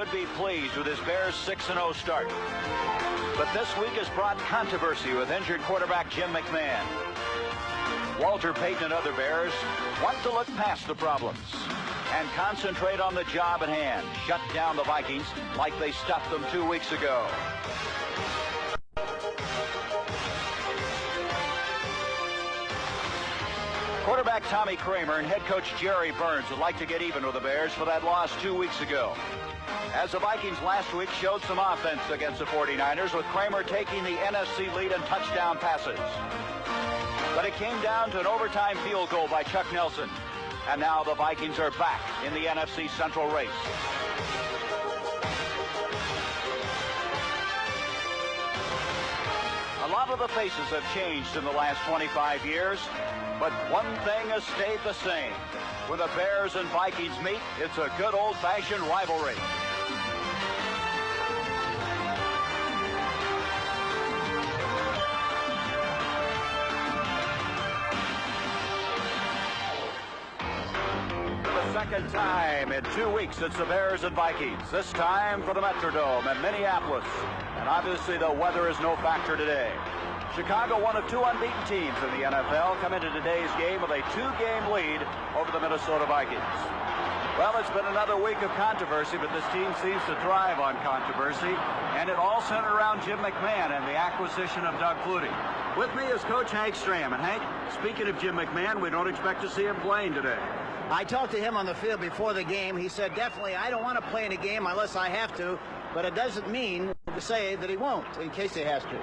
should be pleased with his Bears 6-0 start. But this week has brought controversy with injured quarterback Jim McMahon. Walter Payton and other Bears want to look past the problems and concentrate on the job at hand. Shut down the Vikings like they stuffed them 2 weeks ago. Quarterback Tommy Kramer and head coach Jerry Burns would like to get even with the Bears for that loss 2 weeks ago. As the Vikings last week showed some offense against the 49ers, with Kramer taking the NFC lead in touchdown passes. But it came down to an overtime field goal by Chuck Nelson. And now the Vikings are back in the NFC Central race. A lot of the faces have changed in the last 25 years, but one thing has stayed the same. When the Bears and Vikings meet, it's a good old-fashioned rivalry. Second time in 2 weeks, it's the Bears and Vikings. This time for the Metrodome in Minneapolis. And obviously the weather is no factor today. Chicago, one of two unbeaten teams in the NFL, come into today's game with a 2-game lead over the Minnesota Vikings. Well, it's been another week of controversy, but this team seems to thrive on controversy. And it all centered around Jim McMahon and the acquisition of Doug Flutie. With me is Coach Hank Stram. And Hank, speaking of Jim McMahon, we don't expect to see him playing today. I talked to him on the field before the game. He said, definitely, I don't want to play in a game unless I have to, but it doesn't mean to say that he won't in case he has to.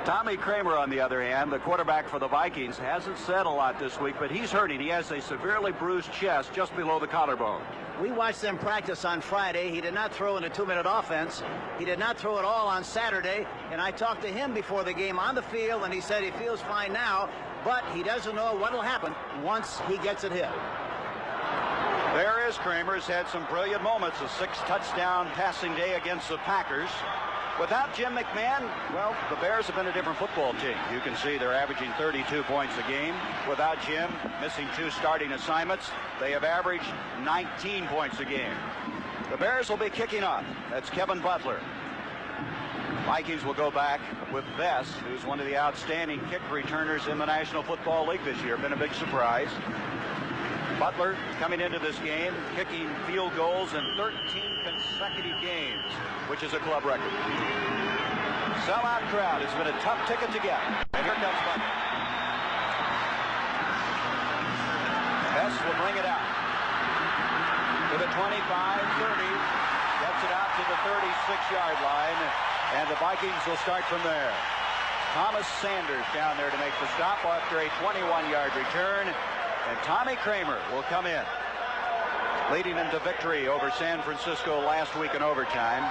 Tommy Kramer, on the other hand, the quarterback for the Vikings, hasn't said a lot this week, but he's hurting. He has a severely bruised chest just below the collarbone. We watched them practice on Friday. He did not throw in a 2-minute offense. He did not throw at all on Saturday, and I talked to him before the game on the field, and he said he feels fine now, but he doesn't know what will happen once he gets it hit. There is Kramer. Has had some brilliant moments. A 6-touchdown passing day against the Packers. Without Jim McMahon, well, the Bears have been a different football team. You can see they're averaging 32 points a game. Without Jim, missing 2 starting assignments, they have averaged 19 points a game. The Bears will be kicking off. That's Kevin Butler. Vikings will go back with Bess, who's one of the outstanding kick returners in the National Football League this year. Been a big surprise. Butler coming into this game, kicking field goals in 13 consecutive games, which is a club record. Sellout crowd. It's been a tough ticket to get. And here comes Butler. Bess will bring it out to the 25-30. Gets it out to the 36-yard line, and the Vikings will start from there. Thomas Sanders down there to make the stop after a 21-yard return. And Tommy Kramer will come in, leading them to victory over San Francisco last week in overtime.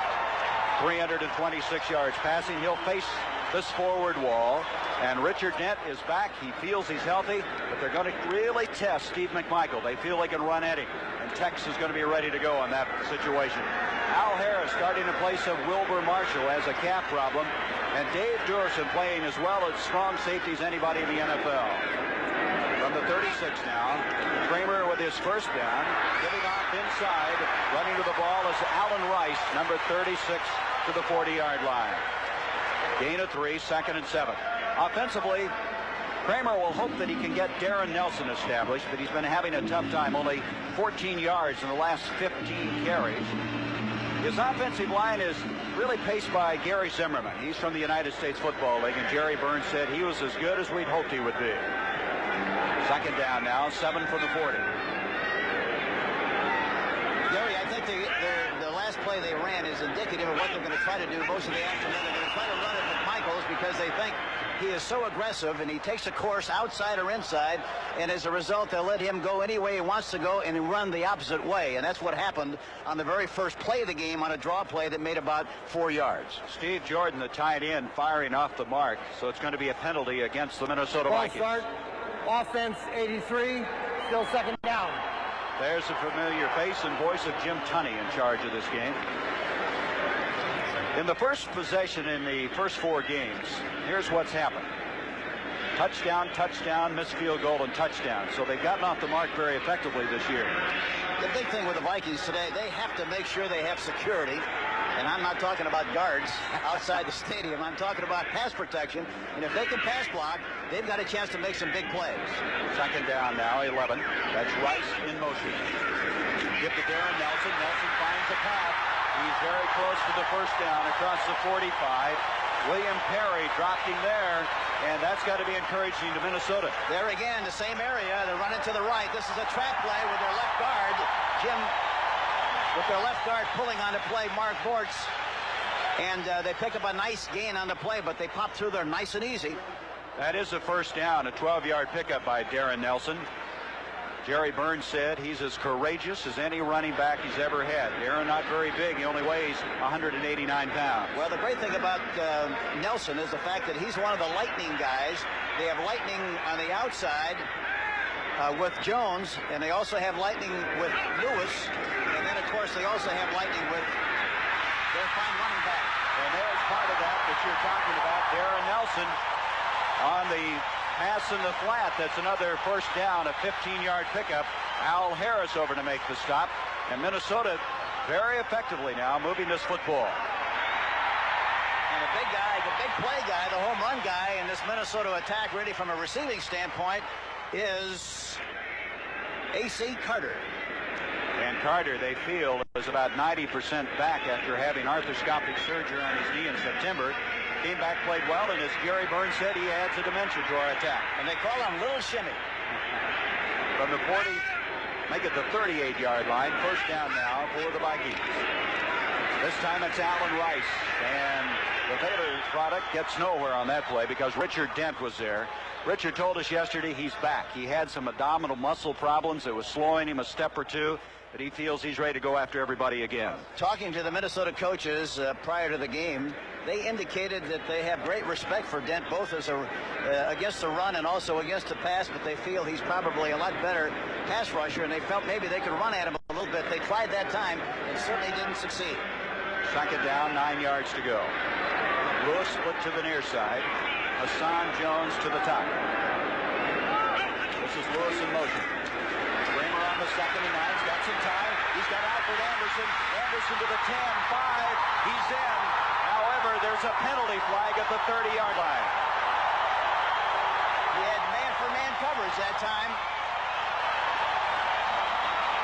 326 yards passing. He'll face this forward wall. And Richard Dent is back. He feels he's healthy, but they're going to really test Steve McMichael. They feel they can run at him. And Tex is going to be ready to go in that situation. Al Harris starting in place of Wilbur Marshall has a calf problem. And Dave Durson playing as well as strong safety as anybody in the NFL. From the 36 now, Kramer with his first down, giving off inside, running to the ball is Alan Rice, number 36, to the 40-yard line. Gain of 3, 2nd and 7. Offensively, Kramer will hope that he can get Darren Nelson established, but he's been having a tough time. Only 14 yards in the last 15 carries. His offensive line is really paced by Gary Zimmerman. He's from the United States Football League, and Jerry Burns said he was as good as we'd hoped he would be. Second down now, 7 from the 40. Gary, I think the last play they ran is indicative of what they're going to try to do most of the afternoon. They're going to try to run it at McMichaels because they think he is so aggressive and he takes a course outside or inside, and as a result they'll let him go any way he wants to go and run the opposite way. And that's what happened on the very first play of the game on a draw play that made about 4 yards. Steve Jordan, the tight end, firing off the mark, so it's going to be a penalty against the Minnesota Vikings. Start. Offense 83, still second down. There's a familiar face and voice of Jim Tunney in charge of this game. In the first possession in the first 4 games, here's what's happened. Touchdown, touchdown, missed field goal, and touchdown. So they've gotten off the mark very effectively this year. The big thing with the Vikings today, they have to make sure they have security. And I'm not talking about guards outside the stadium. I'm talking about pass protection. And if they can pass block, they've got a chance to make some big plays. Second down now, 11. That's Rice in motion. Give to Darren Nelson. Nelson finds a path. He's very close to the first down across the 45. William Perry dropped him there, and that's got to be encouraging to Minnesota. There again, the same area. They're running to the right. This is a trap play with their left guard, Jim, with their left guard pulling on the play, Mark Bortz. And they pick up a nice gain on the play, but they pop through there nice and easy. That is a first down, a 12-yard pickup by Darren Nelson. Jerry Burns said he's as courageous as any running back he's ever had. Darren not very big. He only weighs 189 pounds. Well, the great thing about Nelson is the fact that he's one of the lightning guys. They have lightning on the outside with Jones, and they also have lightning with Lewis. And then, of course, they also have lightning with their fine running back. And there's part of that you're talking about. Darren Nelson on the pass in the flat. That's another first down, a 15-yard pickup. Al Harris over to make the stop. And Minnesota very effectively now moving this football. And the big guy, the big play guy, the home run guy in this Minnesota attack, really from a receiving standpoint, is A.C. Carter. And Carter, they feel, is about 90% back after having arthroscopic surgery on his knee in September. Came back, played well, and as Gary Burns said, he adds a dimension to our attack. And they call him Little Shimmy. From the 40, make it the 38-yard line. First down now for the Vikings. This time it's Allen Rice. And the Baylor product gets nowhere on that play because Richard Dent was there. Richard told us yesterday he's back. He had some abdominal muscle problems that was slowing him a step or two, but he feels he's ready to go after everybody again. Talking to the Minnesota coaches prior to the game, they indicated that they have great respect for Dent, both as against the run and also against the pass, but they feel he's probably a lot better pass rusher, and they felt maybe they could run at him a little bit. They tried that time and certainly didn't succeed. Second down, 9 yards to go. Lewis split to the near side. Hassan Jones to the top. This is Lewis in motion. Kramer on the second and 9. He's got some time. He's got Alfred Anderson. Anderson to the 10, 5. He's in. However, there's a penalty flag at the 30-yard line. He had man-for-man coverage that time.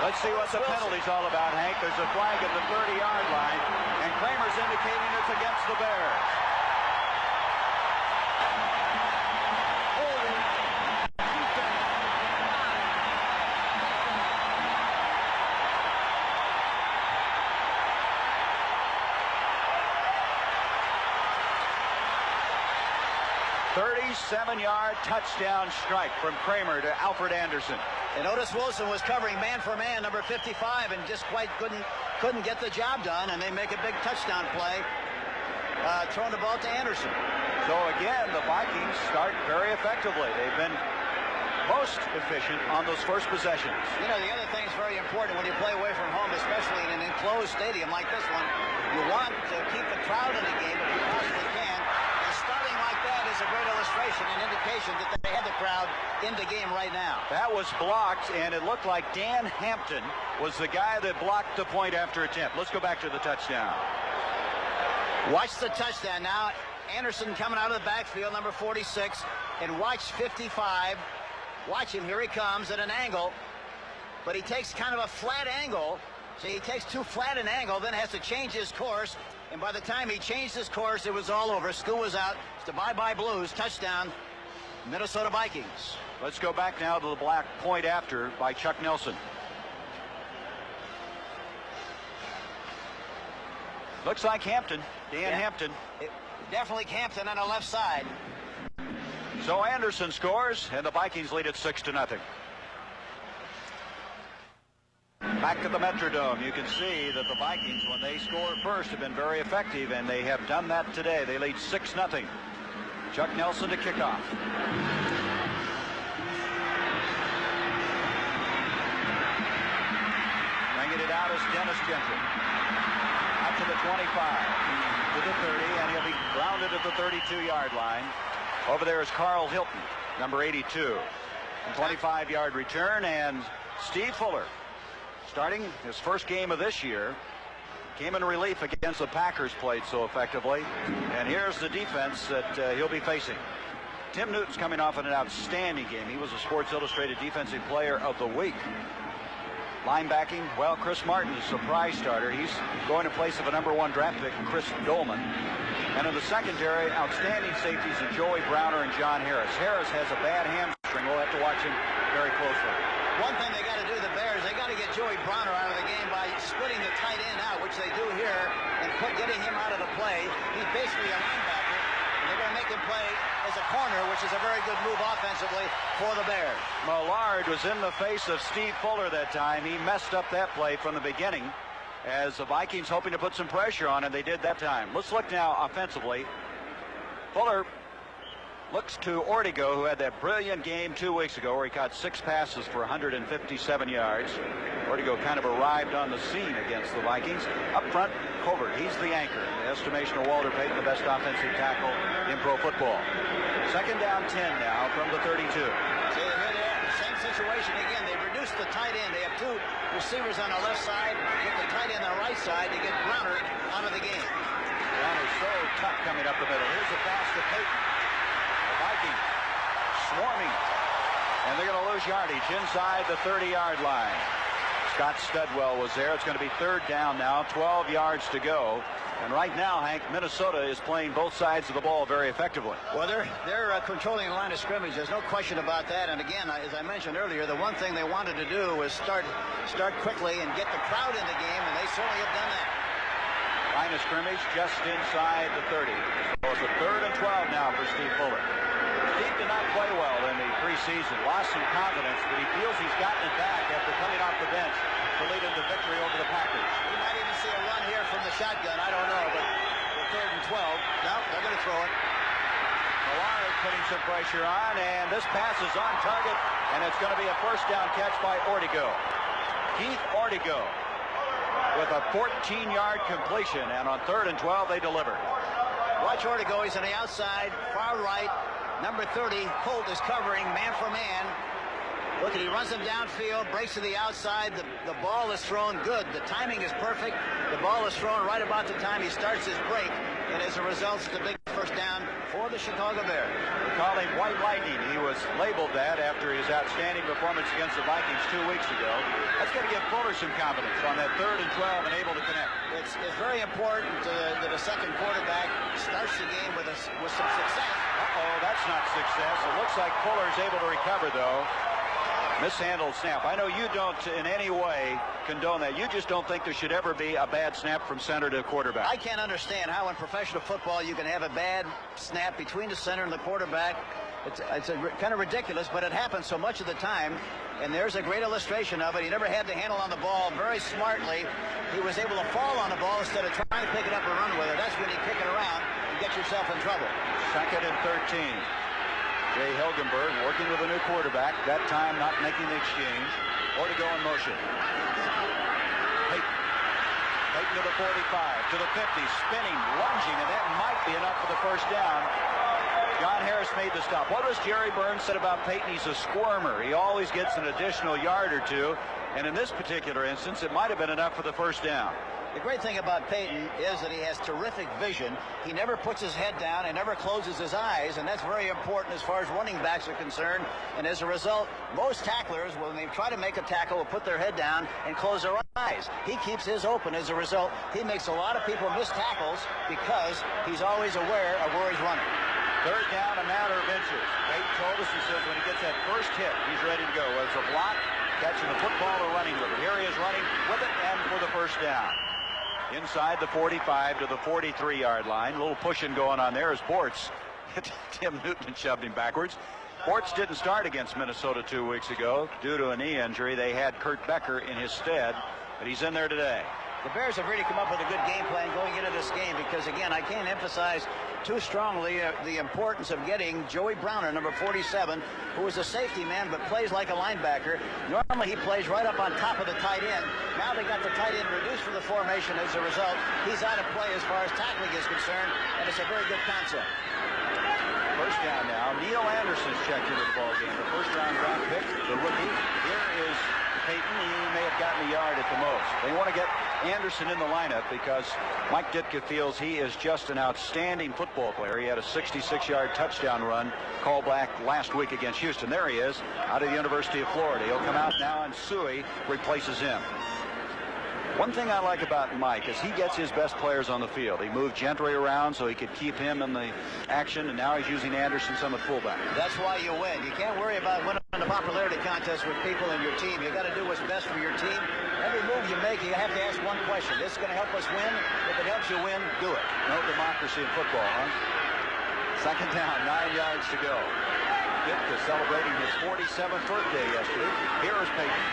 Let's see what the penalty's all about, Hank. There's a flag at the 30-yard line, and Kramer's indicating it's against the Bears. Seven-yard touchdown strike from Kramer to Alfred Anderson. And Otis Wilson was covering man-for-man, number 55, and just quite couldn't get the job done, and they make a big touchdown play, throwing the ball to Anderson. So again, the Vikings start very effectively. They've been most efficient on those first possessions. You know, the other thing is very important when you play away from home, especially in an enclosed stadium like this one. You want to keep the crowd in the game if you possibly can. And starting like that is a great illustration and indication that they have the crowd in the game right now. That was blocked, and it looked like Dan Hampton was the guy that blocked the point after attempt. Let's go back to the touchdown. Watch the touchdown now. Anderson coming out of the backfield, number 46, and watch 55. Watch him, here he comes at an angle, but he takes kind of a flat angle. So he takes too flat an angle, then has to change his course, and by the time he changed his course, it was all over. School was out. It's the bye-bye Blues. Touchdown, Minnesota Vikings. Let's go back now to the black point after by Chuck Nelson. Looks like Hampton, Dan Hampton. Definitely Hampton on the left side. So Anderson scores, and the Vikings lead it 6-0. Back to the Metrodome, you can see that the Vikings, when they score first, have been very effective, and they have done that today. They lead 6-0. Chuck Nelson to kickoff. Bringing it out is Dennis Gentry. Out to the 25, to the 30, and he'll be grounded at the 32-yard line. Over there is Carl Hilton, number 82. 25-yard return, and Steve Fuller starting his first game of this year. Came in relief against the Packers, played so effectively. And here's the defense that he'll be facing. Tim Newton's coming off an outstanding game. He was a Sports Illustrated Defensive Player of the Week. Linebacking, well, Chris Martin is a surprise starter. He's going in place of a #1 draft pick, Chris Dolman. And in the secondary, outstanding safeties are Joey Browner and John Harris. Harris has a bad hamstring. We'll have to watch him very closely. One thing they got to do, the Bears, they got to get Joey Browner out of the game by splitting the tight end out, which they do here, and getting him out of the play. He's basically a linebacker, and they're going to make him play as a corner, which is a very good move offensively for the Bears. Millard was in the face of Steve Fuller that time. He messed up that play from the beginning as the Vikings hoping to put some pressure on, and they did that time. Let's look now offensively. Fuller looks to Ortega, who had that brilliant game 2 weeks ago where he caught 6 passes for 157 yards. Ortega kind of arrived on the scene against the Vikings. Up front, Covert. He's the anchor. The estimation of Walter Payton, the best offensive tackle in pro football. Second down 10 now from the 32. See, here they are. The same situation again. They reduced the tight end. They have 2 receivers on the left side, get the tight end on the right side to get Browner out of the game. Browner's so tough coming up the middle. Here's a pass to Payton. Vikings swarming, and they're going to lose yardage inside the 30-yard line. Scott Studwell was there. It's going to be third down now, 12 yards to go. And right now, Hank, Minnesota is playing both sides of the ball very effectively. Well, they're controlling the line of scrimmage. There's no question about that. And again, as I mentioned earlier, the one thing they wanted to do was start quickly and get the crowd in the game, and they certainly have done that. Line of scrimmage just inside the 30. So it's a 3rd and 12 now for Steve Fuller. Steve did not play well in the preseason, lost some confidence, but he feels he's gotten it back after coming off the bench to lead him to victory over the Packers. We might even see a run here from the shotgun. I don't know, but the 3rd and 12. No, they're going to throw it. Millard putting some pressure on, and this pass is on target, and it's going to be a first down catch by Ortega. Keith Ortega with a 14-yard completion, and on 3rd and 12 they deliver. Watch Ortega. He's on the outside, far right. Number 30, Holt is covering man for man. Look, he runs him downfield, breaks to the outside. The ball is thrown good. The timing is perfect. The ball is thrown right about the time he starts his break. And as a result, it's a big first down for the Chicago Bears. We call him White Lightning. He was labeled that after his outstanding performance against the Vikings 2 weeks ago. That's going to give Fuller some confidence on that 3rd and 12 and able to connect. It's very important that a second quarterback starts the game with some success. Uh-oh, that's not success. It looks like Fuller's able to recover, though. Mishandled snap. I know you don't in any way condone that. You just don't think there should ever be a bad snap from center to quarterback. I can't understand how in professional football you can have a bad snap between the center and the quarterback. It's kind of ridiculous, but it happens so much of the time. And there's a great illustration of it. He never had the handle on the ball very smartly. He was able to fall on the ball instead of trying to pick it up and run with it. That's when you kick it around and get yourself in trouble. 2nd and 13. Jay Hilgenberg working with a new quarterback, that time not making the exchange. Ortega in motion. Payton to the 45, to the 50, spinning, lunging, and that might be enough for the first down. John Harris made the stop. What has Jerry Burns said about Payton? He's a squirmer. He always gets an additional yard or two, and in this particular instance, it might have been enough for the first down. The great thing about Payton is that he has terrific vision. He never puts his head down and never closes his eyes, and that's very important as far as running backs are concerned. And as a result, most tacklers, when they try to make a tackle, will put their head down and close their eyes. He keeps his open. As a result, he makes a lot of people miss tackles because he's always aware of where he's running. 3rd down, a matter of inches. Payton told us, he says when he gets that first hit, he's ready to go. Whether it's a block, catching the football, or running with it. Here he is running with it and for the first down. Inside the 45 to the 43-yard line. A little pushing going on there as Bortz hit Tim Newton and shoved him backwards. Bortz didn't start against Minnesota 2 weeks ago due to a knee injury. They had Kurt Becker in his stead, but he's in there today. The Bears have really come up with a good game plan going into this game because, again, I can't emphasize too strongly the importance of getting Joey Browner, number 47, who is a safety man but plays like a linebacker. Normally he plays right up on top of the tight end. Now they got the tight end reduced from the formation. As a result, he's out of play as far as tackling is concerned, and it's a very good concept. First down now. Neil Anderson's checked into the ball game. The first-round draft pick, the rookie. Here is Peyton, he may have gotten a yard at the most. They want to get Anderson in the lineup because Mike Ditka feels he is just an outstanding football player. He had a 66-yard touchdown run called back last week against Houston. There he is, out of the University of Florida. He'll come out now, and Suey replaces him. One thing I like about Mike is he gets his best players on the field. He moved Gentry around so he could keep him in the action, and now he's using Anderson some at fullback. That's why you win. You can't worry about winning the popularity contest with people in your team. You got to do what's best for your team. Every move you make, you have to ask one question. This is going to help us win. If it helps you win, do it. No democracy in football, huh? Second down, 9 yards to go. Ditka celebrating his 47th birthday yesterday. Here is Peyton.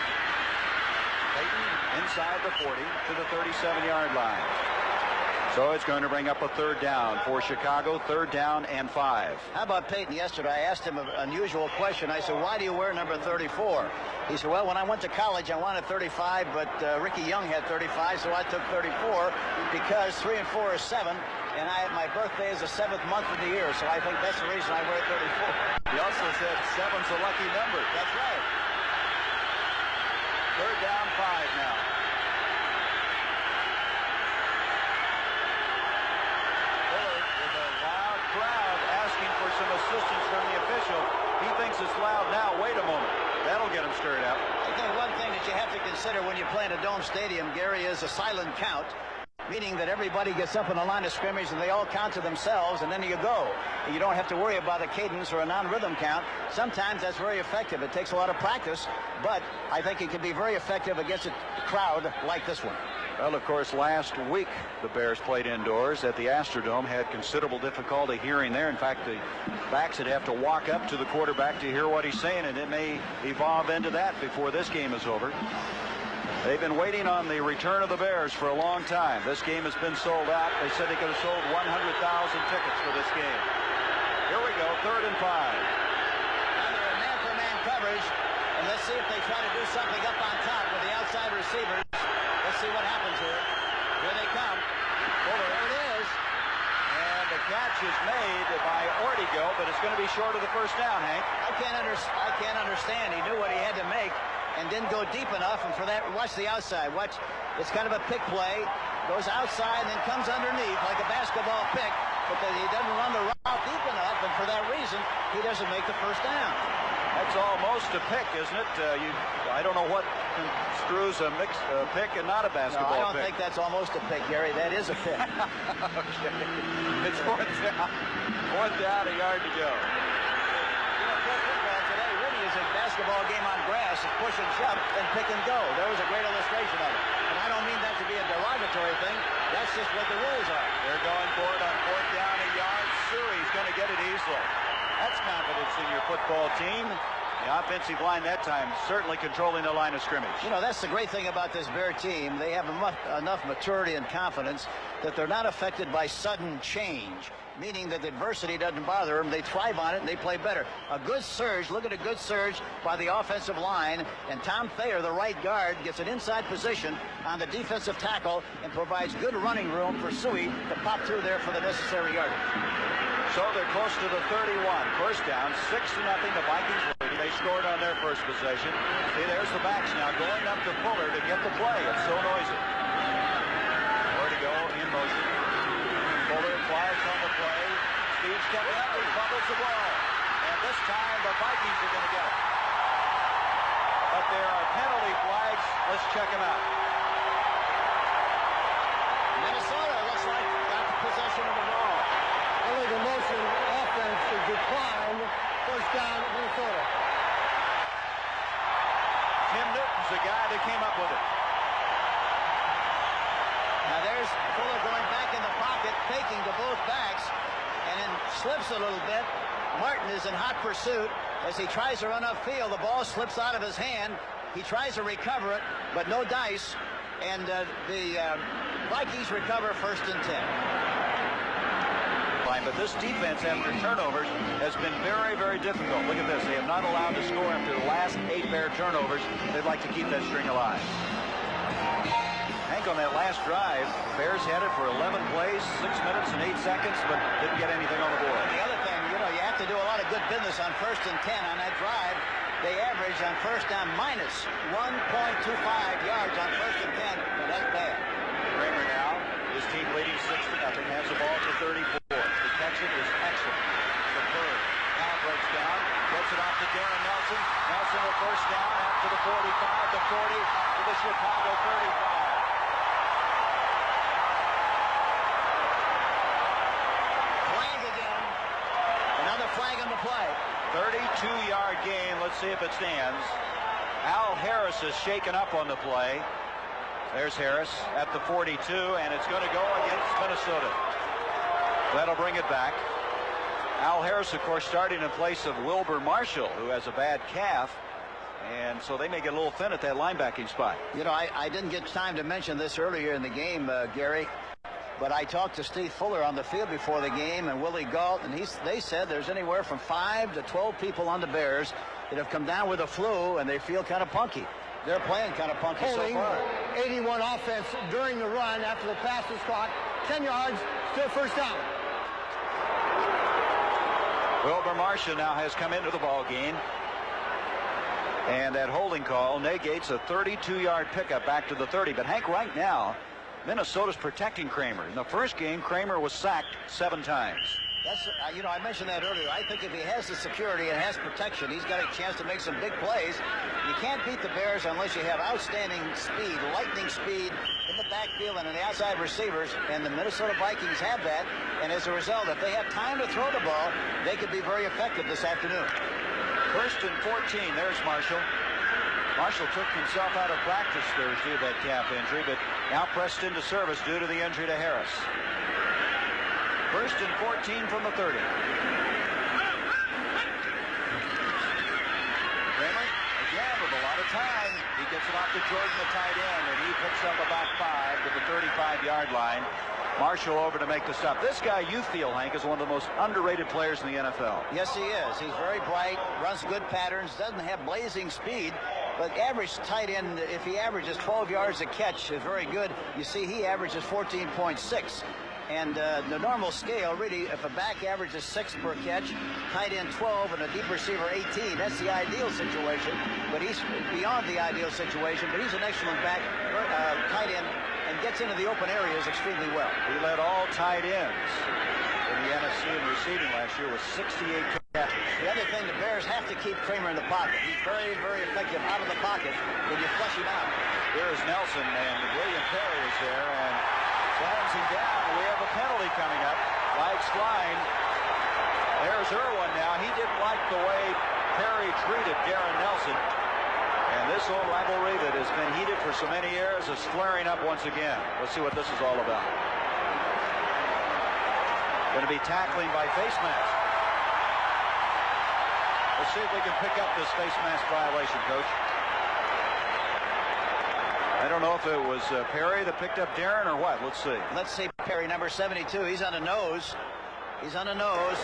Peyton inside the 40 to the 37-yard line. So it's going to bring up a third down for Chicago. Third down and 5. How about Peyton yesterday? I asked him an unusual question. I said, why do you wear number 34? He said, well, when I went to college, I wanted 35, but Ricky Young had 35, so I took 34 because 3 and 4 is 7, and my birthday is the 7th month of the year, so I think that's the reason I wear 34. He also said 7's a lucky number. That's right. Third down, 5 now. Fuller with a loud crowd asking for some assistance from the official. He thinks it's loud now. Wait a moment. That'll get him stirred up. I think one thing that you have to consider when you play in a dome stadium, Gary, is a silent count, meaning that everybody gets up in the line of scrimmage and they all count to themselves, and then you go. You don't have to worry about a cadence or a non-rhythm count. Sometimes that's very effective. It takes a lot of practice, but I think it can be very effective against a crowd like this one. Well, of course, last week the Bears played indoors at the Astrodome, had considerable difficulty hearing there. In fact, the backs would have to walk up to the quarterback to hear what he's saying, and it may evolve into that before this game is over. They've been waiting on the return of the Bears for a long time. This game has been sold out. They said they could have sold 100,000 tickets for this game. Here we go, third and 5. Now they're in man-for-man coverage, and let's see if they try to do something up on top with the outside receivers. Let's see what happens here. Here they come. Fuller, there it is. And the catch is made by Ortega, but it's going to be short of the first down, Hank. I can't understand. He knew what he had to make and didn't go deep enough, and for that, watch the outside. Watch, it's kind of a pick play. Goes outside and then comes underneath like a basketball pick, but he doesn't run the route deep enough, and for that reason, he doesn't make the first down. That's almost a pick, isn't it? I don't know what construes a pick and not a basketball pick. No, I don't pick. think that's almost a pick, Gary. That is a pick. Okay. It's fourth down. Fourth down, a yard to go. You know, football today really is a basketball game on grass. It's push and shove and pick and go. There was a great illustration of it. And I don't mean that to be a derogatory thing. That's just what the rules are. They're going for it on fourth down, a yard. Suey's going to get it easily. That's confidence in your football team. The offensive line that time certainly controlling the line of scrimmage. You know, that's the great thing about this Bear team. They have enough maturity and confidence that they're not affected by sudden change, meaning that adversity doesn't bother them. They thrive on it, and they play better. A good surge, look at a good surge by the offensive line, and Tom Thayer, the right guard, gets an inside position on the defensive tackle and provides good running room for Suey to pop through there for the necessary yardage. So they're close to the 31. First down, 6-0. The Vikings leading. They scored on their first possession. See, there's the backs now going up to Fuller to get the play. It's so noisy. Where to go in motion. Fuller flies on the play. Steve stepping up. He fumbles the ball. And this time the Vikings are going to get it. But there are penalty flags. Let's check them out. Minnesota looks like got the possession of the ball. Illegal motion offense is declined. First down, Minnesota. Tim Newton's the guy that came up with it. Now there's Fuller going back in the pocket, faking to both backs, and then slips a little bit. Martin is in hot pursuit. As he tries to run upfield, the ball slips out of his hand. He tries to recover it, but no dice. And the Vikings recover first and 10. But this defense, after turnovers, has been very, very difficult. Look at this. They have not allowed to score after the last 8 Bear turnovers. They'd like to keep that string alive. Hank, on that last drive, Bears had it for 11 plays, 6 minutes and 8 seconds, but didn't get anything on the board. The other thing, you know, you have to do a lot of good business on first and 10 on that drive. They average on first down minus 1.25 yards on first and 10. But that's bad. Kramer now, his team leading 6-0, has the ball to 34. The catch it is excellent. Superb. Now breaks down, gets it off to Darren Nelson. Nelson with first down out to the 45, the 40, to the Chicago 35. Flag again. Another flag on the play. 32-yard gain. Let's see if it stands. Al Harris is shaken up on the play. There's Harris at the 42, and it's going to go against Minnesota. That'll bring it back. Al Harris, of course, starting in place of Wilber Marshall, who has a bad calf, and so they may get a little thin at that linebacking spot. You know, I didn't get time to mention this earlier in the game, Gary, but I talked to Steve Fuller on the field before the game and Willie Gault, and they said there's anywhere from 5 to 12 people on the Bears that have come down with a flu, and they feel kind of punky. They're playing kind of punky so far. 81 offense during the run after the pass was caught. 10 yards, still first down. Wilber Marshall now has come into the ball game. And that holding call negates a 32-yard pickup back to the 30. But Hank, right now, Minnesota's protecting Kramer. In the first game, Kramer was sacked 7 times. That's, you know, I mentioned that earlier. I think if he has the security and has protection, he's got a chance to make some big plays. You can't beat the Bears unless you have outstanding speed, lightning speed in the backfield and in the outside receivers, and the Minnesota Vikings have that. And as a result, if they have time to throw the ball, they could be very effective this afternoon. First and 14, there's Marshall. Marshall took himself out of practice Thursday with that calf injury, but now pressed into service due to the injury to Harris. First and 14 from the 30. Kramer, again, with a lot of time. He gets it off to Jordan, the tight end, and he picks up about 5 to the 35-yard line. Marshall over to make the stop. This guy, you feel, Hank, is one of the most underrated players in the NFL. Yes, he is. He's very bright, runs good patterns, doesn't have blazing speed, but average tight end, if he averages 12 yards a catch, is very good. You see, he averages 14.6. And the normal scale, really, if a back averages 6 per catch, tight end 12, and a deep receiver 18, that's the ideal situation. But he's beyond the ideal situation. But he's an excellent back, tight end, and gets into the open areas extremely well. He led all tight ends in the NFC in receiving last year with 68 catches. The other thing, the Bears have to keep Kramer in the pocket. He's very, very effective out of the pocket when you flush him out. Here's Nelson, and William Perry is there, and slams him down. We have a penalty coming up. Flags flying. There's Irwin now. He didn't like the way Perry treated Darren Nelson. And this old rivalry that has been heated for so many years is flaring up once again. Let's see what this is all about. Going to be tackling by face mask. Let's see if we can pick up this face mask violation, Coach. I don't know if it was Perry that picked up Darren or what. Let's see. Let's see Perry, number 72. He's on the nose. He's on the nose.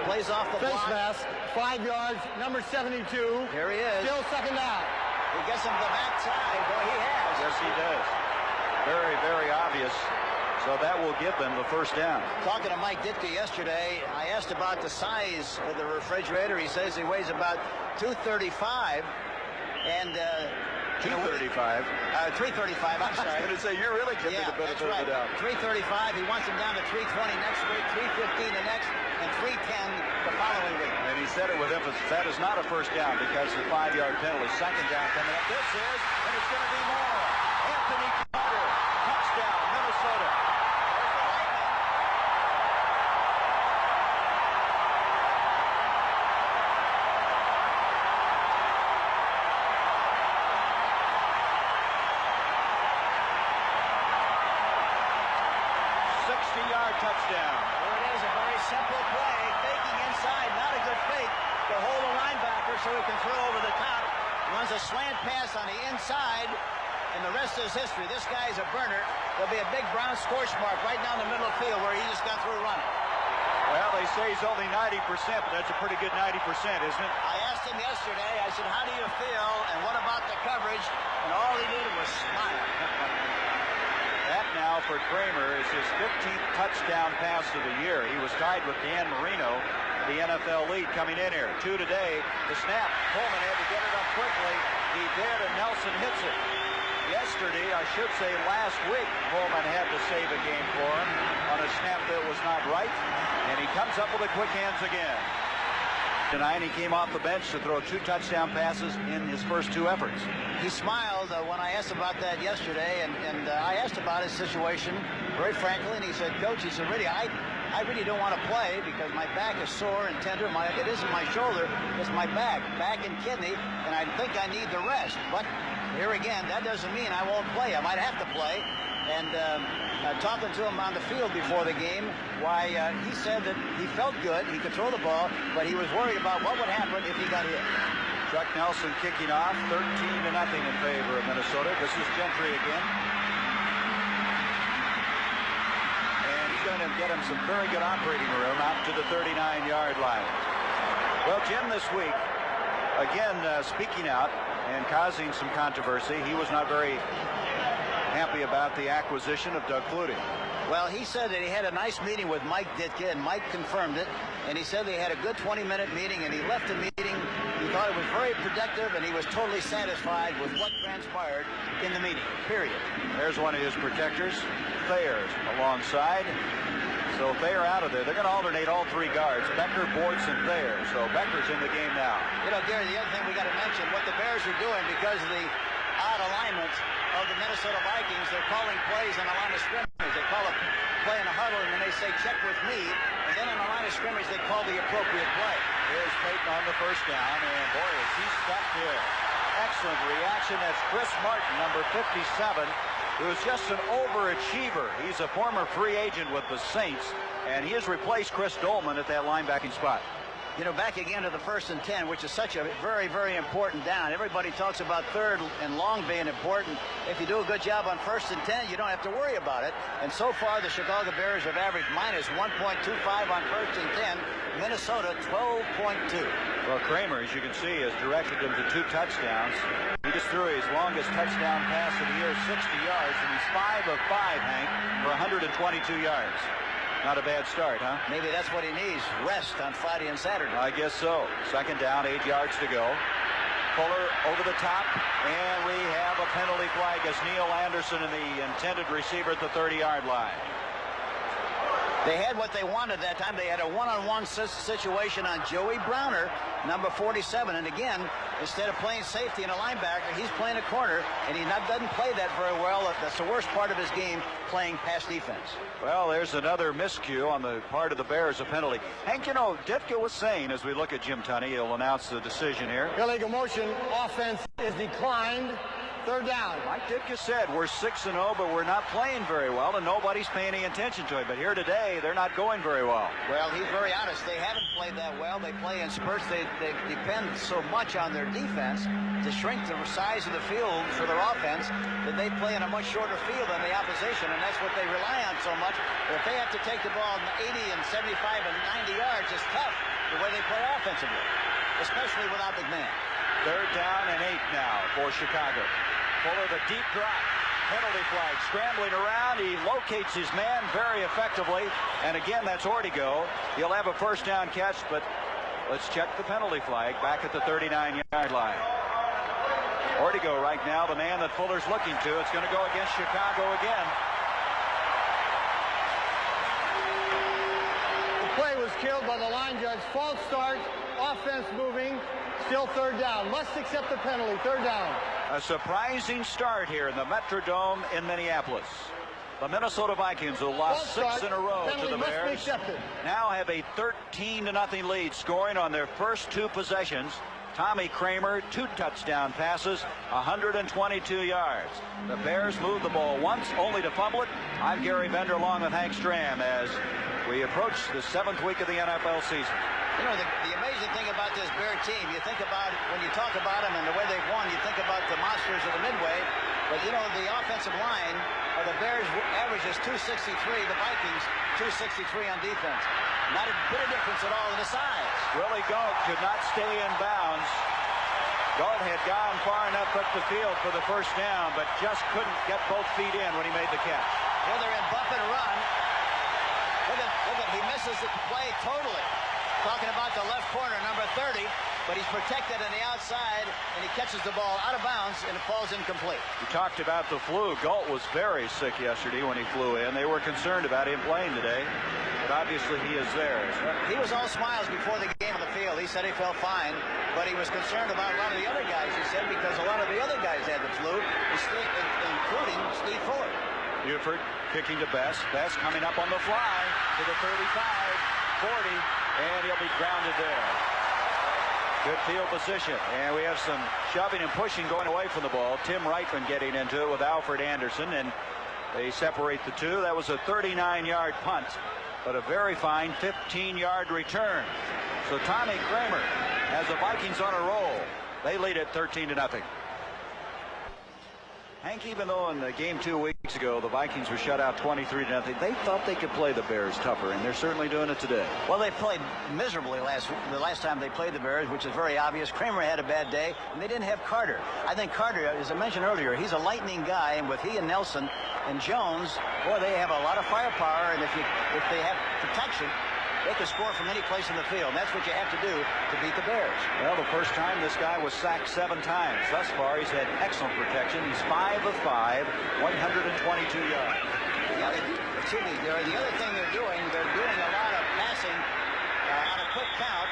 Plays off the face block. mask, 5 yards, number 72. Here he is. Still second down. He gets him to the backside. Boy, he has. Yes, he does. Very, very obvious. So that will give them the first down. Talking to Mike Ditka yesterday, I asked about the size of the refrigerator. He says he weighs about 235. And 235. 335, I'm sorry. I was going to say, you're really giving Yeah, the benefit that's right. of the doubt. 335. He wants him down to 320 next week, 315 the next, and 310 the following week. And he said it with emphasis. That is not a first down because the 5-yard penalty. Second down coming up. This is, and it's going to be more. Anthony Carter. Touchdown, Minnesota. Touchdown. There it is, a very simple play. Faking inside, not a good fake to hold a linebacker so he can throw over the top. Runs a slant pass on the inside, and the rest is history. This guy's a burner. There'll be a big brown scorch mark right down the middle of the field where he just got through running. Well, they say he's only 90%, but that's a pretty good 90%, isn't it? I asked him yesterday, I said, how do you feel, and what about the coverage? And all he did was smile. That now for Kramer is his 15th touchdown pass of the year. He was tied with Dan Marino the NFL lead coming in here. 2 today. The snap. Coleman had to get it up quickly. He did, and Nelson hits it. Yesterday, I should say last week, Coleman had to save a game for him on a snap that was not right, and he comes up with the quick hands again. Tonight, he came off the bench to throw 2 touchdown passes in his first 2 efforts. He smiled when I asked about that yesterday, and I asked about his situation very frankly, and he said, Coach, he said, really, I really don't want to play because my back is sore and tender. It isn't my shoulder, it's my back and kidney, and I think I need the rest. But here again, that doesn't mean I won't play. I might have to play. And talking to him on the field before the game, he said that he felt good, he could throw the ball, but he was worried about what would happen if he got hit. Chuck Nelson kicking off, 13-0 in favor of Minnesota. This is Gentry again. And he's going to get him some very good operating room out to the 39-yard line. Well, Jim, this week, again, speaking out and causing some controversy. He was not very happy about the acquisition of Doug Flutie. Well, he said that he had a nice meeting with Mike Ditka, and Mike confirmed it. And he said they had a good 20-minute meeting, and he left the meeting. He thought it was very productive, and he was totally satisfied with what transpired in the meeting, period. There's one of his protectors, Thayers, alongside. So Thayer out of there. They're going to alternate all 3 guards, Becker, Boyce, and Thayer. So Becker's in the game now. You know, Gary, the other thing we got to mention, what the Bears are doing because of the odd alignment of the Minnesota Vikings, they're calling plays on the line of scrimmage. They call a play in a huddle, and then they say, check with me. And then on the line of scrimmage, they call the appropriate play. Here's Peyton on the first down, and boy, is he stuck there. Excellent reaction. That's Chris Martin, number 57, who's just an overachiever. He's a former free agent with the Saints, and he has replaced Chris Dolman at that linebacking spot. You know, back again to the 1st and 10, which is such a very, very important down. Everybody talks about 3rd and long being important. If you do a good job on 1st and 10, you don't have to worry about it. And so far, the Chicago Bears have averaged minus 1.25 on 1st and 10. Minnesota, 12.2. Well, Kramer, as you can see, has directed him to 2 touchdowns. He just threw his longest touchdown pass of the year, 60 yards, and he's 5 of 5, Hank, for 122 yards. Not a bad start, huh? Maybe that's what he needs, rest on Friday and Saturday. I guess so. 2nd down, 8 yards to go. Fuller over the top, and we have a penalty flag as Neil Anderson and the intended receiver at the 30-yard line. They had what they wanted that time. They had a one-on-one situation on Joey Browner, number 47. And again, instead of playing safety and a linebacker, he's playing a corner, and he doesn't play that very well. That's the worst part of his game, playing pass defense. Well, there's another miscue on the part of the Bears, a penalty. Hank, you know, Ditka was saying, as we look at Jim Tunney, he'll announce the decision here. Illegal motion offense is declined. 3rd down. Mike Ditka said we're 6-0, but we're not playing very well, and nobody's paying any attention to it. But here today, they're not going very well. Well, he's very honest. They haven't played that well. They play in spurts. They depend so much on their defense to shrink the size of the field for their offense that they play in a much shorter field than the opposition, and that's what they rely on so much. If they have to take the ball 80 and 75 and 90 yards, it's tough the way they play offensively, especially without big man. 3rd down and 8 now for Chicago. Fuller, the deep drop. Penalty flag scrambling around. He locates his man very effectively. And again, that's Ortego. He'll have a 1st down catch, but let's check the penalty flag back at the 39-yard line. Ortego right now, the man that Fuller's looking to. It's going to go against Chicago again. The play was killed by the line judge. False start, offense moving, still 3rd down. Must accept the penalty, 3rd down. A surprising start here in the Metrodome in Minneapolis. The Minnesota Vikings, who lost 6 in a row to the Bears, now have a 13-0 lead, scoring on their first 2 possessions. Tommy Kramer, 2 touchdown passes, 122 yards. The Bears moved the ball once, only to fumble it. I'm Gary Bender along with Hank Stram as we approach the 7th week of the NFL season. You know, the amazing thing about this Bear team, you think about, when you talk about them and the way they've won, you think about the monsters of the Midway. But, you know, the offensive line of the Bears averages 263, the Vikings 263 on defense. Not a bit of difference at all in the size. Willie Gault could not stay in bounds. Gault had gone far enough up the field for the 1st down, but just couldn't get both feet in when he made the catch. Here they're in bump and run. Look at, he misses the play totally. talking about the left corner, number 30, but he's protected on the outside, and he catches the ball out of bounds, and it falls incomplete. You talked about the flu. Galt was very sick yesterday when he flew in. They were concerned about him playing today, but obviously he is there. He was all smiles before the game on the field. He said he felt fine, but he was concerned about a lot of the other guys, he said, because a lot of the other guys had the flu, including Steve Fuller. Buford kicking to Best. Best coming up on the fly to the 35, 40, and he'll be grounded there. Good field position, and we have some shoving and pushing going away from the ball. Tim Reitman getting into it with Alfred Anderson, and they separate the two. That was a 39-yard punt, but a very fine 15-yard return. So Tommy Kramer has the Vikings on a roll. They lead it 13-0. Hank, even though in the game 2 weeks ago the Vikings were shut out 23-0, they thought they could play the Bears tougher, and they're certainly doing it today. Well, they played miserably the last time they played the Bears, which is very obvious. Kramer had a bad day, and they didn't have Carter. I think Carter, as I mentioned earlier, he's a lightning guy, and with he and Nelson and Jones, boy, they have a lot of firepower, and if they have protection, they can score from any place in the field. That's what you have to do to beat the Bears. Well, the first time this guy was sacked 7 times. Thus far, he's had excellent protection. He's 5 of 5, 122 yards. Yeah, the other thing they're doing a lot of passing on a quick count,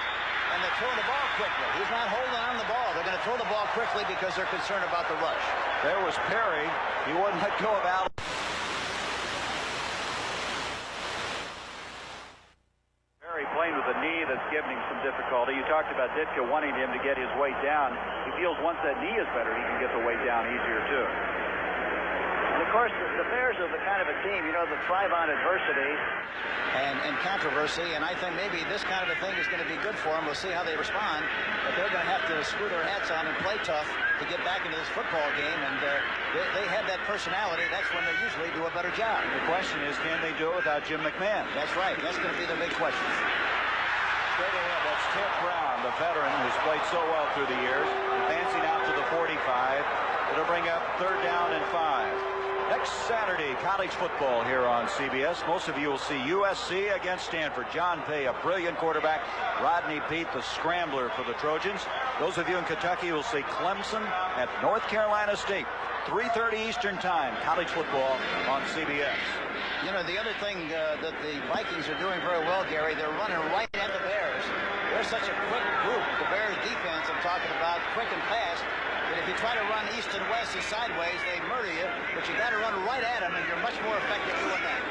and they're throwing the ball quickly. He's not holding on the ball. They're going to throw the ball quickly because they're concerned about the rush. There was Perry. He wouldn't let go of Allen. Playing with a knee that's giving him some difficulty. You talked about Ditka wanting him to get his weight down. He feels once that knee is better, he can get the weight down easier too. And of course, the Bears are the kind of a team, that thrive on adversity and controversy, and I think maybe this kind of a thing is going to be good for them. We'll see how they respond, but they're going to have to screw their hats on and play tough to get back into this football game, and they have that personality. That's when they usually do a better job. The question is, can they do it without Jim McMahon? That's right. That's going to be the big question. Straight ahead, that's Ted Brown, the veteran who's played so well through the years, advancing out to the 45. It'll bring up 3rd down and 5. Next Saturday, college football here on CBS. Most of you will see USC against Stanford. John Pay, a brilliant quarterback. Rodney Peete, the scrambler for the Trojans. Those of you in Kentucky will see Clemson at North Carolina State. 3:30 Eastern Time, college football on CBS. The other thing that the Vikings are doing very well, Gary, they're running right at the Bears. They're such a quick group. The Bears defense I'm talking about, quick and fast. But if you try to run east and west and sideways, they murder you. But you got to run right at them, and you're much more effective doing that.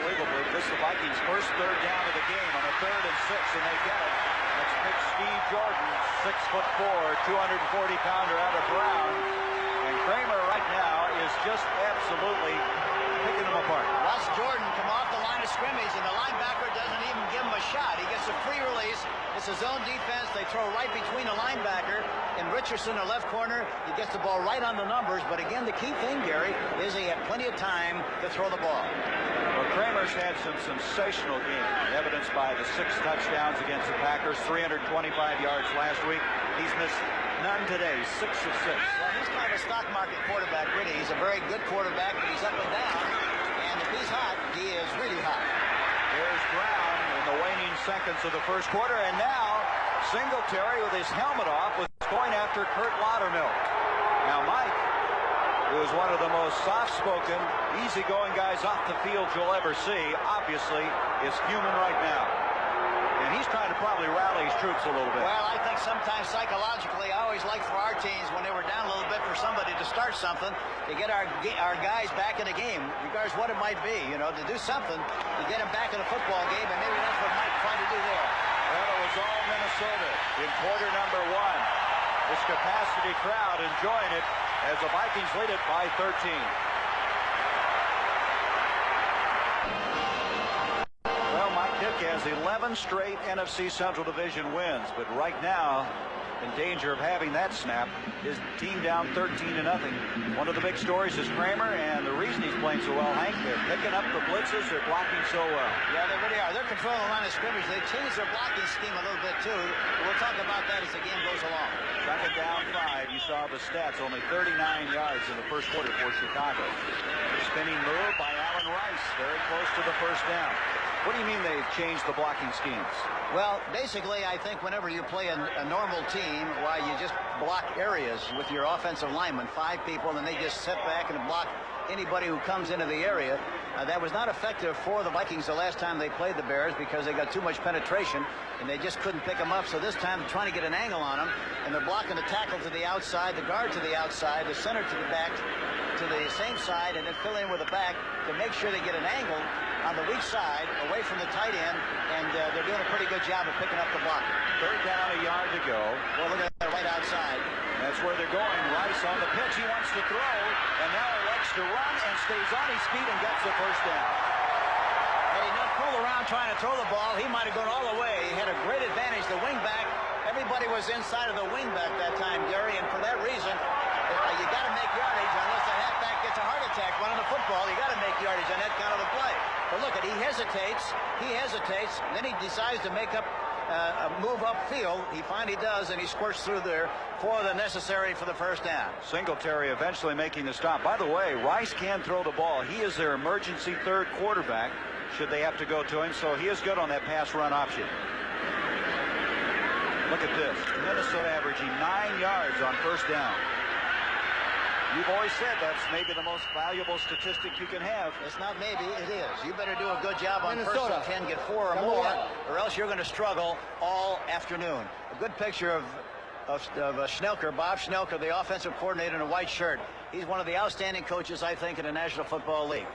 Unbelievably, this is the Vikings' first 3rd down of the game on a 3rd and 6, and they get it. Let's pick Steve Jordan, 6'4", 240-pounder out of Brown. And Kramer right now is just absolutely picking them apart. Watch Jordan come off the line of scrimmage, and the linebacker doesn't even give him a shot. He gets a free release. It's a zone defense. They throw right between the linebacker and Richardson, the left corner. He gets the ball right on the numbers. But again, the key thing, Gary, is he had plenty of time to throw the ball. Well, Kramer's had some sensational games, evidenced by the 6 touchdowns against the Packers, 325 yards last week. He's missed none today, 6 of 6. Well, he's kind of a stock market quarterback, really. He's a very good quarterback, but he's up and down. And if he's hot, he is really hot. There's Brown in the waning seconds of the first quarter, and now Singletary with his helmet off was going after Kurt Laudermilk. Now Mike, who is one of the most soft-spoken, easygoing guys off the field you'll ever see, obviously is human right now. And he's trying to probably rally his troops a little bit. Well, I think sometimes psychologically, I always like for our teams when they were down a little bit for somebody to start something, to get our guys back in the game, regardless what it might be, to do something, to get them back in the football game, and maybe that's what Mike tried to do there. Well, it was all Minnesota in quarter number 1. This capacity crowd enjoying it as the Vikings lead it by 13. Well, Mike Ditka has 11 straight NFC Central Division wins, but right now in danger of having that snap. His team down 13-0. One of the big stories is Kramer, and the reason he's playing so well, Hank, they're picking up the blitzes, they're blocking so well. Yeah, they really are. They're controlling the line of scrimmage. They changed their blocking scheme a little bit, too. We'll talk about that as the game goes along. Second down 5. You saw the stats, only 39 yards in the first quarter for Chicago. Spinning move by Allen Rice, very close to the first down. What do you mean they've changed the blocking schemes? Well, basically, I think whenever you play a normal team, why you just block areas with your offensive linemen, 5 people, and they just sit back and block anybody who comes into the area. That was not effective for the Vikings the last time they played the Bears because they got too much penetration and they just couldn't pick them up. So this time they're trying to get an angle on them, and they're blocking the tackle to the outside, the guard to the outside, the center to the back, to the same side, and then fill in with the back to make sure they get an angle on the weak side away from the tight end, and they're doing a pretty good job of picking up the block. 3rd down, a yard to go. Well, look at that right outside. That's where they're going. Rice on the pitch. He wants to throw, and now elects to run and stays on his feet and gets the first down. Had he not pulled around trying to throw the ball, he might have gone all the way. He had a great advantage. The wingback, everybody was inside of the wingback that time, Gary, and for that reason, you got to make yardage unless the halfback gets a heart attack running the football. You got to make yardage on that kind of a play. But look, he hesitates, and then he decides to make up a move upfield. He finally does, and he squirts through there for the necessary for the first down. Singletary eventually making the stop. By the way, Rice can throw the ball. He is their emergency 3rd quarterback should they have to go to him, so he is good on that pass run option. Look at this. Minnesota averaging 9 yards on first down. You've always said that's maybe the most valuable statistic you can have. It's not maybe, it is. You better do a good job on Minnesota. first and 10, get 4 or more, or else you're going to struggle all afternoon. A good picture of Schnelker, Bob Schnelker, the offensive coordinator in a white shirt. He's one of the outstanding coaches, I think, in the National Football League.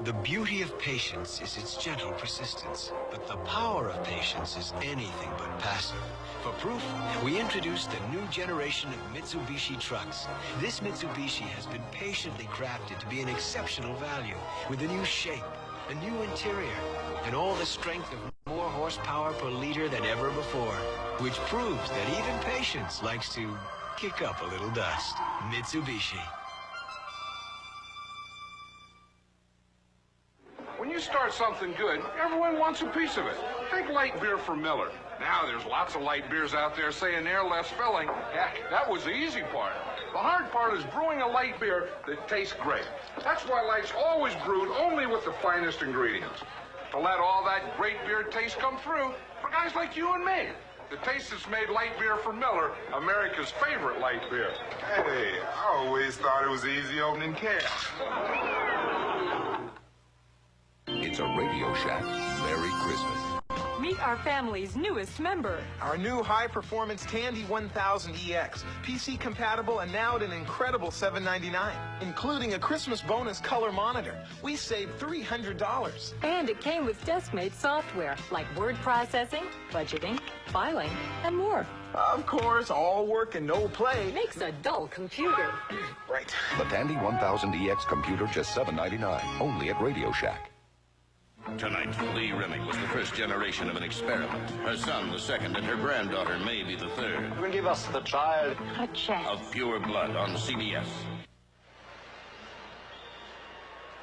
The beauty of patience is its gentle persistence, but the power of patience is anything but passive. For proof, we introduced a new generation of Mitsubishi trucks. This Mitsubishi has been patiently crafted to be an exceptional value, with a new shape, a new interior, and all the strength of more horsepower per liter than ever before, which proves that even patience likes to kick up a little dust. Mitsubishi. When you start something good, everyone wants a piece of it. Take light beer from Miller. Now there's lots of light beers out there saying they're less filling. Heck, that was the easy part. The hard part is brewing a light beer that tastes great. That's why Light's always brewed only with the finest ingredients. To let all that great beer taste come through for guys like you and me. The taste that's made light beer from Miller America's favorite light beer. Hey, I always thought it was easy opening cans. It's a Radio Shack Merry Christmas. Meet our family's newest member. Our new high-performance Tandy 1000 EX. PC compatible and now at an incredible $7.99, including a Christmas bonus color monitor. We saved $300. And it came with desk-mate software like word processing, budgeting, filing, and more. Of course, all work and no play. Makes a dull computer. Right. The Tandy 1000 EX computer, just $7.99, only at Radio Shack. Tonight, Lee Remick was the first generation of an experiment. Her son, the second, and her granddaughter may be the third. Will give us the child A chance. Of Pure Blood on CBS.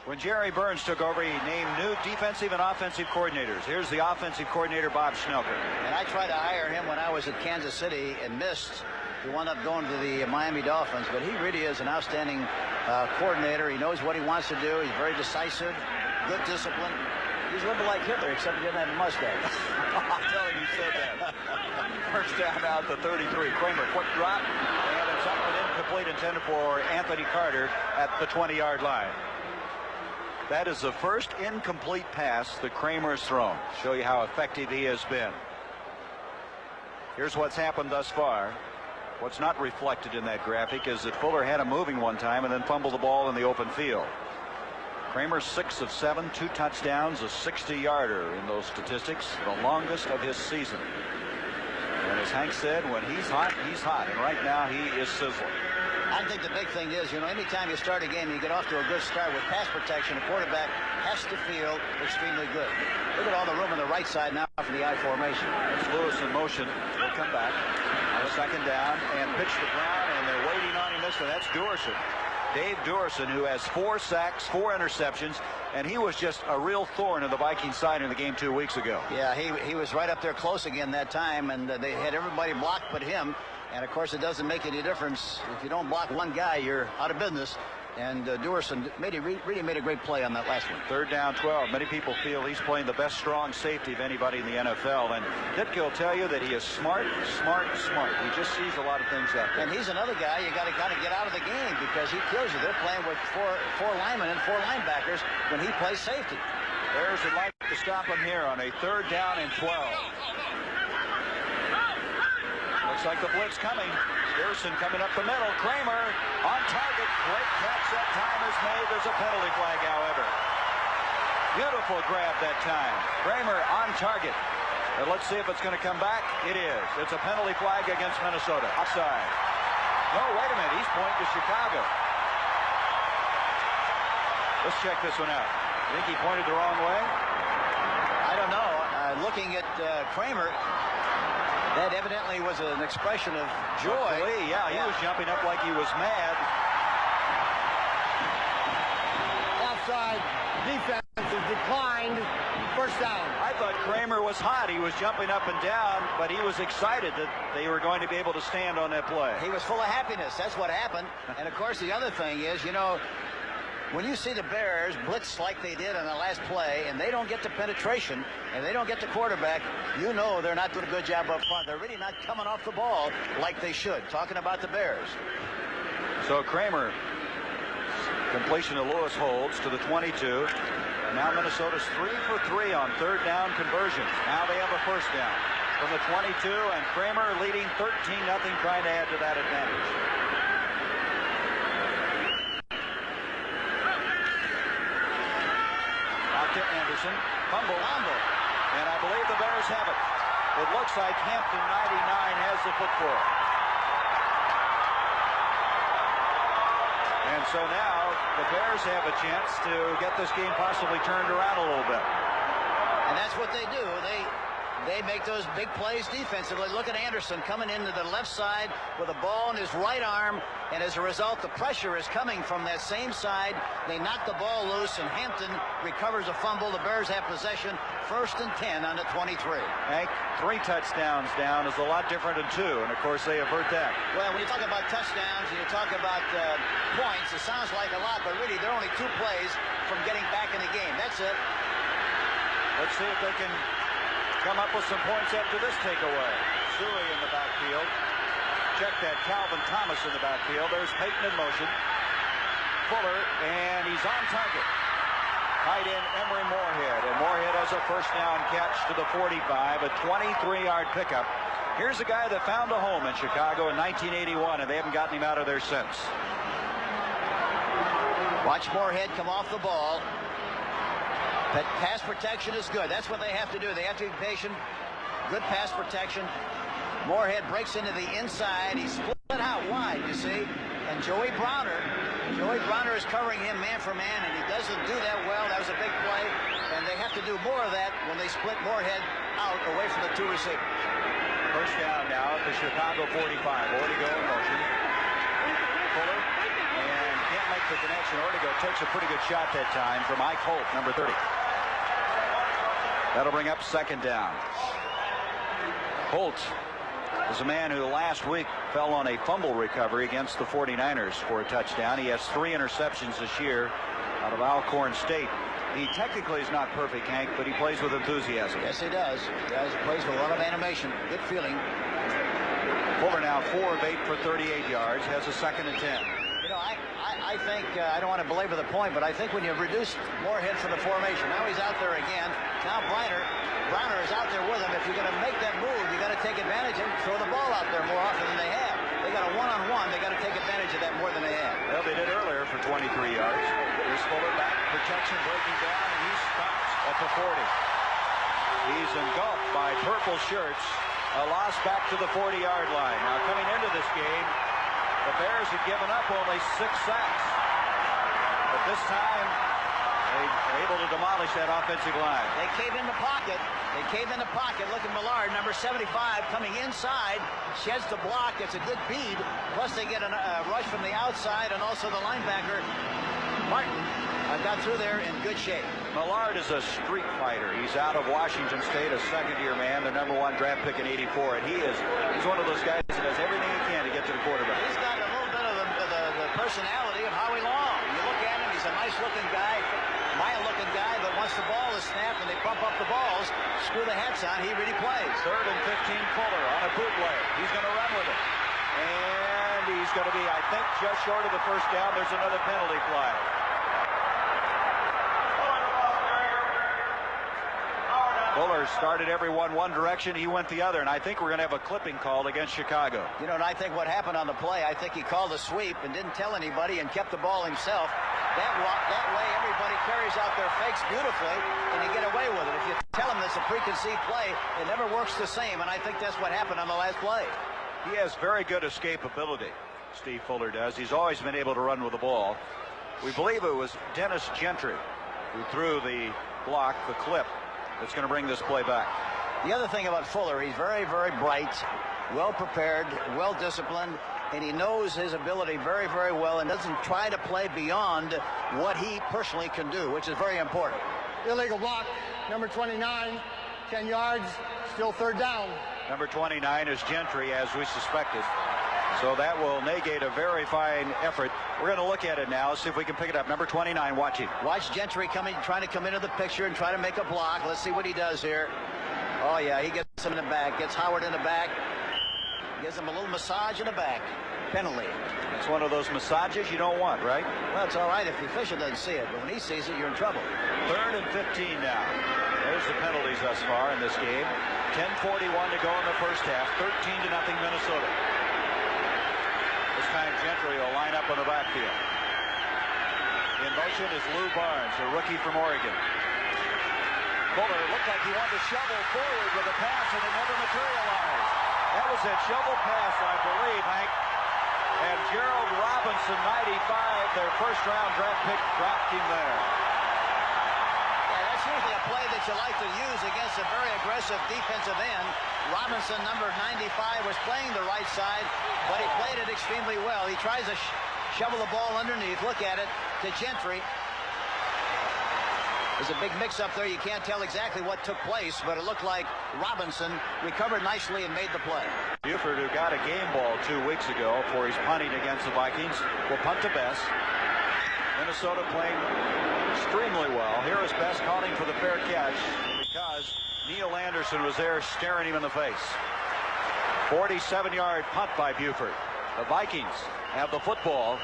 When Jerry Burns took over, he named new defensive and offensive coordinators. Here's the offensive coordinator, Bob Schnelker. And I tried to hire him when I was at Kansas City and missed. He wound up going to the Miami Dolphins, but he really is an outstanding coordinator. He knows what he wants to do. He's very decisive, good discipline. He's a little like Hitler, except he doesn't have a mustache. I'm telling you, said that. First down out to 33. Kramer, quick drop, and it's up and incomplete, intended for Anthony Carter at the 20-yard line. That is the first incomplete pass that Kramer has thrown. Show you how effective he has been. Here's what's happened thus far. What's not reflected in that graphic is that Fuller had him moving one time and then fumbled the ball in the open field. Kramer 6 of 7, 2 touchdowns, a 60-yarder in those statistics, the longest of his season. And as Hank said, when he's hot, and right now he is sizzling. I think the big thing is, anytime you start a game, you get off to a good start with pass protection. The quarterback has to feel extremely good. Look at all the room on the right side now for the I formation. It's Lewis in motion. He'll come back on a second down and pitch to Brown, and they're waiting on him. So that's Duerson. Dave Duerson, who has 4 sacks, 4 interceptions, and he was just a real thorn in the Viking side in the game 2 weeks ago. Yeah, he was right up there close again that time, and they had everybody blocked but him. And, of course, it doesn't make any difference. If you don't block one guy, you're out of business. And Duerson really made a great play on that last one. 3rd down, 12. Many people feel he's playing the best strong safety of anybody in the NFL. And Ditka will tell you that he is smart. He just sees a lot of things out there. And he's another guy you got to get out of the game because he kills you. They're playing with four linemen and 4 linebackers when he plays safety. Bears would like to stop him here on a 3rd down and 12. Looks like the blitz coming. Pearson coming up the middle. Kramer on target. Great catch. That time is made. There's a penalty flag, however. Beautiful grab that time. Kramer on target. But let's see if it's going to come back. It is. It's a penalty flag against Minnesota. Offside. No, wait a minute. He's pointing to Chicago. Let's check this one out. You think he pointed the wrong way? I don't know. Looking at Kramer, that evidently was an expression of joy. Yeah, he was jumping up like he was mad. Offside. Defense has declined. 1st down. I thought Kramer was hot. He was jumping up and down, but he was excited that they were going to be able to stand on that play. He was full of happiness. That's what happened. And, of course, the other thing is, you know, when you see the Bears blitz like they did on the last play, and they don't get the penetration, and they don't get the quarterback, you know they're not doing a good job up front. They're really not coming off the ball like they should. Talking about the Bears. So Kramer, completion of Lewis holds to the 22. And now Minnesota's 3 for 3 on 3rd down conversions. Now they have a 1st down from the 22, and Kramer leading 13-0, trying to add to that advantage. To Anderson, fumble, and I believe the Bears have it. It looks like Hampton 99 has the football. And so now the Bears have a chance to get this game possibly turned around a little bit. And that's what they do. They make those big plays defensively. Look at Anderson coming into the left side with a ball in his right arm, and as a result, the pressure is coming from that same side. They knock the ball loose, and Hampton recovers a fumble. The Bears have possession, 1st and 10 on the 23. Hank, 3 touchdowns down is a lot different than 2, and of course they avert that. Well, when you talk about touchdowns and you talk about points, it sounds like a lot, but really they're only 2 plays from getting back in the game. That's it. Let's see if they can come up with some points after this takeaway. Suey in the backfield. Check that. Calvin Thomas in the backfield. There's Peyton in motion. Fuller, and he's on target. Tight end Emery Moorhead. And Moorhead has a 1st down catch to the 45, a 23-yard pickup. Here's a guy that found a home in Chicago in 1981, and they haven't gotten him out of there since. Watch Moorhead come off the ball. But pass protection is good. That's what they have to do. They have to be patient. Good pass protection. Moorhead breaks into the inside. He's split out wide, you see. And Joey Browner is covering him man for man, and he doesn't do that well. That was a big play, and they have to do more of that when they split Moorhead out away from the 2 receivers. 1st down now at the Chicago 45. Ortego in motion. Fuller, and can't make the connection. Ortego takes a pretty good shot that time from Ike Holt, number 30. That'll bring up 2nd down. Holt is a man who last week fell on a fumble recovery against the 49ers for a touchdown. He has 3 interceptions this year out of Alcorn State. He technically is not perfect, Hank, but he plays with enthusiasm. Yes, he does. He plays with a lot of animation. Good feeling. Fuller now 4 of 8 for 38 yards, has a 2nd and 10. You know, I think, I don't want to belabor the point, but I think when you reduce Moorhead from the formation, now he's out there again. Now Browner is out there with him. If you're going to make that move, you got to take advantage and throw the ball out there more often than they have. They got a one-on-one. They got to take advantage of that more than they have. Well, they did earlier for 23 yards. Here's Fuller back, protection breaking down, and he stops at the 40. He's engulfed by purple shirts. A loss back to the 40-yard line. Now coming into this game, the Bears had given up only 6 sacks. But this time, they were able to demolish that offensive line. They cave in the pocket. Look at Millard, number 75, coming inside. Sheds the block. It's a good bead. Plus, they get a rush from the outside, and also the linebacker, Martin, got through there in good shape. Millard is a street fighter. He's out of Washington State, a 2nd-year man, the number 1 draft pick in '84, and he's one of those guys that does everything he can to get to the quarterback. He's got a little bit of the personality of Howie Long. nice-looking guy, mild-looking guy, but once the ball is snapped and they pump up the balls, screw the hats on, he really plays. 3rd and 15, Fuller on a bootleg. He's going to run with it. And he's going to be, I think, just short of the first down. There's another penalty flag. Fuller started everyone one direction. He went the other, and I think we're going to have a clipping called against Chicago. You know, and I think what happened on the play, I think he called a sweep and didn't tell anybody and kept the ball himself. That way, everybody carries out their fakes beautifully, and you get away with it. If you tell them it's a preconceived play, it never works the same, and I think that's what happened on the last play. He has very good escapability, Steve Fuller does. He's always been able to run with the ball. We believe it was Dennis Gentry who threw the block, the clip, that's going to bring this play back. The other thing about Fuller, he's very, very bright, well prepared, well disciplined, and he knows his ability very, very well and doesn't try to play beyond what he personally can do, which is very important. Illegal block, number 29, 10 yards, still 3rd down. Number 29 is Gentry, as we suspected. So that will negate a very fine effort. We're going to look at it now, see if we can pick it up. Number 29, watching. Watch Gentry trying to come into the picture and try to make a block. Let's see what he does here. Oh, yeah, he gets him in the back, gets Howard in the back, gives him a little massage in the back. Penalty. It's one of those massages you don't want, right? Well, it's all right if the official doesn't see it, but when he sees it, you're in trouble. 3rd and 15 now. There's the penalties thus far in this game. 10:41 to go in the first half. 13-0 Minnesota. This time Gentry will line up on the backfield. In motion is Lou Barnes, a rookie from Oregon. Fuller looked like he wanted to shovel forward with a pass, and it never materialized. That was that shovel pass, I believe, Hank. And Gerald Robinson, 95, their first-round draft pick, dropped him there. Yeah, that's usually a play that you like to use against a very aggressive defensive end. Robinson, number 95, was playing the right side, but he played it extremely well. He tries to shovel the ball underneath. Look at it to Gentry. There's a big mix-up there. You can't tell exactly what took place, but it looked like Robinson recovered nicely and made the play. Buford, who got a game ball 2 weeks ago for his punting against the Vikings, will punt to Best. Minnesota playing extremely well. Here is Best calling for the fair catch because Neil Anderson was there staring him in the face. 47-yard punt by Buford. The Vikings have the football.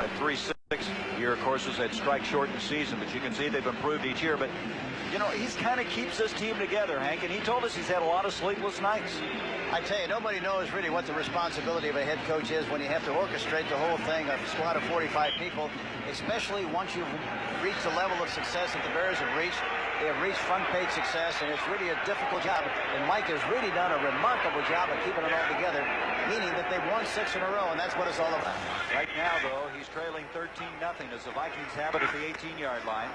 At 3-6. Year, of course, is that strike-shortened season, but you can see they've improved each year. But, you know, he kind of keeps this team together, Hank, and he told us he's had a lot of sleepless nights. I tell you, nobody knows really what the responsibility of a head coach is when you have to orchestrate the whole thing, a squad of 45 people, especially once you've reached the level of success that the Bears have reached. They have reached front-page success, and it's really a difficult job. And Mike has really done a remarkable job of keeping it all together, meaning that they've won 6 in a row, and that's what it's all about. Right now, though, he's trailing 13-0 as the Vikings have it at the 18-yard line.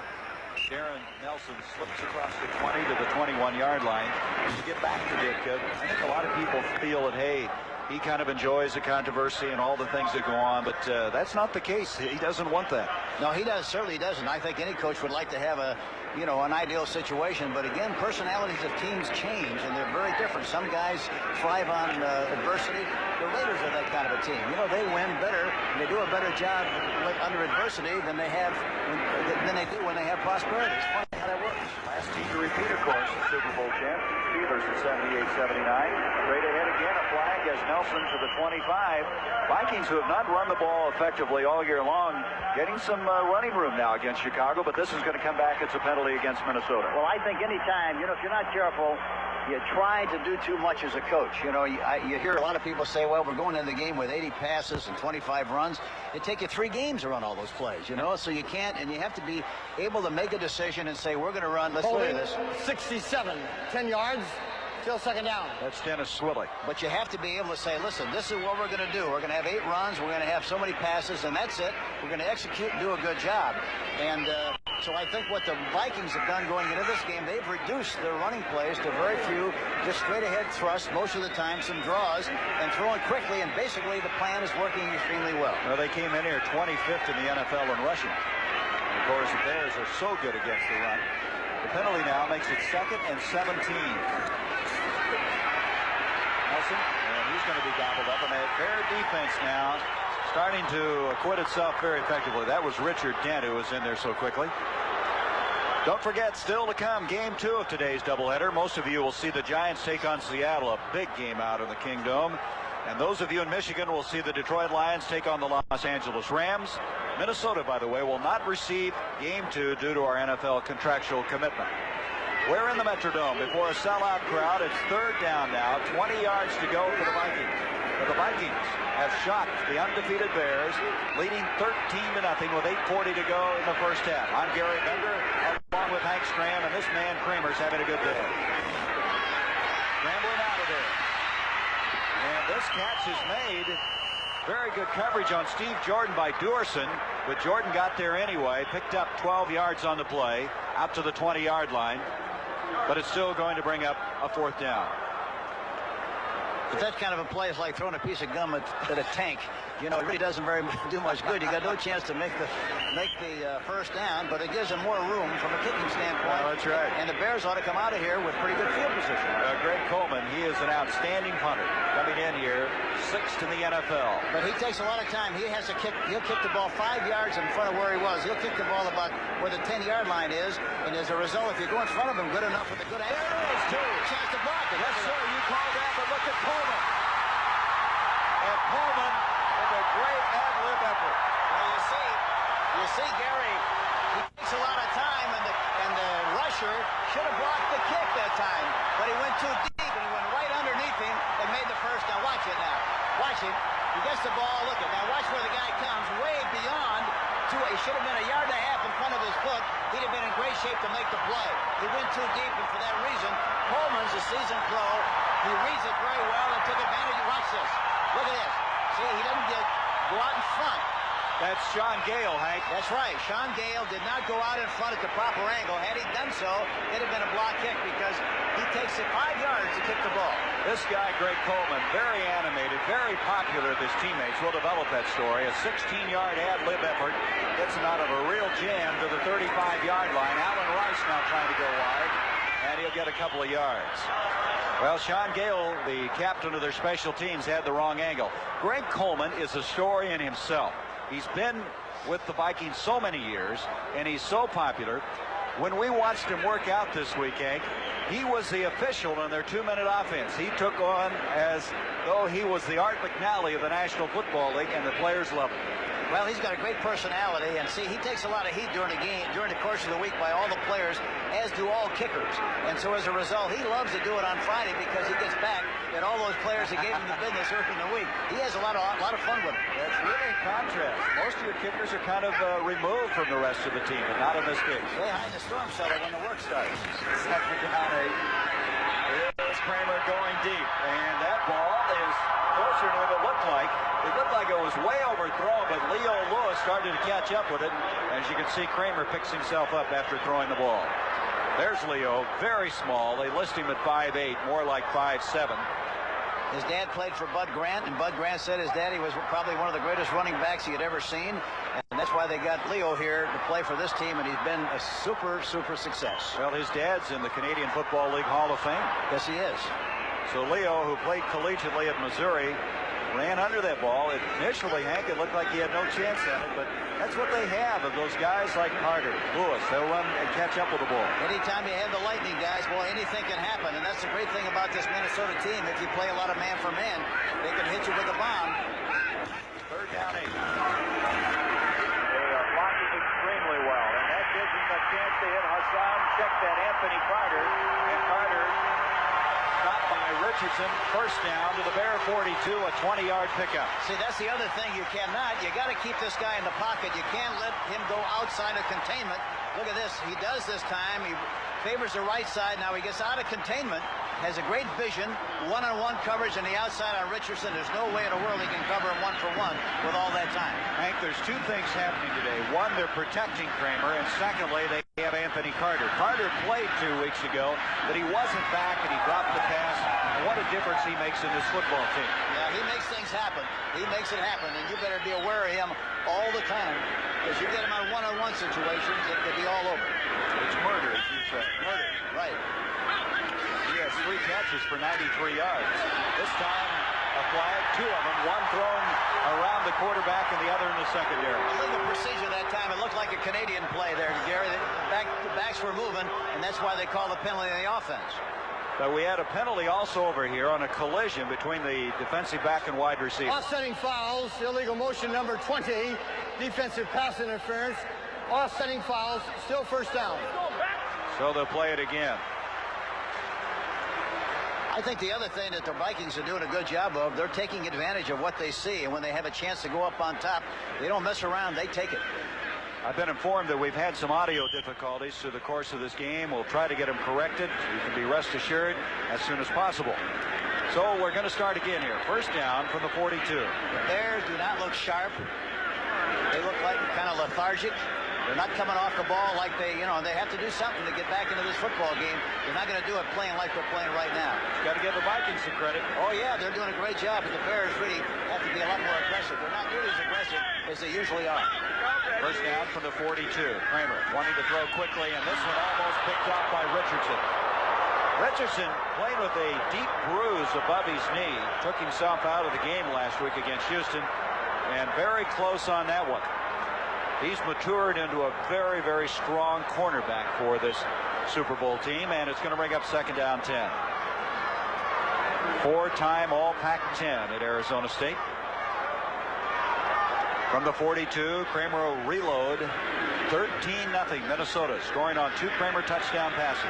Darren Nelson slips across the 20 to the 21-yard line. To get back to Ditka, I think a lot of people feel that, hey, he kind of enjoys the controversy and all the things that go on, but that's not the case. He doesn't want that. No, he does. Certainly doesn't. I think any coach would like to have an ideal situation. But again, personalities of teams change, and they're very different. Some guys thrive on adversity. The Raiders are that kind of a team. You know, they win better, and they do a better job under adversity than they do when they have prosperity. It's funny how that works. Last team to repeat, of course, the Super Bowl champ. Steelers in 78-79. Straight ahead again, a flag as Nelson to the 25. Vikings, who have not run the ball effectively all year long, getting some running room now against Chicago, but this is going to come back. It's a penalty against Minnesota. Well, I think any time, if you're not careful, you try to do too much as a coach. You hear a lot of people say, well, we're going into the game with 80 passes and 25 runs. It take you 3 games to run all those plays, so you can't, and you have to be able to make a decision and say, we're going to run. Let's look at this. 67, 10 yards, still 2nd down. That's Dennis Swilly. But you have to be able to say, listen, this is what we're going to do. We're going to have 8 runs. We're going to have so many passes, and that's it. We're going to execute and do a good job. And so I think what the Vikings have done going into this game, they've reduced their running plays to very few, just straight-ahead thrust, most of the time some draws, and throwing quickly, and basically the plan is working extremely well. Well, they came in here 25th in the NFL in rushing. Of course, the Bears are so good against the run. The penalty now makes it 2nd and 17. Nelson, and he's going to be gobbled up, and a Bear defense now starting to acquit itself very effectively. That was Richard Dent who was in there so quickly. Don't forget, still to come, Game 2 of today's doubleheader. Most of you will see the Giants take on Seattle, a big game out in the Kingdome. And those of you in Michigan will see the Detroit Lions take on the Los Angeles Rams. Minnesota, by the way, will not receive Game 2 due to our NFL contractual commitment. We're in the Metrodome before a sellout crowd. It's third down now, 20 yards to go for the Vikings. But the Vikings have shocked the undefeated Bears, leading 13-0 with 8:40 to go in the first half. I'm Gary Bender, along with Hank Stram, and this man Kramer's having a good day. Scrambling out of there. And this catch is made. Very good coverage on Steve Jordan by Duerson, but Jordan got there anyway, picked up 12 yards on the play, out to the 20-yard line, but it's still going to bring up a fourth down. But that kind of a play is like throwing a piece of gum at a tank. You know, it really doesn't do much good. You got no chance to make the first down, but it gives them more room from a kicking standpoint. Oh, that's right. And the Bears ought to come out of here with pretty good field position. Greg Coleman, he is an outstanding punter, coming in here, 6th in the NFL. But he takes a lot of time. He has to kick. He'll kick the ball 5 yards in front of where he was. He'll kick the ball about where the 10-yard line is, and as a result, if you go in front of him good enough with a good angle, there it is, too. Chance to block it. Yes, sir. You called that, but look at Coleman. And Coleman with a great ad-lib effort. Well, you see, Gary, he takes a lot of time, and the rusher should have blocked the kick that time, but he went too deep, and he went right underneath him and made the first down. Watch it now. Watch it. He gets the ball. Look at now. Watch where the guy comes way beyond. He should have been a yard and a half in front of his foot. He'd have been in great shape to make the play. He went too deep, and for that reason, Coleman's a seasoned pro. He reads it very well and took advantage. Watch this. Look at this. See, he doesn't go out in front. That's Sean Gale, Hank. That's right. Sean Gale did not go out in front at the proper angle. Had he done so, it'd have been a block kick because he takes it 5 yards to kick the ball. This guy, Greg Coleman, very animated, very popular with his teammates. We'll develop that story. A 16-yard ad-lib effort gets him out of a real jam to the 35-yard line. Alan Rice now trying to go wide, and he'll get a couple of yards. Well, Sean Gale, the captain of their special teams, had the wrong angle. Greg Coleman is a story in himself. He's been with the Vikings so many years, and he's so popular. When we watched him work out this week, Hank, he was the official in their 2-minute offense. He took on as though he was the Art McNally of the National Football League, and the players love him. Well, he's got a great personality, and see, he takes a lot of heat during the game, during the course of the week by all the players, as do all kickers. And so as a result, he loves to do it on Friday because he gets back at all those players that gave him the business early in the week. He has a lot of fun with it. That's really in contrast. Most of your kickers are kind of removed from the rest of the team, but not in this case. They hide in the storm cellar when the work starts. Second down 8. Here's Kramer going deep, and that ball is closer than it looked like. It looked like it was way overthrown, but Leo Lewis started to catch up with it. As you can see, Kramer picks himself up after throwing the ball. There's Leo, very small. They list him at 5'8", more like 5'7". His dad played for Bud Grant, and Bud Grant said his daddy was probably one of the greatest running backs he had ever seen. And that's why they got Leo here to play for this team, and he's been a super success. Well, his dad's in the Canadian Football League Hall of Fame. Yes, he is. So Leo, who played collegiately at Missouri, ran under that ball. Initially, Hank, it looked like he had no chance at it, but that's what they have of those guys like Carter, Lewis. They'll run and catch up with the ball. Anytime you have the lightning guys, well, anything can happen, and that's the great thing about this Minnesota team. If you play a lot of man for man, they can hit you with a bomb. Third down 8. They are blocking extremely well, and that gives them a chance to hit Hassan. Check that, Anthony Carter, and Carter stopped by Richardson. First down to the Bear 42, a 20-yard pickup. See, that's the other thing you cannot. You got to keep this guy in the pocket. You can't let him go outside of containment. Look at this. He does this time. He favors the right side. Now he gets out of containment. Has a great vision, one-on-one coverage on the outside on Richardson. There's no way in the world he can cover him one-for-one with all that time. Hank, there's two things happening today. One, they're protecting Kramer, and secondly, they have Anthony Carter. Carter played 2 weeks ago, but he wasn't back, and he dropped the pass. And what a difference he makes in this football team. Yeah, he makes things happen. He makes it happen, and you better be aware of him all the time, because you get him on one-on-one situations, it could be all over. It's murder, as you say. Murder. Right. He has 3 catches for 93 yards. This time, a flag, 2 of them, one thrown around the quarterback and the other in the secondary. A little precision that time. It looked like a Canadian play there, Gary. The backs were moving, and that's why they called the penalty on the offense. But we had a penalty also over here on a collision between the defensive back and wide receiver. Offsetting fouls, illegal motion number 20, defensive pass interference, offsetting fouls, still first down. So they'll play it again. I think the other thing that the Vikings are doing a good job of, they're taking advantage of what they see, and when they have a chance to go up on top, they don't mess around, they take it. I've been informed that we've had some audio difficulties through the course of this game. We'll try to get them corrected. You can be rest assured as soon as possible. So we're going to start again here. First down from the 42. The Bears do not look sharp. They look like kind of lethargic. They're not coming off the ball like they have to do something to get back into this football game. They're not going to do it playing like they're playing right now. Got to give the Vikings some credit. Oh, yeah, they're doing a great job, but the Bears really have to be a lot more aggressive. They're not nearly as aggressive as they usually are. First down from the 42. Kramer wanting to throw quickly, and this one almost picked off by Richardson. Richardson, playing with a deep bruise above his knee, took himself out of the game last week against Houston, and very close on that one. He's matured into a very, very strong cornerback for this Super Bowl team, and it's going to bring up second down 10. 4-time All-Pac-10 at Arizona State. From the 42, Kramer will reload. 13-0 Minnesota, scoring on 2 Kramer touchdown passes.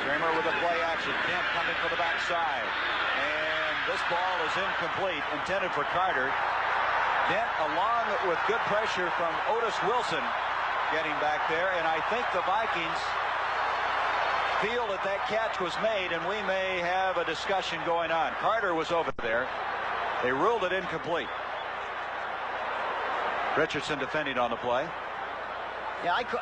Kramer with a play action. Kent coming for the backside. And this ball is incomplete, intended for Carter. Dent, along with good pressure from Otis Wilson, getting back there. And I think the Vikings feel that that catch was made, and we may have a discussion going on. Carter was over there. They ruled it incomplete. Richardson defending on the play. Yeah, I could.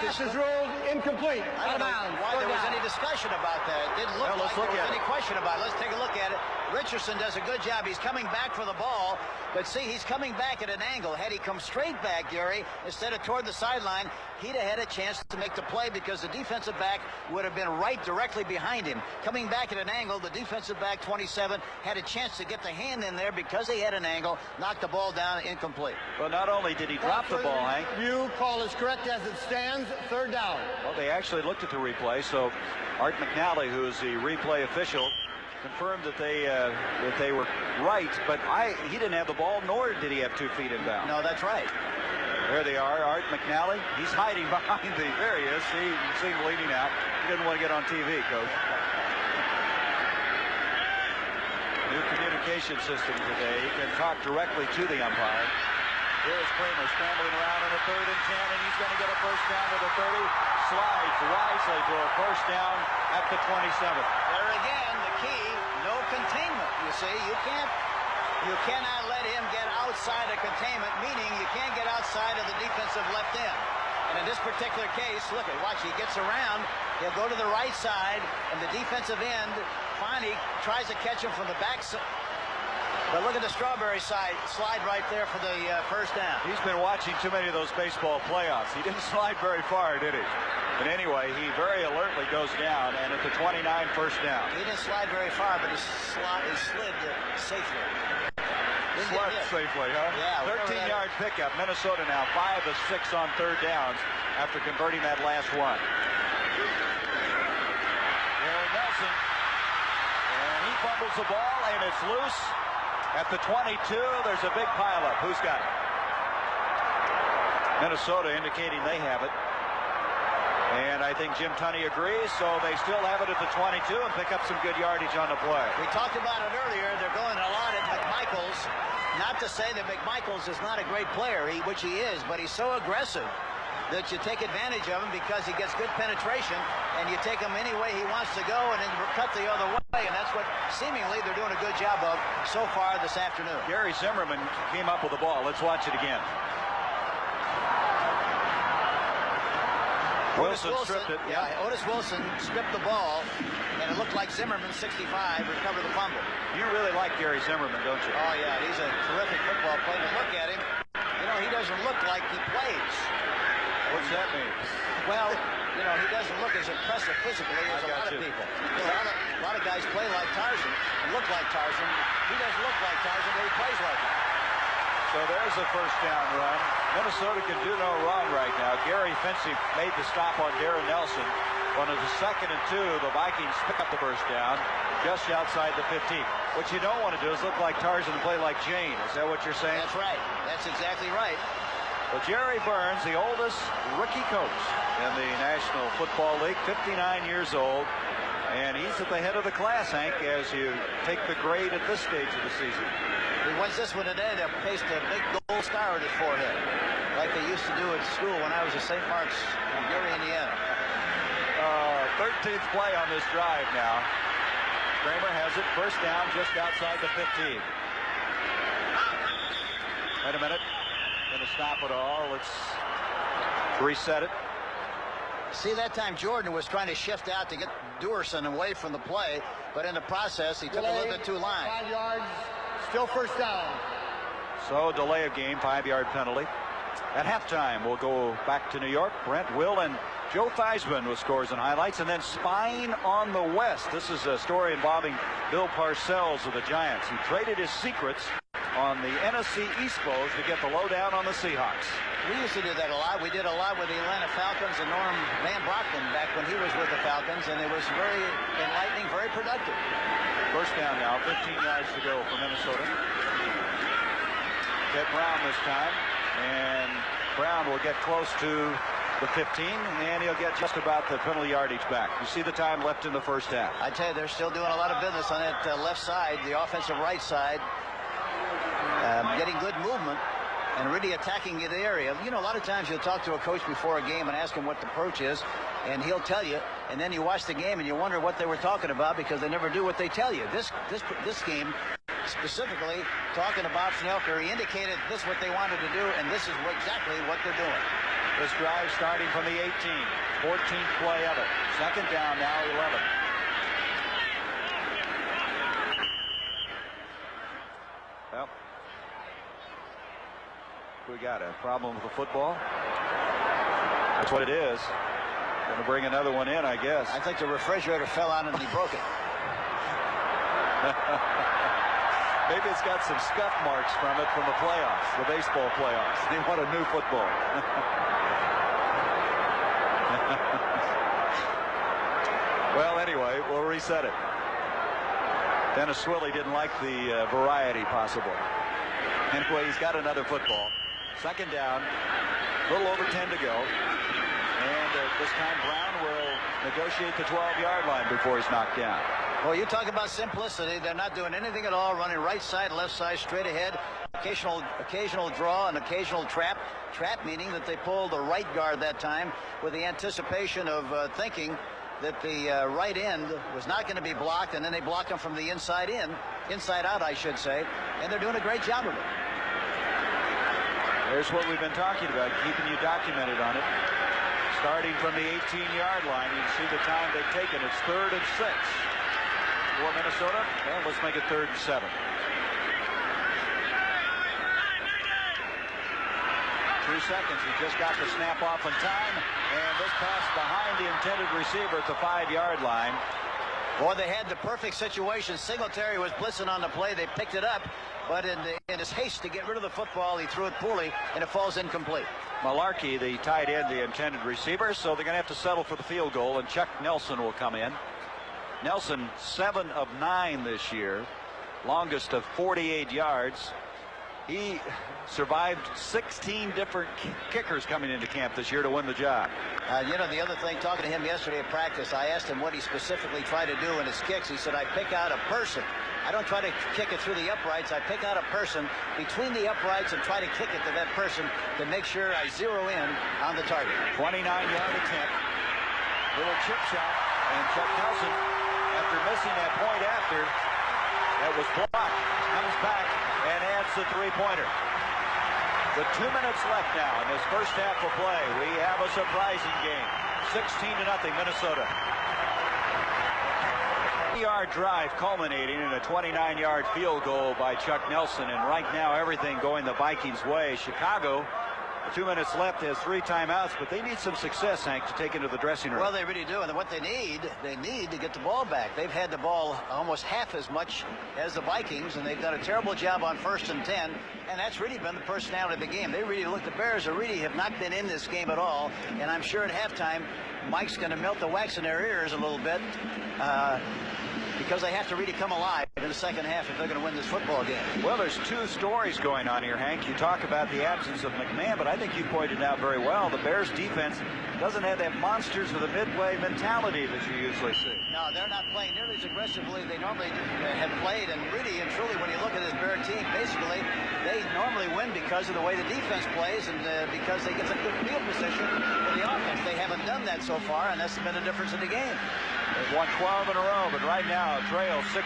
This is ruled incomplete. I don't know why there was any discussion about that. It didn't look like there was any question about it. Let's take a look at it. Richardson does a good job. He's coming back for the ball, but see, he's coming back at an angle. Had he come straight back, Gary, instead of toward the sideline, he'd have had a chance to make the play because the defensive back would have been right directly behind him. Coming back at an angle, the defensive back, 27, had a chance to get the hand in there because he had an angle, knocked the ball down, incomplete. Well, not only did he drop the ball, Hank. You call is correct as it stands, third down. Well, they actually looked at the replay, so Art McNally, who's the replay official, confirmed that they were right, but he didn't have the ball, nor did he have 2 feet in bounds. No, that's right. There they are, Art McNally. He's hiding behind there he is. See, you can see him leaning out. He doesn't want to get on TV, Coach. New communication system today. You can talk directly to the umpire. Here's Kramer scrambling around in a 3rd and 10, and he's going to get a first down to the 30. Slides wisely to a first down at the 27. There again, the key, no containment. You see, you cannot let him get outside of containment, meaning you can't get outside of the defensive left end. And in this particular case, look at, watch, he gets around, he'll go to the right side, and the defensive end finally tries to catch him from the back side. But look at the Strawberry side slide right there for the first down. He's been watching too many of those baseball playoffs. He didn't slide very far, did he? But anyway, he very alertly goes down, and at the 29, first down. He didn't slide very far, but he slid safely. Slid safely, huh? Yeah. 13-yard pickup. Minnesota now 5 of 6 on third downs after converting that last one. Gary Nelson, and he fumbles the ball, and it's loose. At the 22, there's a big pileup. Who's got it? Minnesota indicating they have it. And I think Jim Tunney agrees, so they still have it at the 22 and pick up some good yardage on the play. We talked about it earlier. They're going a lot at McMichaels. Not to say that McMichaels is not a great player, which he is, but he's so aggressive that you take advantage of him because he gets good penetration, and you take him any way he wants to go and then cut the other way, and that's what seemingly they're doing a good job of so far this afternoon. Gary Zimmerman came up with the ball. Let's watch it again. Wilson stripped it. Yeah, Otis Wilson stripped the ball, and it looked like Zimmerman, 65, recovered the fumble. You really like Gary Zimmerman, don't you? Oh, yeah, he's a terrific football player. To look at him, you know, he doesn't look like he plays. What's that mean? Well, you know, he doesn't look as impressive physically as a lot of people. You know, a lot of guys play like Tarzan and look like Tarzan. He doesn't look like Tarzan, but he plays like him. So there's a first down run. Minnesota can do no wrong right now. Gary Fincey made the stop on Darren Nelson. On a 2nd and 2, the Vikings pick up the first down just outside the 15. What you don't want to do is look like Tarzan and play like Jane. Is that what you're saying? That's right. That's exactly right. Well, Jerry Burns, the oldest rookie coach in the National Football League, 59 years old. And he's at the head of the class, Hank, as you take the grade at this stage of the season. He wins this one today. They pasted a big gold star on his forehead, like they used to do at school when I was at St. Mark's in Gary, Indiana. 13th play on this drive now. Kramer has it. First down just outside the 15. Wait a minute. Going to stop it all. Let's reset it. See, that time Jordan was trying to shift out to get Duerson away from the play, but in the process, he took a little bit too line. 5 yards. Still first down. So delay of game, 5-yard penalty. At halftime, we'll go back to New York. Brent, Will, and Joe Theismann with scores and highlights. And then Spine on the West. This is a story involving Bill Parcells of the Giants, who traded his secrets on the NFC East Bowls to get the lowdown on the Seahawks. We used to do that a lot. We did a lot with the Atlanta Falcons and Norm Van Brocklin back when he was with the Falcons, and it was very enlightening, very productive. First down now, 15 yards to go for Minnesota. Get Brown this time, and Brown will get close to the 15, and he'll get just about the penalty yardage back. You see the time left in the first half. I tell you, they're still doing a lot of business on that left side, the offensive right side, getting good movement and really attacking the area. You know, a lot of times you'll talk to a coach before a game and ask him what the approach is, and he'll tell you, and then you watch the game and you wonder what they were talking about because they never do what they tell you. This game, specifically talking about Schnelker, he indicated this is what they wanted to do, and this is exactly what they're doing. This drive starting from the 18, 14th play of it. Second down now, 11. Well, we got a problem with the football. That's what it is. Going to bring another one in, I guess. I think the refrigerator fell on it and he broke it. Maybe it's got some scuff marks from it from the playoffs, the baseball playoffs. They want a new football. Well, anyway, we'll reset it. Dennis Swilley didn't like the variety possible. Anyway, he's got another football. Second down, a little over 10 to go. And this time Brown will negotiate the 12-yard line before he's knocked down. Well, you talk about simplicity. They're not doing anything at all, running right side, left side, straight ahead. Occasional draw and occasional trap. Trap meaning that they pulled the right guard that time with the anticipation of thinking that the right end was not going to be blocked, and then they block him from the inside out, I should say, and they're doing a great job of it. There's what we've been talking about, keeping you documented on it. Starting from the 18-yard line, you can see the time they've taken. It's 3rd and 6 for Minnesota. Well, let's make it 3rd and 7. 2 seconds. He just got the snap off in time, and this pass behind the intended receiver at the 5-yard line. Boy, they had the perfect situation. Singletary was blitzing on the play. They picked it up, but in his haste to get rid of the football, he threw it poorly, and it falls incomplete. Malarkey, the tight end, the intended receiver, so they're going to have to settle for the field goal, and Chuck Nelson will come in. Nelson, 7 of 9 this year, longest of 48 yards. He survived 16 different kickers coming into camp this year to win the job. You know, the other thing, talking to him yesterday at practice, I asked him what he specifically tried to do in his kicks. He said, I pick out a person. I don't try to kick it through the uprights. I pick out a person between the uprights and try to kick it to that person to make sure I zero in on the target. 29-yard attempt. Little chip shot. And Chuck Nelson, after missing that point after, that was blocked, comes back and adds the three-pointer. With 2 minutes left now in this first half of play, we have a surprising game. 16-0 Minnesota. 3-yard drive culminating in a 29-yard field goal by Chuck Nelson, and right now everything going the Vikings' way. Chicago 2 minutes left, has 3 timeouts, but they need some success, Hank, to take into the dressing room. Well, they really do, and what they need to get the ball back. They've had the ball almost half as much as the Vikings, and they've done a terrible job on 1st and 10, and that's really been the personality of the game. They really look, the Bears really have not been in this game at all, and I'm sure at halftime, Mike's going to melt the wax in their ears a little bit, because they have to really come alive in the second half if they're going to win this football game. Well, there's 2 stories going on here, Hank. You talk about the absence of McMahon, but I think you pointed out very well, the Bears defense doesn't have that monsters of the midway mentality that you usually see. No, they're not playing nearly as aggressively they normally have played, and really and truly when you look at this Bear team, basically they normally win because of the way the defense plays and because they get some good field position for the offense. They haven't done that so far, and that's been the difference in the game. They've won 12 in a row, but right now trail 16-0.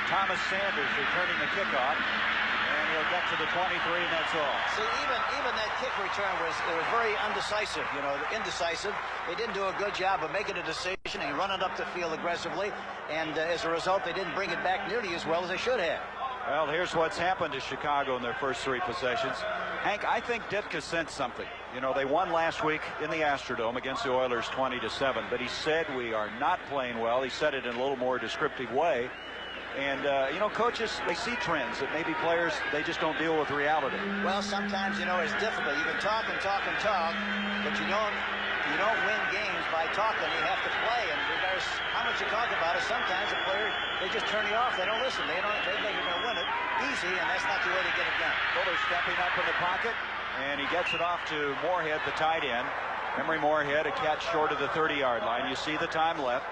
Thomas Sanders returning the kickoff, and he'll get to the 23, and that's all. See, even that kick return was very undecisive, indecisive. They didn't do a good job of making a decision and running up the field aggressively, and as a result, they didn't bring it back nearly as well as they should have. Well, here's what's happened to Chicago in their first 3 possessions. Hank, I think Ditka sensed something. They won last week in the Astrodome against the Oilers 20-7, but he said we are not playing well. He said it in a little more descriptive way. And, coaches, they see trends that maybe players, they just don't deal with reality. Well, sometimes, it's difficult. You can talk and talk and talk, but you don't win games by talking. You have to play, and regardless how much you talk about it, sometimes a player, they just turn you off. They don't listen. They think you're going to win it easy, and that's not the way to get it done. Fuller stepping up in the pocket, and he gets it off to Moorhead, the tight end. Emory Moorhead, a catch short of the 30-yard line. You see the time left.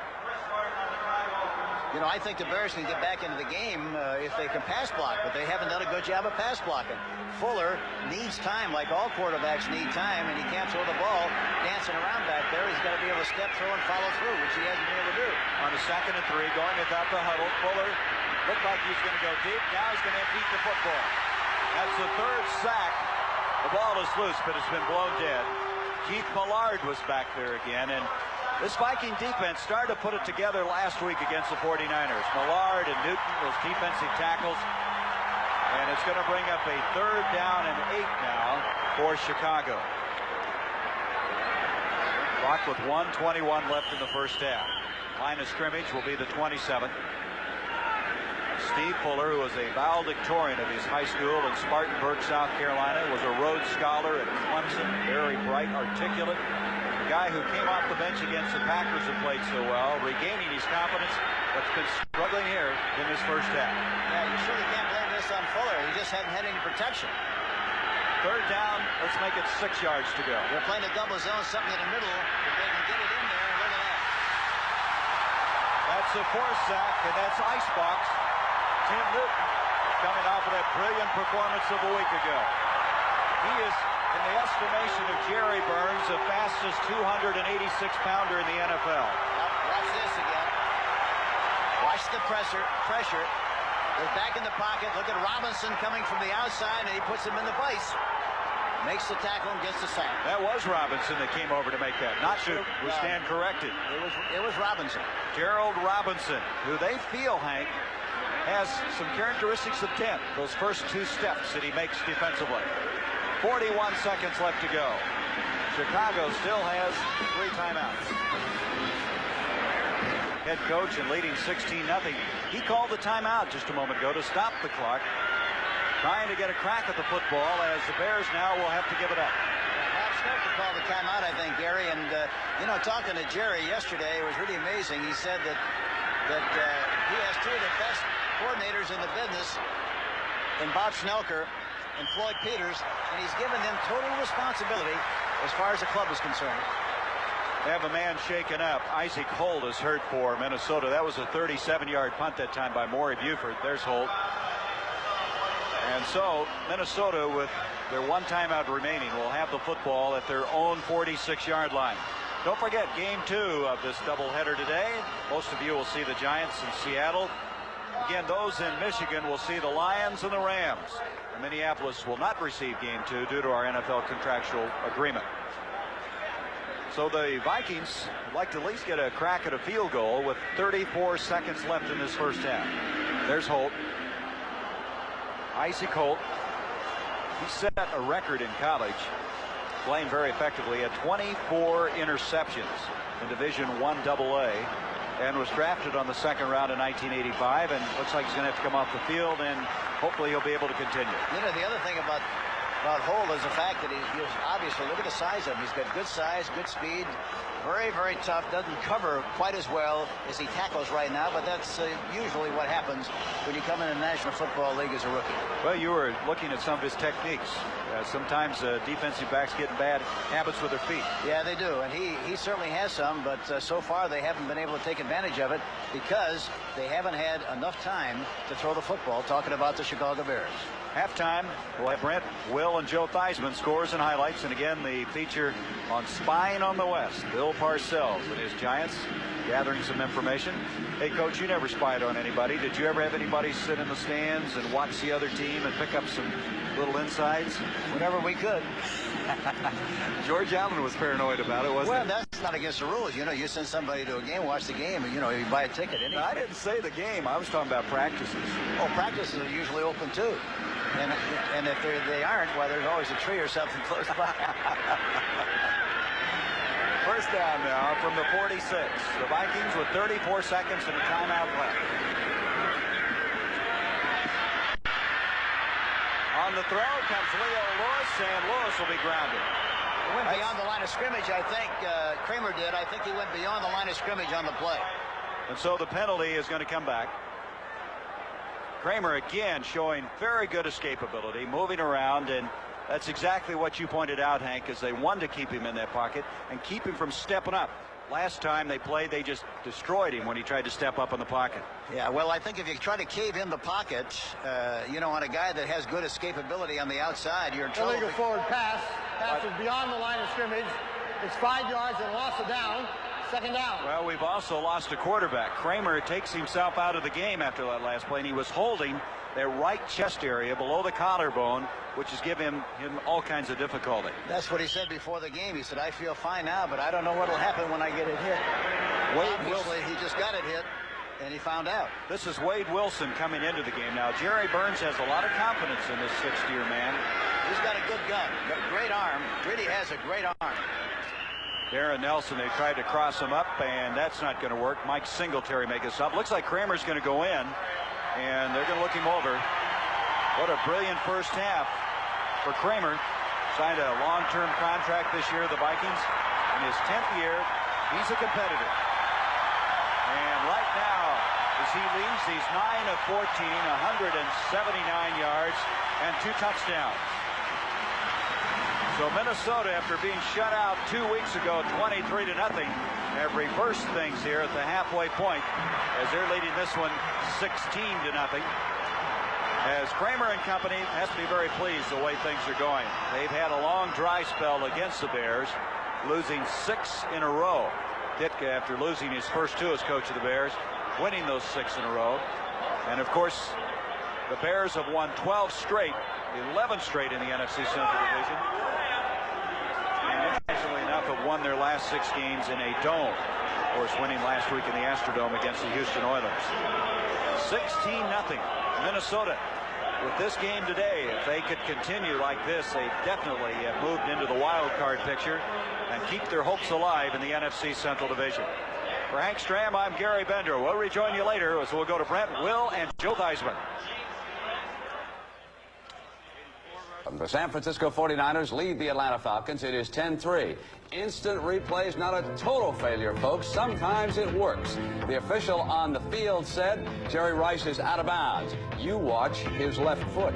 I think the Bears can get back into the game if they can pass block, but they haven't done a good job of pass blocking. Fuller needs time, like all quarterbacks need time, and he can't throw the ball dancing around back there. He's got to be able to step through and follow through, which he hasn't been able to do. On the 2nd and 3, going without the huddle, Fuller looked like he's going to go deep. Now he's going to beat the football. That's the 3rd sack. The ball is loose, but it's been blown dead. Keith Millard was back there again, and this Viking defense started to put it together last week against the 49ers. Millard and Newton, those defensive tackles. And it's going to bring up a 3rd down and 8 now for Chicago. Clock with 1:21 left in the first half. Line of scrimmage will be the 27. Steve Fuller, who was a valedictorian of his high school in Spartanburg, South Carolina, was a Rhodes Scholar at Clemson, very bright, articulate. Guy who came off the bench against the Packers and played so well, regaining his confidence, but's been struggling here in his first half. Yeah, you surely can't blame this on Fuller. He just hadn't had any protection. 3rd down, let's make it 6 yards to go. They're playing a double zone, something in the middle. If they can get it in there, look at that. That's the 4th sack, and that's Icebox. Tim Newton coming off of that brilliant performance of a week ago. He is, in the estimation of Jerry Burns, the fastest 286-pounder in the NFL. Watch this again. Watch the pressure. They're back in the pocket. Look at Robinson coming from the outside, and he puts him in the vice. Makes the tackle and gets the sack. That was Robinson that came over to make that. Not Newton. We stand corrected. It was Robinson. Gerald Robinson, who they feel, Hank, has some characteristics of 10. Those first 2 steps that he makes defensively. 41 seconds left to go. Chicago still has 3 timeouts. Head coach and leading 16-0. He called the timeout just a moment ago to stop the clock. Trying to get a crack at the football as the Bears now will have to give it up. Bob Snow called the timeout, I think, Gary. And, talking to Jerry yesterday, it was really amazing. He said that he has 2 of the best coordinators in the business in Bob Schnelker and Floyd Peters, and he's given them total responsibility as far as the club is concerned. They have a man shaken up. Isaac Holt is hurt for Minnesota. That was a 37-yard punt that time by Maury Buford. There's Holt. And so Minnesota, with their 1 timeout remaining, will have the football at their own 46-yard line. Don't forget, game 2 of this doubleheader today. Most of you will see the Giants in Seattle. Again, those in Michigan will see the Lions and the Rams. And Minneapolis will not receive game 2 due to our NFL contractual agreement. So the Vikings would like to at least get a crack at a field goal with 34 seconds left in this first half. There's Holt. Isaac Holt. He set a record in college Blaine very effectively. Had 24 interceptions in Division I AA, and was drafted on the second round in 1985, and looks like he's going to have to come off the field, and hopefully he'll be able to continue. You know, the other thing about Holt is the fact that he's obviously, look at the size of him. He's got good size, good speed, very, very tough. Doesn't cover quite as well as he tackles right now, but that's usually what happens when you come in the National Football League as a rookie. Well, you were looking at some of his techniques. Sometimes defensive backs get in bad habits with their feet. Yeah, they do, and he certainly has some, but so far they haven't been able to take advantage of it because they haven't had enough time to throw the football, talking about the Chicago Bears. Halftime, we'll have Brent, Will, and Joe Theismann scores and highlights. And again, the feature on Spying on the West. Bill Parcells and his Giants gathering some information. Hey, Coach, you never spied on anybody. Did you ever have anybody sit in the stands and watch the other team and pick up some little insides? Whenever we could. George Allen was paranoid about it, wasn't Well, he? that's not against the rules. You know, you send somebody to a game, watch the game, and, you know, you buy a ticket. No, I didn't say the game. I was talking about practices. Oh, practices are usually open, too. And if they aren't, well, there's always a tree or something close by. First down now from the 46. The Vikings with 34 seconds and a timeout left. On the throw comes Leo Lewis, and Lewis will be grounded. He went beyond the line of scrimmage, I think. Kramer did. I think he went beyond the line of scrimmage on the play. And so the penalty is going to come back. Kramer again showing very good escapability, moving around, and that's exactly what you pointed out, Hank, is they wanted to keep him in that pocket and keep him from stepping up. Last time they played, they just destroyed him when he tried to step up in the pocket. Yeah, well, I think if you try to cave in the pocket, you know, on a guy that has good escapability on the outside, you're in trouble. Illegal forward pass. Pass is beyond the line of scrimmage. It's 5 yards and loss of down. Second down. Well, we've also lost a quarterback. Kramer takes himself out of the game after that last play, and he was holding their right chest area below the collarbone, which is giving him all kinds of difficulty. That's what he said before the game. He said, I feel fine now, but I don't know what will happen when I get it hit. Obviously, he just got it hit, and he found out. This is Wade Wilson coming into the game. Now, Jerry Burns has a lot of confidence in this sixth-year man. He's got a good gun, got a great arm. Really has a great arm. Darren Nelson, they tried to cross him up, and that's not going to work. Mike Singletary make a stop. Looks like Kramer's going to go in, and they're going to look him over. What a brilliant first half for Kramer. Signed a long-term contract this year, the Vikings. In his 10th year, he's a competitor. And right now, as he leads, he's 9 of 14, 179 yards, and 2 touchdowns. So Minnesota, after being shut out 2 weeks ago, 23-0, have reversed things here at the halfway point as they're leading this one 16-0. As Kramer and company has to be very pleased the way things are going. They've had a long dry spell against the Bears, losing 6 in a row. Ditka, after losing his first 2 as coach of the Bears, winning those 6 in a row. And of course, the Bears have won 12 straight, 11 straight in the NFC Central Division. Interestingly enough, have won their last 6 games in a dome. Of course, winning last week in the Astrodome against the Houston Oilers. 16-0 Minnesota. With this game today, if they could continue like this, they definitely have moved into the wild card picture and keep their hopes alive in the NFC Central Division. For Hank Stram, I'm Gary Bender. We'll rejoin you later as we'll go to Brent, Will, and Joe Theismann. The San Francisco 49ers lead the Atlanta Falcons. It is 10-3. Instant replay is not a total failure, folks. Sometimes it works. The official on the field said Jerry Rice is out of bounds. You watch his left foot.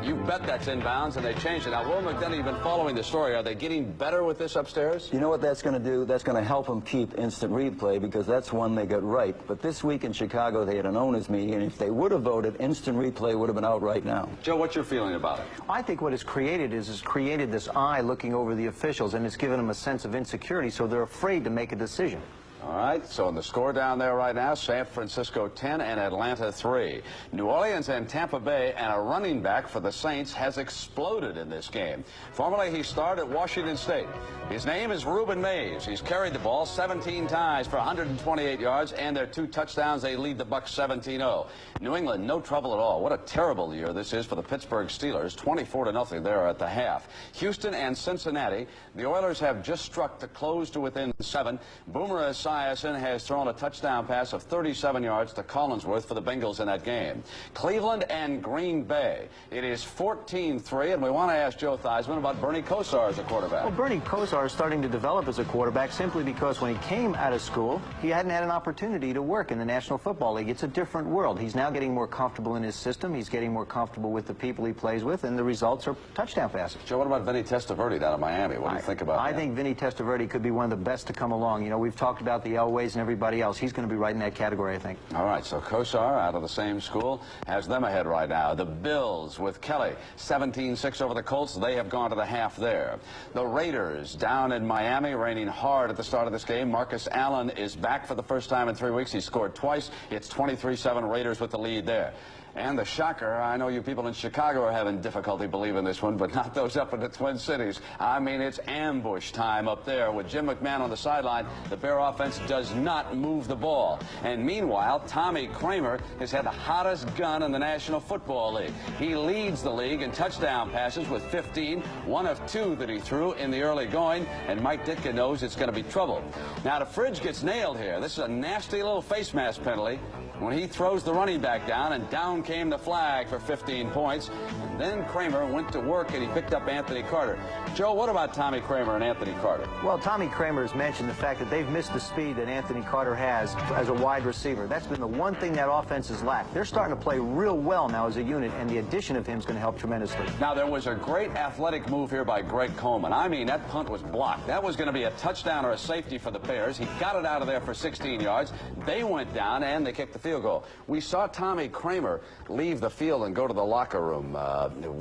You bet that's inbounds, and they changed it. Now, Will McDonough, you've been following the story. Are they getting better with this upstairs? You know what that's going to do? That's going to help them keep instant replay because that's one they got right. But this week in Chicago, they had an owners meeting, and if they would have voted, instant replay would have been out right now. Joe, what's your feeling about it? I think what it's created is it's created this eye looking over the officials, and it's given them a sense of insecurity, so they're afraid to make a decision. All right, so in the score down there right now, San Francisco 10 and Atlanta 3. New Orleans and Tampa Bay, and a running back for the Saints has exploded in this game. Formerly, he starred at Washington State. His name is Reuben Mays. He's carried the ball 17 times for 128 yards, and their 2 touchdowns. They lead the Bucs 17-0. New England, no trouble at all. What a terrible year this is for the Pittsburgh Steelers, 24-0 there at the half. Houston and Cincinnati, the Oilers have just struck to close to within 7. Boomer Esiason has thrown a touchdown pass of 37 yards to Collinsworth for the Bengals in that game. Cleveland and Green Bay, it is 14-3, and we want to ask Joe Theismann about Bernie Kosar as a quarterback. Well, Bernie Kosar is starting to develop as a quarterback simply because when he came out of school, he hadn't had an opportunity to work in the National Football League. It's a different world. He's now getting more comfortable in his system. He's getting more comfortable with the people he plays with, and the results are touchdown passes. Joe, what about Vinny Testaverde down in Miami? What do you think about that? I think Vinny Testaverde could be one of the best to come along. You know, we've talked about the Elways and everybody else. He's going to be right in that category, I think. All right, so Kosar, out of the same school, has them ahead right now. The Bills with Kelly, 17-6 over the Colts. They have gone to the half there. The Raiders down in Miami, raining hard at the start of this game. Marcus Allen is back for the first time in 3 weeks. He scored twice. It's 23-7 Raiders with the lead there. And the shocker, I know you people in Chicago are having difficulty believing this one, but not those up in the Twin Cities. I mean, it's ambush time up there with Jim McMahon on the sideline. The Bear offense does not move the ball. And meanwhile, Tommy Kramer has had the hottest gun in the National Football League. He leads the league in touchdown passes with 15, 1 of 2 that he threw in the early going, and Mike Ditka knows it's going to be trouble. Now, the fridge gets nailed here. This is a nasty little face mask penalty when he throws the running back down, and down came the flag for 15 points. And then Kramer went to work, and he picked up Anthony Carter. Joe, what about Tommy Kramer and Anthony Carter? Well, Tommy Kramer has mentioned the fact that they've missed the speed that Anthony Carter has as a wide receiver. That's been the one thing that offense has lacked. They're starting to play real well now as a unit, and the addition of him is going to help tremendously. Now, there was a great athletic move here by Greg Coleman. I mean, that punt was blocked. That was going to be a touchdown or a safety for the Bears. He got it out of there for 16 yards. They went down, and they kicked the field goal. We saw Tommy Kramer leave the field and go to the locker room.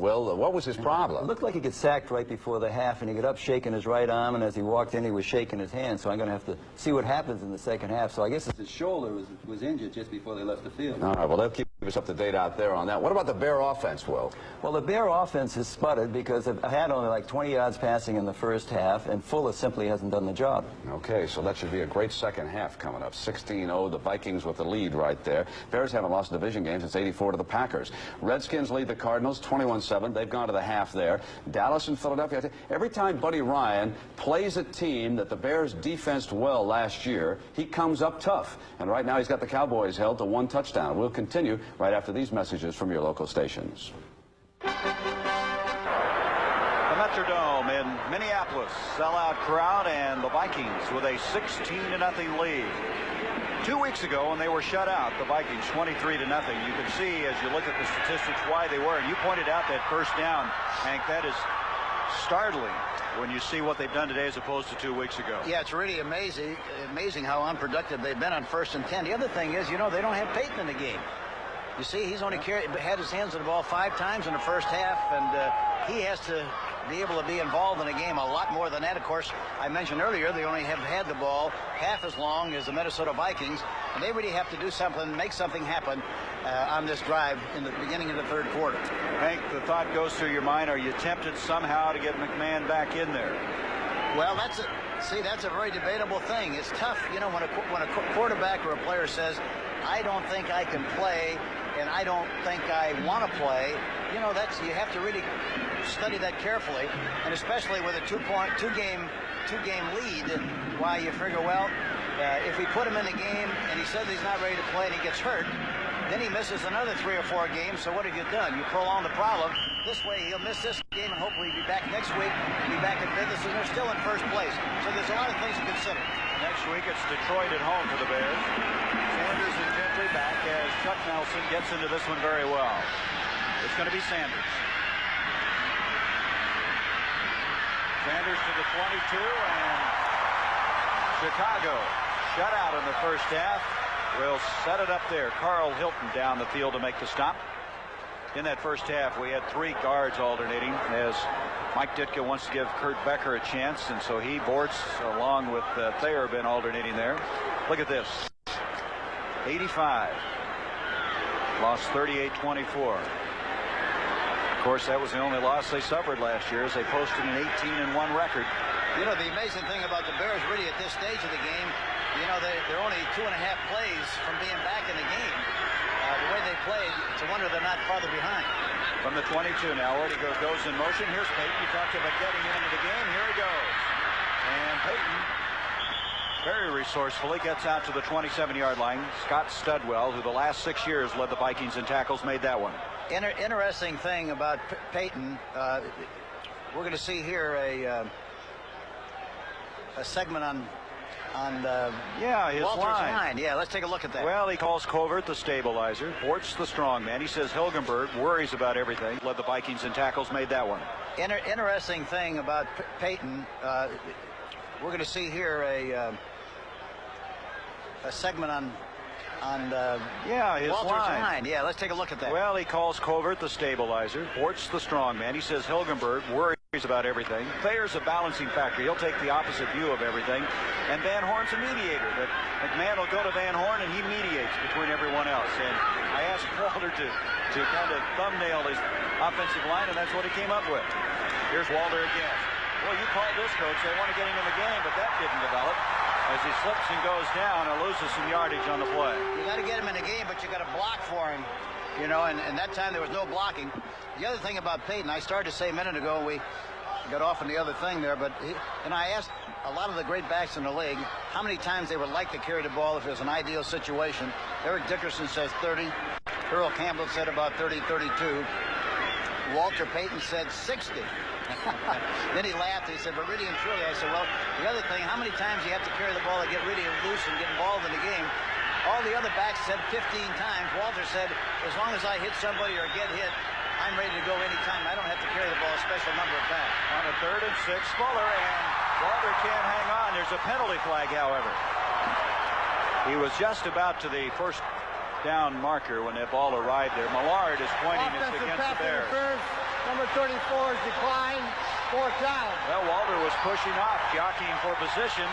Will, what was his problem? It looked like he got sacked right before the half, and he got up shaking his right arm, and as he walked in, he was shaking his hand. So I'm going to have to see what happens in the second half. So I guess his shoulder was injured just before they left the field. All right, well, they'll keep us up to date out there on that. What about the Bear offense, Will? Well, the Bear offense has sputtered because it had only like 20 yards passing in the first half, and Fuller simply hasn't done the job. Okay, so that should be a great second half coming up. 16-0, the Vikings with the lead right there. Bears haven't lost a division game since '84 to the Packers. Redskins lead the Cardinals 21-7. They've gone to the half there. Dallas and Philadelphia. Every time Buddy Ryan plays a team that the Bears defensed well last year, he comes up tough. And right now he's got the Cowboys held to 1 touchdown. We'll continue right after these messages from your local stations. The Metrodome in Minneapolis, sellout crowd, and the Vikings with a 16-0 lead. 2 weeks ago when they were shut out, the Vikings 23-0. You can see as you look at the statistics why they were. And you pointed out that first down, Hank. That is startling when you see what they've done today as opposed to 2 weeks ago. Yeah, it's really amazing how unproductive they've been on 1st and 10. The other thing is, you know, they don't have Peyton in the game. You see, he's only had his hands on the ball 5 times in the first half, and he has to be able to be involved in a game a lot more than that. Of course, I mentioned earlier they only have had the ball half as long as the Minnesota Vikings, and they really have to do something, make something happen on this drive in the beginning of the 3rd quarter. Hank, the thought goes through your mind, are you tempted somehow to get McMahon back in there? Well, that's a very debatable thing. It's tough, you know, when a quarterback or a player says, I don't think I can play, and I don't think I want to play. You know, you have to really study that carefully, and especially with a two-game lead. Why you figure, well, if we put him in the game and he says he's not ready to play and he gets hurt, then he misses another 3 or 4 games. So what have you done? You prolong the problem. This way he'll miss this game and hopefully be back next week, be back in business, and they're still in first place. So there's a lot of things to consider. Next week it's Detroit at home for the Bears. Sanders and Gentry back as Chuck Nelson gets into this one very well. It's going to be Sanders. Sanders to the 22, and Chicago shut out in the first half. Will set it up there. Carl Hilton down the field to make the stop. In that first half, we had 3 guards alternating as Mike Ditka wants to give Kurt Becker a chance, and so he boards along with Thayer been alternating there. Look at this. 85. Lost 38-24. Of course, that was the only loss they suffered last year as they posted an 18-1 record. You know, the amazing thing about the Bears really at this stage of the game, you know, they're only 2.5 plays from being back in the game. The way they played, it's a wonder they're not farther behind. From the 22 now, Eddie goes in motion. Here's Payton. You talked about getting into the game. Here he goes. And Payton very resourcefully gets out to the 27-yard line. Scott Studwell, who the last 6 years led the Vikings in tackles, made that one. Interesting thing about Payton, we're going to see here a segment on his Walter's line. Yeah, let's take a look at that. Well, he calls Covert the stabilizer, Bortz the strong man. He says Hilgenberg worries about everything. Led the Vikings in tackles, made that one. Interesting thing about Payton, we're going to see here a segment on his Walter's line. Yeah, let's take a look at that. Well, he calls Covert the stabilizer, Bortz the strong man. He says Hilgenberg worries about everything. Thayer's a balancing factor. He'll take the opposite view of everything. And Van Horn's a mediator. That McMahon will go to Van Horn and he mediates between everyone else. And I asked Walter to kind of thumbnail his offensive line, and that's what he came up with. Here's Walter again. Well, you called this, coach. They want to get him in the game, but that didn't develop. As he slips and goes down and loses some yardage on the play. You got to get him in the game, but you got to block for him. You know, and that time there was no blocking. The other thing about Payton, I started to say a minute ago, we got off on the other thing there, but and I asked a lot of the great backs in the league how many times they would like to carry the ball if it was an ideal situation. Eric Dickerson says 30. Earl Campbell said about 30, 32. Walter Payton said 60. Then he laughed. He said, but really and truly, I said, well, the other thing, how many times you have to carry the ball to get really loose and get involved in the game? All the other backs said 15 times. Walter said, as long as I hit somebody or get hit, I'm ready to go anytime. I don't have to carry the ball a special number of times. On a 3rd and 6, Fuller, and Walter can't hang on. There's a penalty flag, however. He was just about to the first down marker when that ball arrived there. Millard is pointing this against the Bears. Number 34 is declined. 4th down. Well, Walter was pushing off, jockeying for position.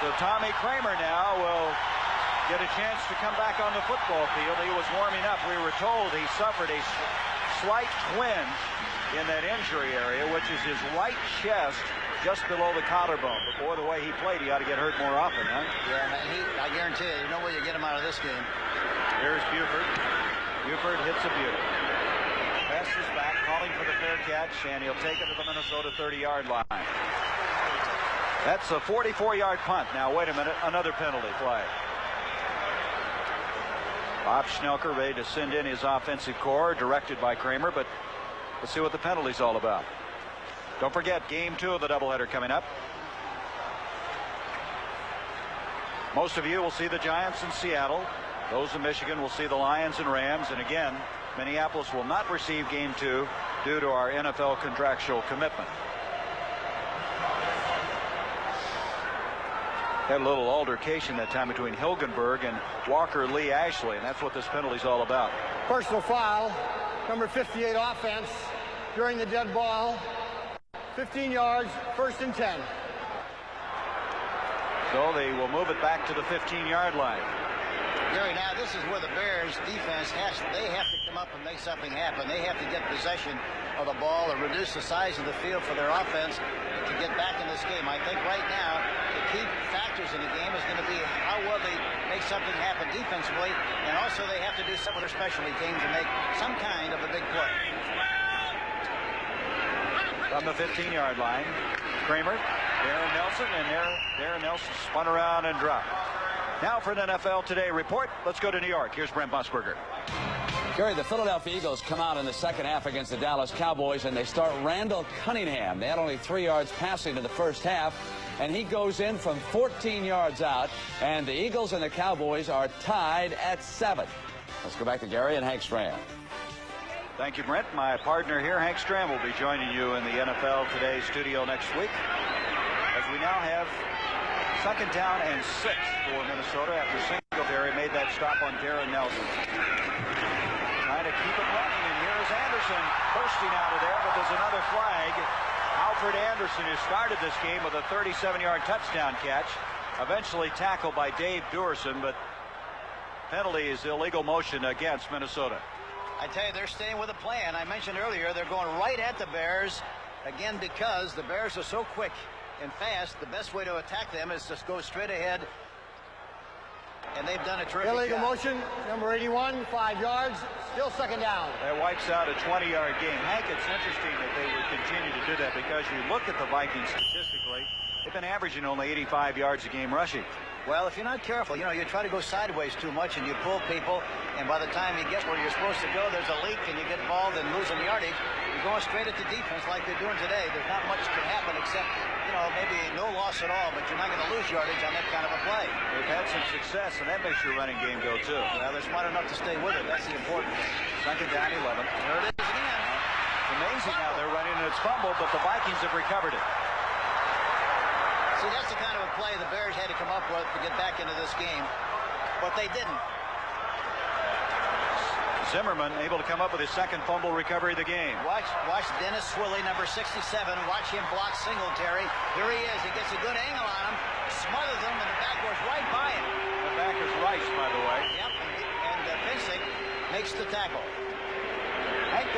So Tommy Kramer now will get a chance to come back on the football field. He was warming up. We were told he suffered a slight twinge in that injury area, which is his right chest just below the collarbone. But boy, the way he played, he ought to get hurt more often, huh? Yeah, I guarantee you, there's no way you get him out of this game. Here's Buford. Buford hits a beauty. Passes back, calling for the fair catch, and he'll take it to the Minnesota 30-yard line. That's a 44-yard punt. Now, wait a minute, another penalty flag. Bob Schnelker ready to send in his offensive core, directed by Kramer, but let's see what the penalty's all about. Don't forget, game 2 of the doubleheader coming up. Most of you will see the Giants in Seattle. Those in Michigan will see the Lions and Rams. And again, Minneapolis will not receive game 2 due to our NFL contractual commitment. Had a little altercation that time between Hilgenberg and Walker Lee Ashley, and that's what this penalty's all about. Personal foul, number 58 offense during the dead ball. 15 yards, 1st and 10. So they will move it back to the 15-yard line. Gary, now this is where the Bears defense have to come up and make something happen. They have to get possession of the ball or reduce the size of the field for their offense to get back in this game. I think right now the key factors in the game is going to be how well they make something happen defensively, and also they have to do some of their specialty teams to make some kind of a big play. From the 15-yard line, Kramer, Darren Nelson, and Darren Nelson spun around and dropped. Now for an NFL Today report, let's go to New York. Here's Brent Musburger. Gary, the Philadelphia Eagles come out in the second half against the Dallas Cowboys, and they start Randall Cunningham. They had only 3 yards passing in the first half, and he goes in from 14 yards out, and the Eagles and the Cowboys are tied at 7. Let's go back to Gary and Hank Stram. Thank you, Brent. My partner here, Hank Stram, will be joining you in the NFL Today studio next week, as we now have 2nd down and 6 for Minnesota after Singletary made that stop on Darren Nelson. trying to keep it running, and here's Anderson bursting out of there, but there's another flag. Alfred Anderson, who started this game with a 37-yard touchdown catch, eventually tackled by Dave Duerson, but penalty is illegal motion against Minnesota. I tell you, they're staying with a plan. I mentioned earlier they're going right at the Bears, again, because the Bears are so quick and fast. The best way to attack them is just go straight ahead, and they've done a terrific illegal job. motion, number 81, 5 yards, still second down. That wipes out a 20-yard game. Hank, it's interesting that they would continue to do that because you look at the Vikings statistically, they've been averaging only 85 yards a game rushing. Well, if you're not careful, you try to go sideways too much and you pull people, and by the time you get where you're supposed to go, there's a leak and you get involved in losing yardage. You're going straight at the defense like they're doing today. There's not much can happen except, maybe no loss at all, but you're not going to lose yardage on that kind of a play. They've had some success, and that makes your running game go, too. Well, they're smart enough to stay with it. That's the important thing. Second down, 11. There it is again. It's amazing how they're running, and it's fumbled, but the Vikings have recovered it. See, that's the kind of a play the Bears had to come up with to get back into this game, but they didn't. Zimmerman able to come up with his second fumble recovery of the game. Watch Dennis Swilley, number 67. Watch him block Singletary. Here he is. He gets a good angle on him, smothers him, and the back goes right by him. The back is Rice, by the way. Yep, and Pinsik makes the tackle. Hank,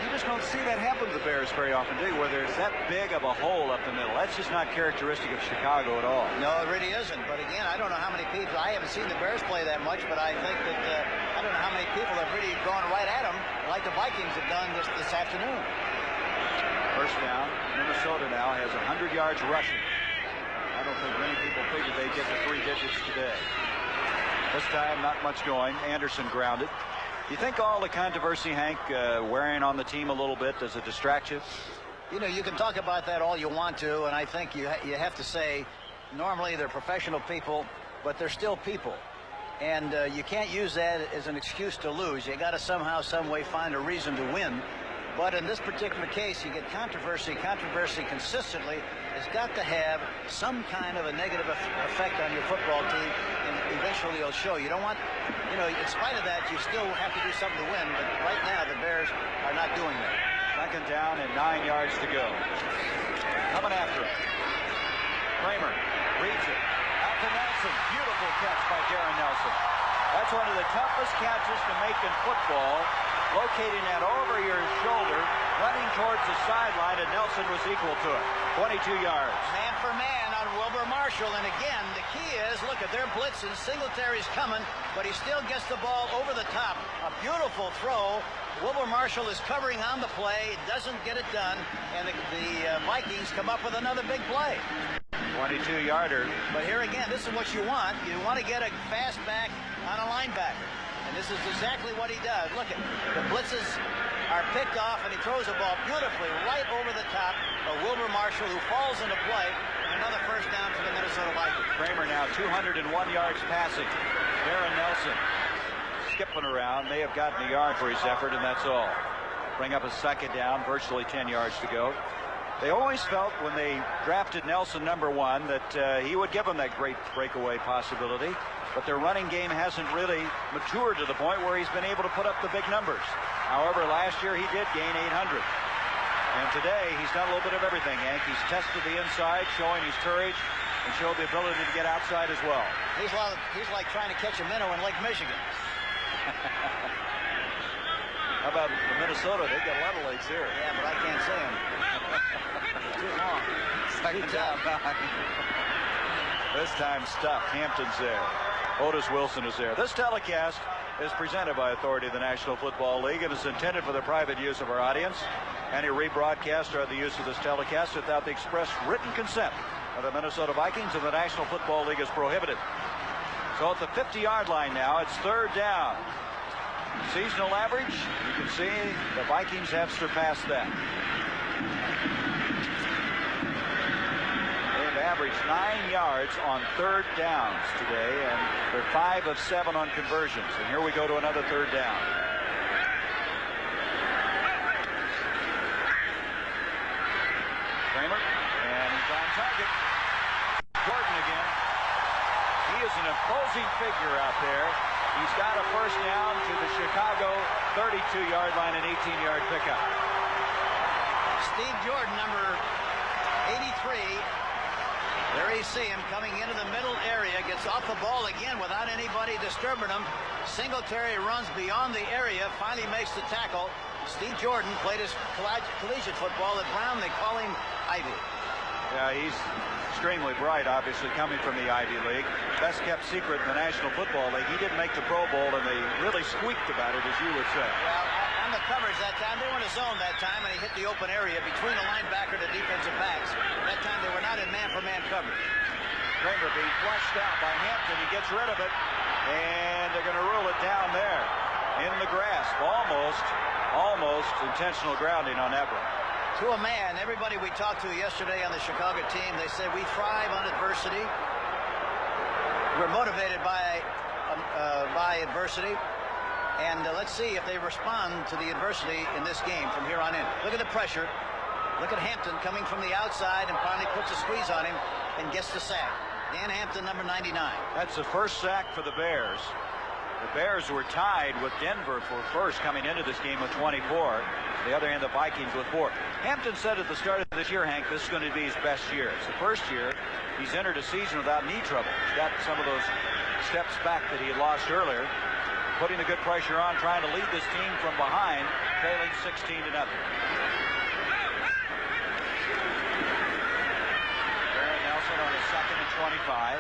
you just don't see that happen to the Bears very often, do you? Where there's that big of a hole up the middle. That's just not characteristic of Chicago at all. No, it really isn't. But again, I don't know how many people. I haven't seen the Bears play that much, but I think that I don't know how many people have really gone right at them like the Vikings have done this afternoon. First down. Minnesota now has 100 yards rushing. I don't think many people figured they'd get to 3 digits today. This time, not much going. Anderson grounded. You think all the controversy, Hank, wearing on the team a little bit, does it distract you? You can talk about that all you want to, and I think you have to say, normally they're professional people, but they're still people. And you can't use that as an excuse to lose. You got to somehow, some way find a reason to win. But in this particular case, you get controversy consistently. It's got to have some kind of a negative effect on your football team, and eventually it'll show. You don't want, in spite of that, you still have to do something to win, but right now the Bears are not doing that. Second down and 9 yards to go. Coming after it. Kramer reads it. Out to Nelson. Beautiful catch by Darren Nelson. That's one of the toughest catches to make in football. Locating that over your shoulder, running towards the sideline, and Nelson was equal to it. 22 yards. Man for man on Wilber Marshall, and again, the key is, look at their blitzing. Singletary's coming, but he still gets the ball over the top. A beautiful throw. Wilber Marshall is covering on the play, doesn't get it done, and the Vikings come up with another big play. 22-yarder. But here again, this is what you want. You want to get a fast back on a linebacker. And this is exactly what he does. Look at the blitzes are picked off, and he throws the ball beautifully right over the top of Wilber Marshall, who falls into play, and another first down for the Minnesota Vikings. Kramer now 201 yards passing. Darren Nelson skipping around, may have gotten a yard for his effort, and that's all. Bring up a second down, virtually 10 yards to go. They always felt when they drafted Nelson #1 that he would give them that great breakaway possibility. But their running game hasn't really matured to the point where he's been able to put up the big numbers. However, last year he did gain 800. And today he's done a little bit of everything, Hank. He's tested the inside, showing his courage, and showed the ability to get outside as well. He's like trying to catch a minnow in Lake Michigan. How about Minnesota? They've got a lot of lakes here. Yeah, but I can't say them. Too long. Second down. This time stuffed. Hampton's there. Otis Wilson is there. This telecast is presented by authority of the National Football League and is intended for the private use of our audience. Any rebroadcast or the use of this telecast without the express written consent of the Minnesota Vikings and the National Football League is prohibited. So at the 50-yard line now, it's third down. Seasonal average, you can see the Vikings have surpassed that. Averaged 9 yards on third downs today, and they're 5 of 7 on conversions. And here we go to another third down. Kramer, and he's on target. Gordon again. He is an imposing figure out there. He's got a first down to the Chicago 32-yard line, an 18-yard pickup. Steve Jordan, number 83. There you see him coming into the middle area, gets off the ball again without anybody disturbing him. Singletary runs beyond the area, finally makes the tackle. Steve Jordan played his collegiate football at Brown. They call him Ivy. Yeah, he's extremely bright, obviously, coming from the Ivy League. Best kept secret in the National Football League. He didn't make the Pro Bowl, and they really squeaked about it, as you would say. Well, on the coverage that time, they were in a zone that time, and he hit the open area between the linebacker and the defensive backs. That time, they were not in man-for-man coverage. Kramer being flushed out by Hampton. He gets rid of it, and they're going to rule it down there in the grasp. Almost intentional grounding on that one. To a man, everybody we talked to yesterday on the Chicago team, they said we thrive on adversity. We're motivated by adversity. And let's see if they respond to the adversity in this game from here on in. Look at the pressure. Look at Hampton coming from the outside and finally puts a squeeze on him and gets the sack. Dan Hampton, number 99. That's the first sack for the Bears. The Bears were tied with Denver for first coming into this game with 24. On the other hand, the Vikings with 4. Hampton said at the start of this year, Hank, this is going to be his best year. It's the first year he's entered a season without knee trouble. He's got some of those steps back that he had lost earlier. Putting the good pressure on, trying to lead this team from behind, trailing 16-0. Barrett Nelson on his 2nd and 25.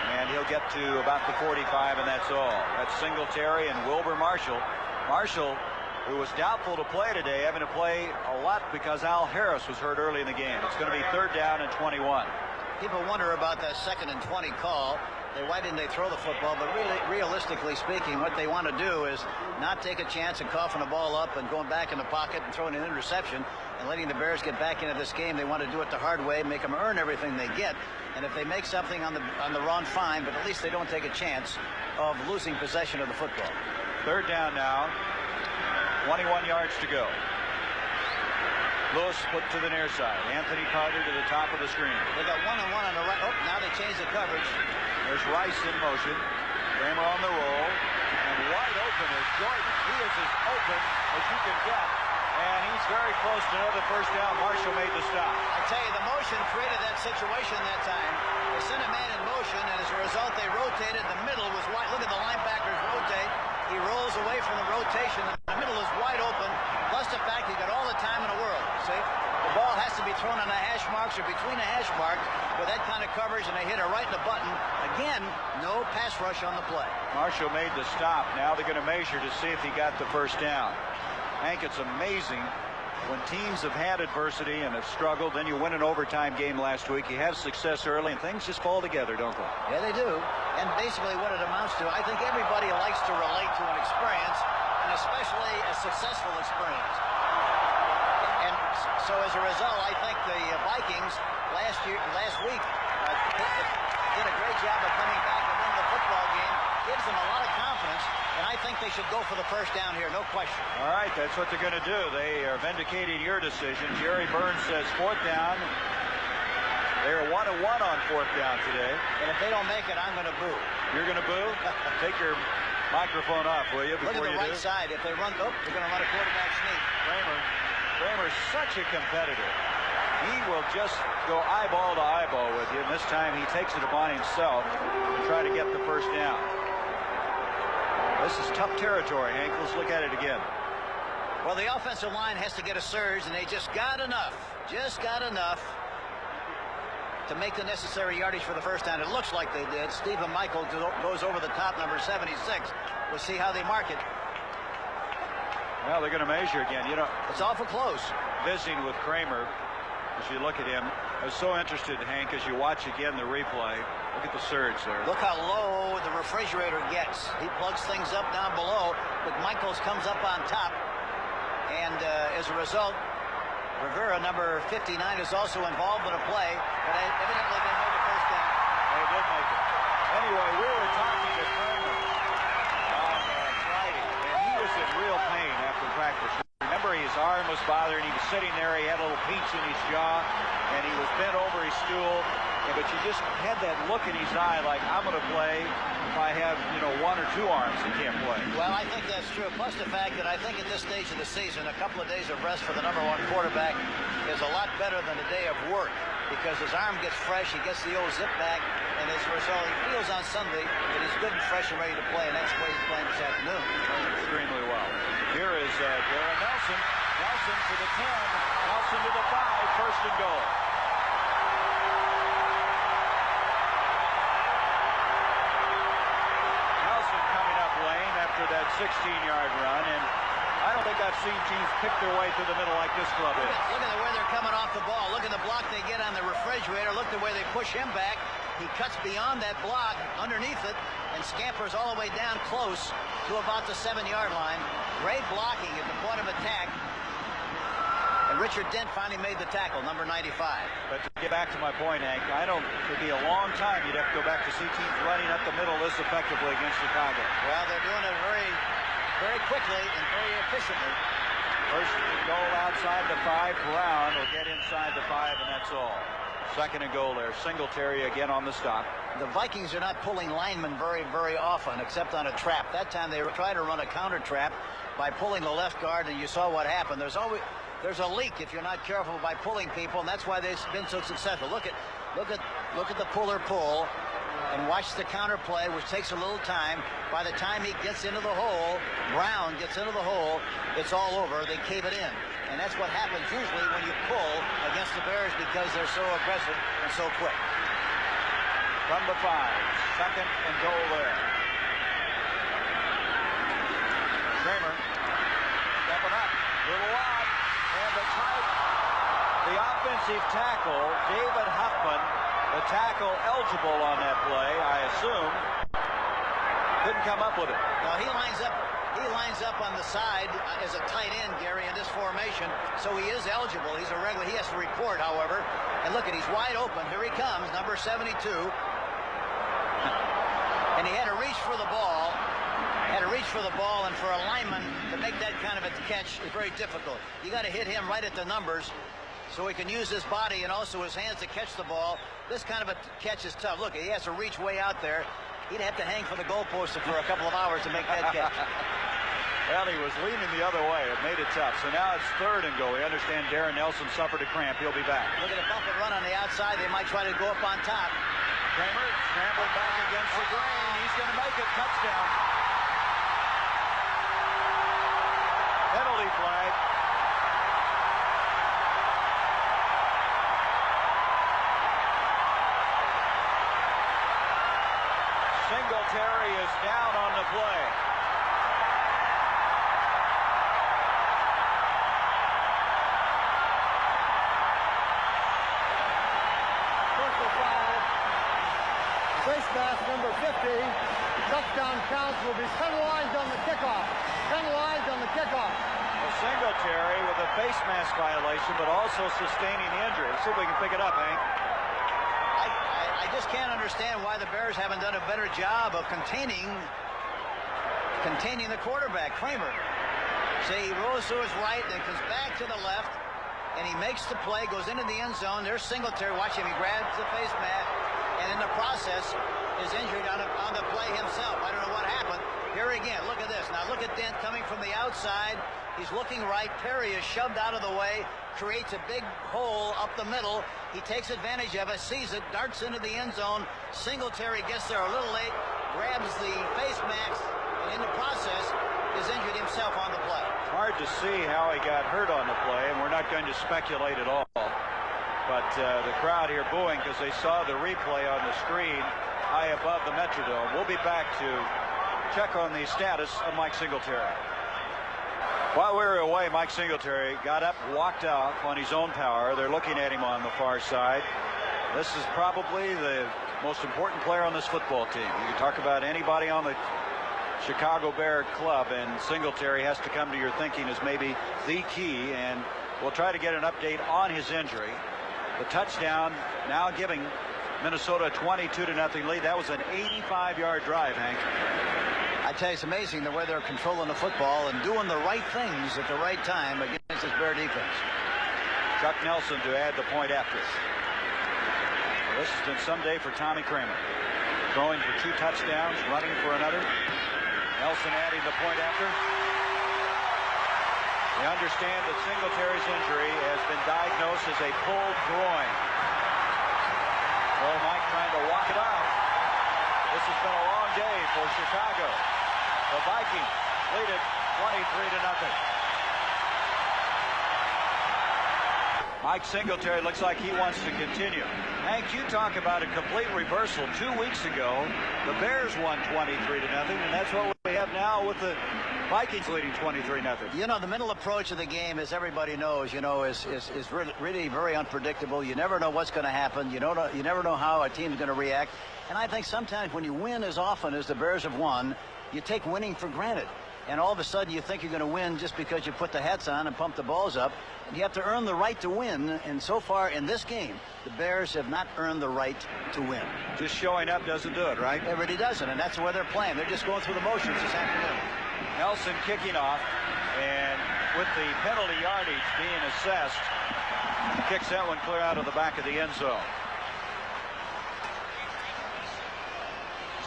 And he'll get to about the 45, and that's all. That's Singletary and Wilber Marshall. Marshall, who was doubtful to play today, having to play a lot because Al Harris was hurt early in the game. It's going to be 3rd down and 21. People wonder about that 2nd and 20 call. Why didn't they throw the football? But really, realistically speaking, what they want to do is not take a chance and coughing the ball up and going back in the pocket and throwing an interception and letting the Bears get back into this game. They want to do it the hard way, make them earn everything they get. And if they make something on the run, fine, but at least they don't take a chance of losing possession of the football. 3rd down now. 21 yards to go. Lewis put to the near side. Anthony Carter to the top of the screen. They got one-on-one on the right. Oh, now they change the coverage. There's Rice in motion. Kramer on the roll. And wide open is Jordan. He is as open as you can get. And he's very close to another first down. Marshall made the stop. I tell you, the motion created that situation that time. They sent a man in motion, and as a result, they rotated. The middle was wide. Look at the linebackers rotate. He rolls away from the rotation. The middle is wide open. Plus the fact he got all the time in the world. See? The ball has to be thrown on the hash marks or between the hash marks with that kind of coverage, and they hit it right in the button. Again, no pass rush on the play. Marshall made the stop. Now they're going to measure to see if he got the first down. Hank, it's amazing when teams have had adversity and have struggled. Then you win an overtime game last week. You have success early, and things just fall together, don't they? Yeah, they do. And basically what it amounts to, I think everybody likes to relate to an experience, and especially a successful experience. And so as a result, I think the Vikings last week did a great job of coming back and winning the football game. Gives them a lot of confidence, and I think they should go for the first down here, no question. All right, that's what they're going to do. They are vindicating your decision. Jerry Burns says 4th down. They're 1-1 on 4th down today. And if they don't make it, I'm going to boo. You're going to boo? Take your microphone off, will you, before you do? Look at the right side. If they run, they're going to run a quarterback sneak. Kramer's such a competitor. He will just go eyeball to eyeball with you, and this time he takes it upon himself to try to get the first down. This is tough territory, Hank. Let's look at it again. Well, the offensive line has to get a surge, and they just got enough to make the necessary yardage for the first down. It looks like they did. Stephen Michael goes over the top, number 76. We'll see how they mark it. Well, they're going to measure again. You know, it's awful close. Visiting with Kramer, as you look at him, I was so interested, Hank, as you watch again the replay. Look at the surge there. Look how low the refrigerator gets. He plugs things up down below, but Michaels comes up on top. And as a result, Rivera, number 59, is also involved in a play, but evidently they made the first down. They did make it. Anyway, we were talking to Kramer on Friday, and he was in real pain after practice. Remember, Terry, his arm was bothering. He was sitting there. He had a little pinch in his jaw, and he was bent over his stool. But you just had that look in his eye like, I'm going to play if I have, one or two arms and can't play. Well, I think that's true. Plus the fact that I think at this stage of the season, a couple of days of rest for the #1 quarterback is a lot better than a day of work, because his arm gets fresh, he gets the old zip back, and as a result, he feels on Sunday that he's good and fresh and ready to play, and that's the way he's playing this afternoon. Extremely well. Here is Darren Nelson. Nelson to the 10. Nelson to the 5. First and goal. Nelson coming up lane after that 16-yard run, and I don't think I've seen teams pick their way through the middle like this club is. Look at the way they're coming off the ball. Look at the block they get on the refrigerator. Look at the way they push him back. He cuts beyond that block, underneath it, and scampers all the way down close to about the 7-yard line. Great blocking at the point of attack. And Richard Dent finally made the tackle, number 95. But to get back to my point, Hank, it'd be a long time you'd have to go back to see teams running up the middle this effectively against Chicago. Well, they're doing it very, very quickly and very efficiently. First and goal outside the 5. Brown will get inside the 5, and that's all. Second and goal there. Singletary again on the stop. The Vikings are not pulling linemen very, very often, except on a trap. That time they tried to run a counter trap by pulling the left guard, and you saw what happened. There's a leak if you're not careful by pulling people, and that's why they've been so successful. Look at the puller pull, and watch the counter play, which takes a little time. By the time he gets into the hole, Brown gets into the hole, it's all over. They cave it in. And that's what happens usually when you pull against the Bears, because they're so aggressive and so quick. From the 5, second and goal there. Kramer stepping up, little wide, and the offensive tackle, David Huffman, the tackle eligible on that play, I assume, couldn't come up with it. No, he lines up on the side as a tight end, Gary, in this formation, so he is eligible. He's a regular. He has to report, however. And look, he's wide open. Here he comes, number 72. And he had to reach for the ball. And for a lineman to make that kind of a catch is very difficult. You got to hit him right at the numbers so he can use his body and also his hands to catch the ball. This kind of a catch is tough. Look, he has to reach way out there. He'd have to hang for the goalpost for a couple of hours to make that catch. Well, he was leaning the other way. It made it tough. So now it's third and goal. We understand Darren Nelson suffered a cramp. He'll be back. Look at the bump and run on the outside. They might try to go up on top. Kramer scrambled back against the grain. He's going to make it. Touchdown. Penalty flag. Singletary is down on the play. Face mask number 50. Touchdown counts will be penalized on the kickoff. Penalized on the kickoff. Well, Singletary with a face mask violation, but also sustaining the injury. Let's see if we can pick it up, Hank. I just can't understand why the Bears haven't done a better job of containing the quarterback, Kramer. See, he rolls to his right, then comes back to the left, and he makes the play, goes into the end zone. There's Singletary. Watch him. He grabs the face mask, and in the process is injured on the play himself. I don't know what happened. Here again, look at this. Now look at Dent coming from the outside. He's looking right. Perry is shoved out of the way, creates a big hole up the middle. He takes advantage of it, sees it, darts into the end zone. Singletary gets there a little late, grabs the face mask, and in the process is injured himself on the play. Hard to see how he got hurt on the play, and we're not going to speculate at all. But the crowd here booing because they saw the replay on the screen high above the Metrodome. We'll be back to check on the status of Mike Singletary. While we were away, Mike Singletary got up, walked off on his own power. They're looking at him on the far side. This is probably the most important player on this football team. You can talk about anybody on the Chicago Bear club, and Singletary has to come to your thinking as maybe the key, and we'll try to get an update on his injury. The touchdown now giving Minnesota a 22-0 lead. That was an 85-yard drive, Hank. I tell you, it's amazing the way they're controlling the football and doing the right things at the right time against this Bear defense. Chuck Nelson to add the point after. Well, this has been some day for Tommy Kramer. Throwing for 2 touchdowns, running for another. Nelson adding the point after. We understand that Singletary's injury has been diagnosed as a pulled groin. Oh, Mike trying to walk it out. This has been a long day for Chicago. The Vikings lead it 23-0. Mike Singletary looks like he wants to continue. Hank, you talk about a complete reversal. 2 weeks ago, the Bears won 23-0, and that's what we have now with the Vikings leading 23-0. You know, the mental approach of the game, as everybody knows, you know, is really very unpredictable. You never know what's going to happen. You never know how a team's going to react. And I think sometimes when you win as often as the Bears have won, you take winning for granted. And all of a sudden you think you're going to win just because you put the hats on and pump the balls up. You have to earn the right to win. And so far in this game, the Bears have not earned the right to win. Just showing up doesn't do it, right? It really doesn't, and that's where they're playing. They're just going through the motions this afternoon. Nelson kicking off, and with the penalty yardage being assessed, kicks that one clear out of the back of the end zone.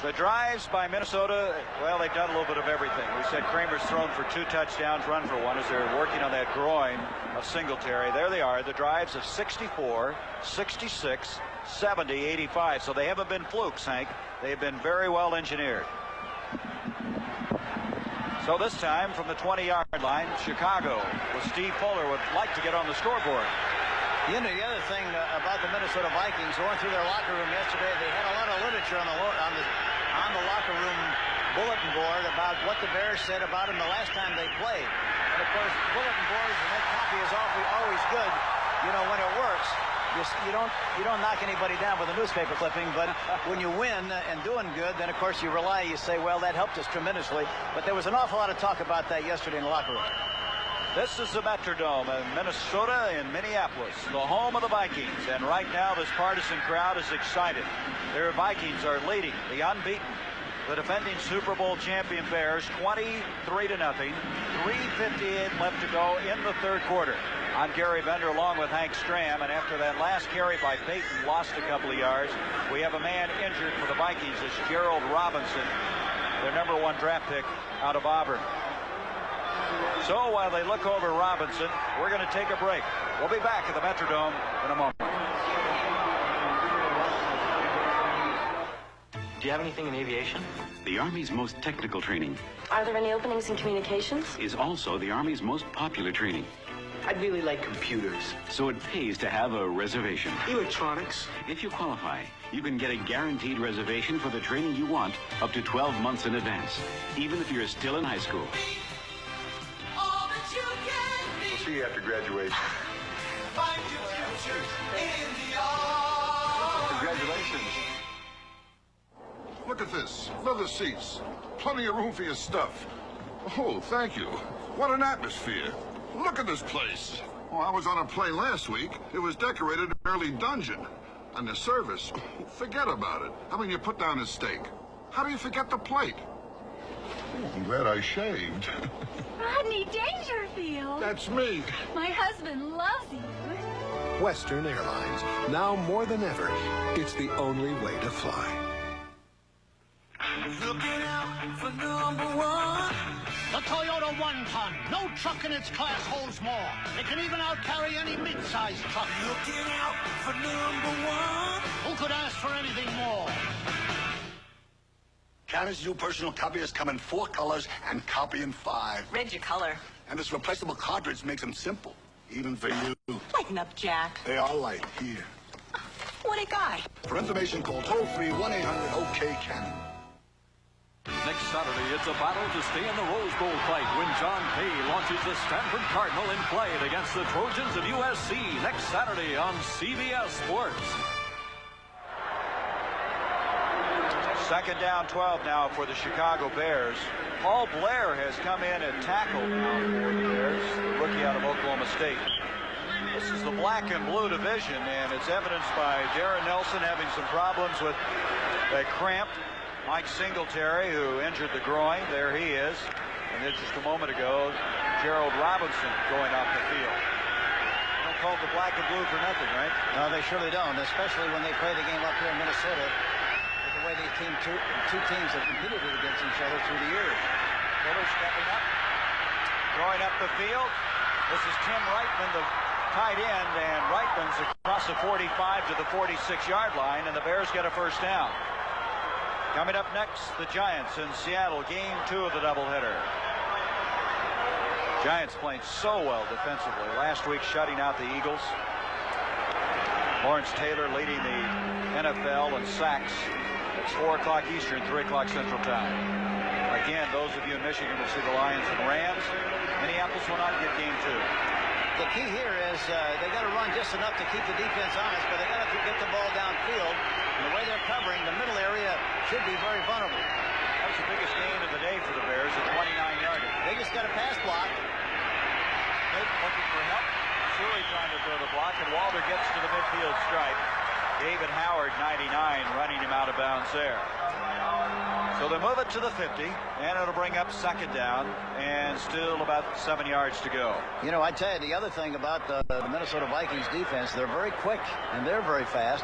The drives by Minnesota, well, they've done a little bit of everything. We said Kramer's thrown for 2 touchdowns, run for 1 as they're working on that groin of Singletary. There they are, the drives of 64, 66, 70, 85. So they haven't been flukes, Hank. They've been very well engineered. So this time from the 20-yard line, Chicago with Steve Fuller would like to get on the scoreboard. You know, the other thing about the Minnesota Vikings, going through their locker room yesterday, they had a lot of literature on the locker room bulletin board about what the Bears said about them the last time they played. And of course, bulletin boards and that copy is always good, you know, when it works. You don't knock anybody down with a newspaper clipping, but when you win and doing good, then of course you say, well, that helped us tremendously. But there was an awful lot of talk about that yesterday in the locker room. This is the Metrodome in Minnesota in Minneapolis, the home of the Vikings. And right now, this partisan crowd is excited. Their Vikings are leading the unbeaten, the defending Super Bowl champion Bears 23-0. 3:58 left to go in the third quarter. I'm Gary Bender along with Hank Stram. And after that last carry by Peyton lost a couple of yards, we have a man injured for the Vikings. It's Gerald Robinson, their #1 draft pick out of Auburn. So while they look over Robinson, we're going to take a break. We'll be back at the Metrodome in a moment. Do you have anything in aviation? The Army's most technical training Are there any openings in communications? is also the Army's most popular training. I'd really like computers. So it pays to have a reservation. Electronics. If you qualify, you can get a guaranteed reservation for the training you want up to 12 months in advance, even if you're still in high school. We'll see you after graduation. Find your future in the arts. Congratulations. Look at this. Leather seats. Plenty of room for your stuff. Oh, thank you. What an atmosphere. Look at this place. Oh, I was on a plane last week. It was decorated an early dungeon. And the service, forget about it. I mean, you put down a steak. How do you forget the plate? Oh, I'm glad I shaved. Rodney Dangerfield. That's me. My husband loves you. Western Airlines. Now more than ever, it's the only way to fly. Looking out for #1. The Toyota 1-ton. No truck in its class holds more. It can even out-carry any mid-sized truck. Looking out for #1. Who could ask for anything more? Cameron's new personal copiers come in 4 colors and copy in 5. Red's your color. And this replaceable cartridge makes them simple, even for you. Lighten up, Jack. They are light. Here. What a guy. For information, call toll-free 1-800-OK-CANNON. Next Saturday, it's a battle to stay in the Rose Bowl fight when John Kay launches the Stanford Cardinal in play against the Trojans of USC next Saturday on CBS Sports. Second down 12 now for the Chicago Bears. Paul Blair has come in and tackled now for the Bears, the rookie out of Oklahoma State. This is the black and blue division, and it's evidenced by Darren Nelson having some problems with a cramp. Mike Singletary, who injured the groin, there he is. And then just a moment ago, Gerald Robinson going off the field. They don't call it the black and blue for nothing, right? No, they surely don't, especially when they play the game up here in Minnesota with the way these two teams have competed against each other through the years. Fuller stepping up, throwing up the field. This is Tim Reitman, the tight end, and Reitman's across the 45 to the 46-yard line, and the Bears get a first down. Coming up next, the Giants in Seattle, game 2 of the doubleheader. Giants playing so well defensively. Last week shutting out the Eagles. Lawrence Taylor leading the NFL in sacks. It's 4 o'clock Eastern, 3 o'clock Central Time. Again, those of you in Michigan will see the Lions and Rams. Minneapolis will not get game 2. The key here is they got to run just enough to keep the defense honest, but they got to get the ball downfield. And the way they're covering, the middle area should be very vulnerable. That was the biggest gain of the day for the Bears, a 29-yarder. They just got a pass block. Looking for help. Suey trying to throw the block, and Walter gets to the midfield stripe. David Howard, 99, running him out of bounds there. So they move it to the 50, and it'll bring up second down, and still about 7 yards to go. You know, I tell you, the other thing about the Minnesota Vikings defense, they're very quick, and they're very fast.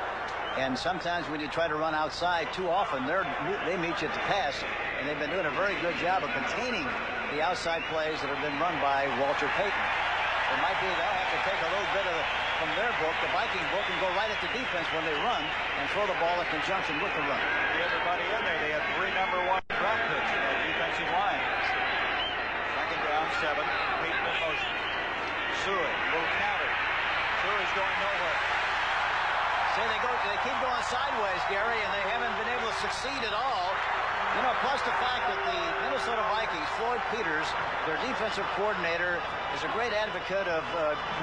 And sometimes when you try to run outside too often, they meet you at the pass, and they've been doing a very good job of containing the outside plays that have been run by Walter Payton. It might be they'll have to take a little bit from their book, the Viking book, and go right at the defense when they run and throw the ball in conjunction with the run. Everybody in there, they had 3 number 1 draft picks in that defensive line. Second down, 7. Payton in motion. Suey, little counter. Suey's going nowhere. See, they keep going sideways, Gary, and they haven't been able to succeed at all. You know, plus the fact that the Minnesota Vikings, Floyd Peters, their defensive coordinator, is a great advocate of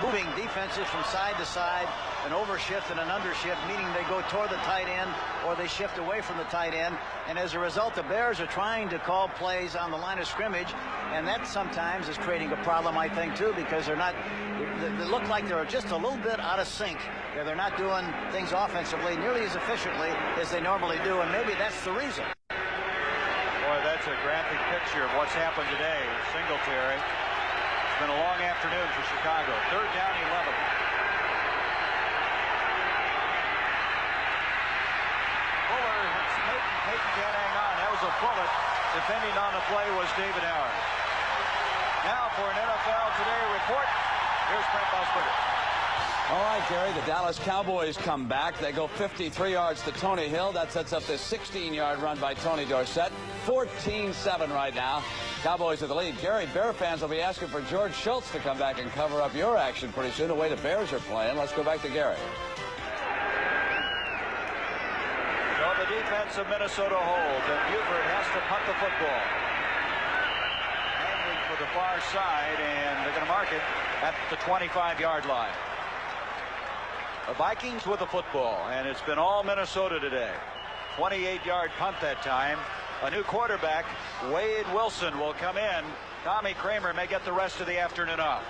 moving defenses from side to side, an overshift and an undershift, meaning they go toward the tight end or they shift away from the tight end. And as a result, the Bears are trying to call plays on the line of scrimmage, and that sometimes is creating a problem, I think, too, because they look like they're just a little bit out of sync. They're not doing things offensively nearly as efficiently as they normally do, and maybe that's the reason. Boy, that's a graphic picture of what's happened today. Singletary. It's been a long afternoon for Chicago. Third down, 11. Fuller, Payton can't hang on. That was a bullet. Defending on the play was David Howard. Now for an NFL Today report, here's Brent Musburger. All right, Gary, the Dallas Cowboys come back. They go 53 yards to Tony Hill. That sets up this 16-yard run by Tony Dorsett. 14-7 right now. Cowboys with the lead. Gary, Bear fans will be asking for George Schultz to come back and cover up your action pretty soon, the way the Bears are playing. Let's go back to Gary. So the defense of Minnesota holds, and Buford has to punt the football. Handling for the far side, and they're going to mark it at the 25-yard line. The Vikings with the football, and it's been all Minnesota today. 28-yard punt that time. A new quarterback, Wade Wilson, will come in. Tommy Kramer may get the rest of the afternoon off.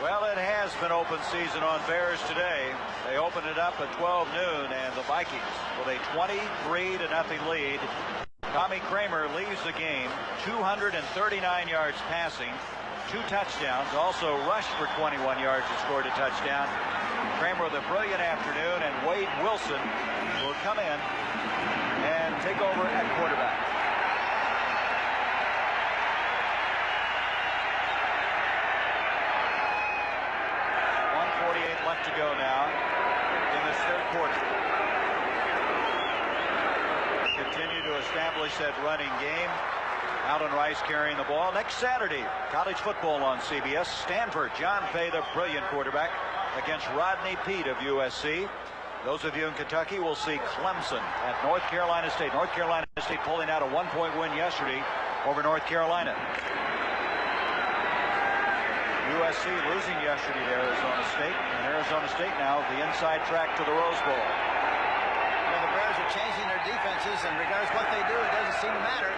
Well, it has been open season on Bears today. They opened it up at 12 noon, and the Vikings with a 23-0 lead. Tommy Kramer leaves the game, 239 yards passing, 2 touchdowns, also rushed for 21 yards and scored a touchdown. Kramer with a brilliant afternoon, and Wade Wilson will come in and take over at quarterback. Left to go now in this third quarter. Continue to establish that running game. Alden Rice carrying the ball. Next Saturday, college football on CBS. Stanford, John Fay, the brilliant quarterback, against Rodney Peete of USC. Those of you in Kentucky will see Clemson at North Carolina State. North Carolina State pulling out a 1-point win yesterday over North Carolina. USC losing yesterday to Arizona State, and Arizona State now the inside track to the Rose Bowl. You know, the Bears are changing their defenses, and regardless what they do, it doesn't seem to matter.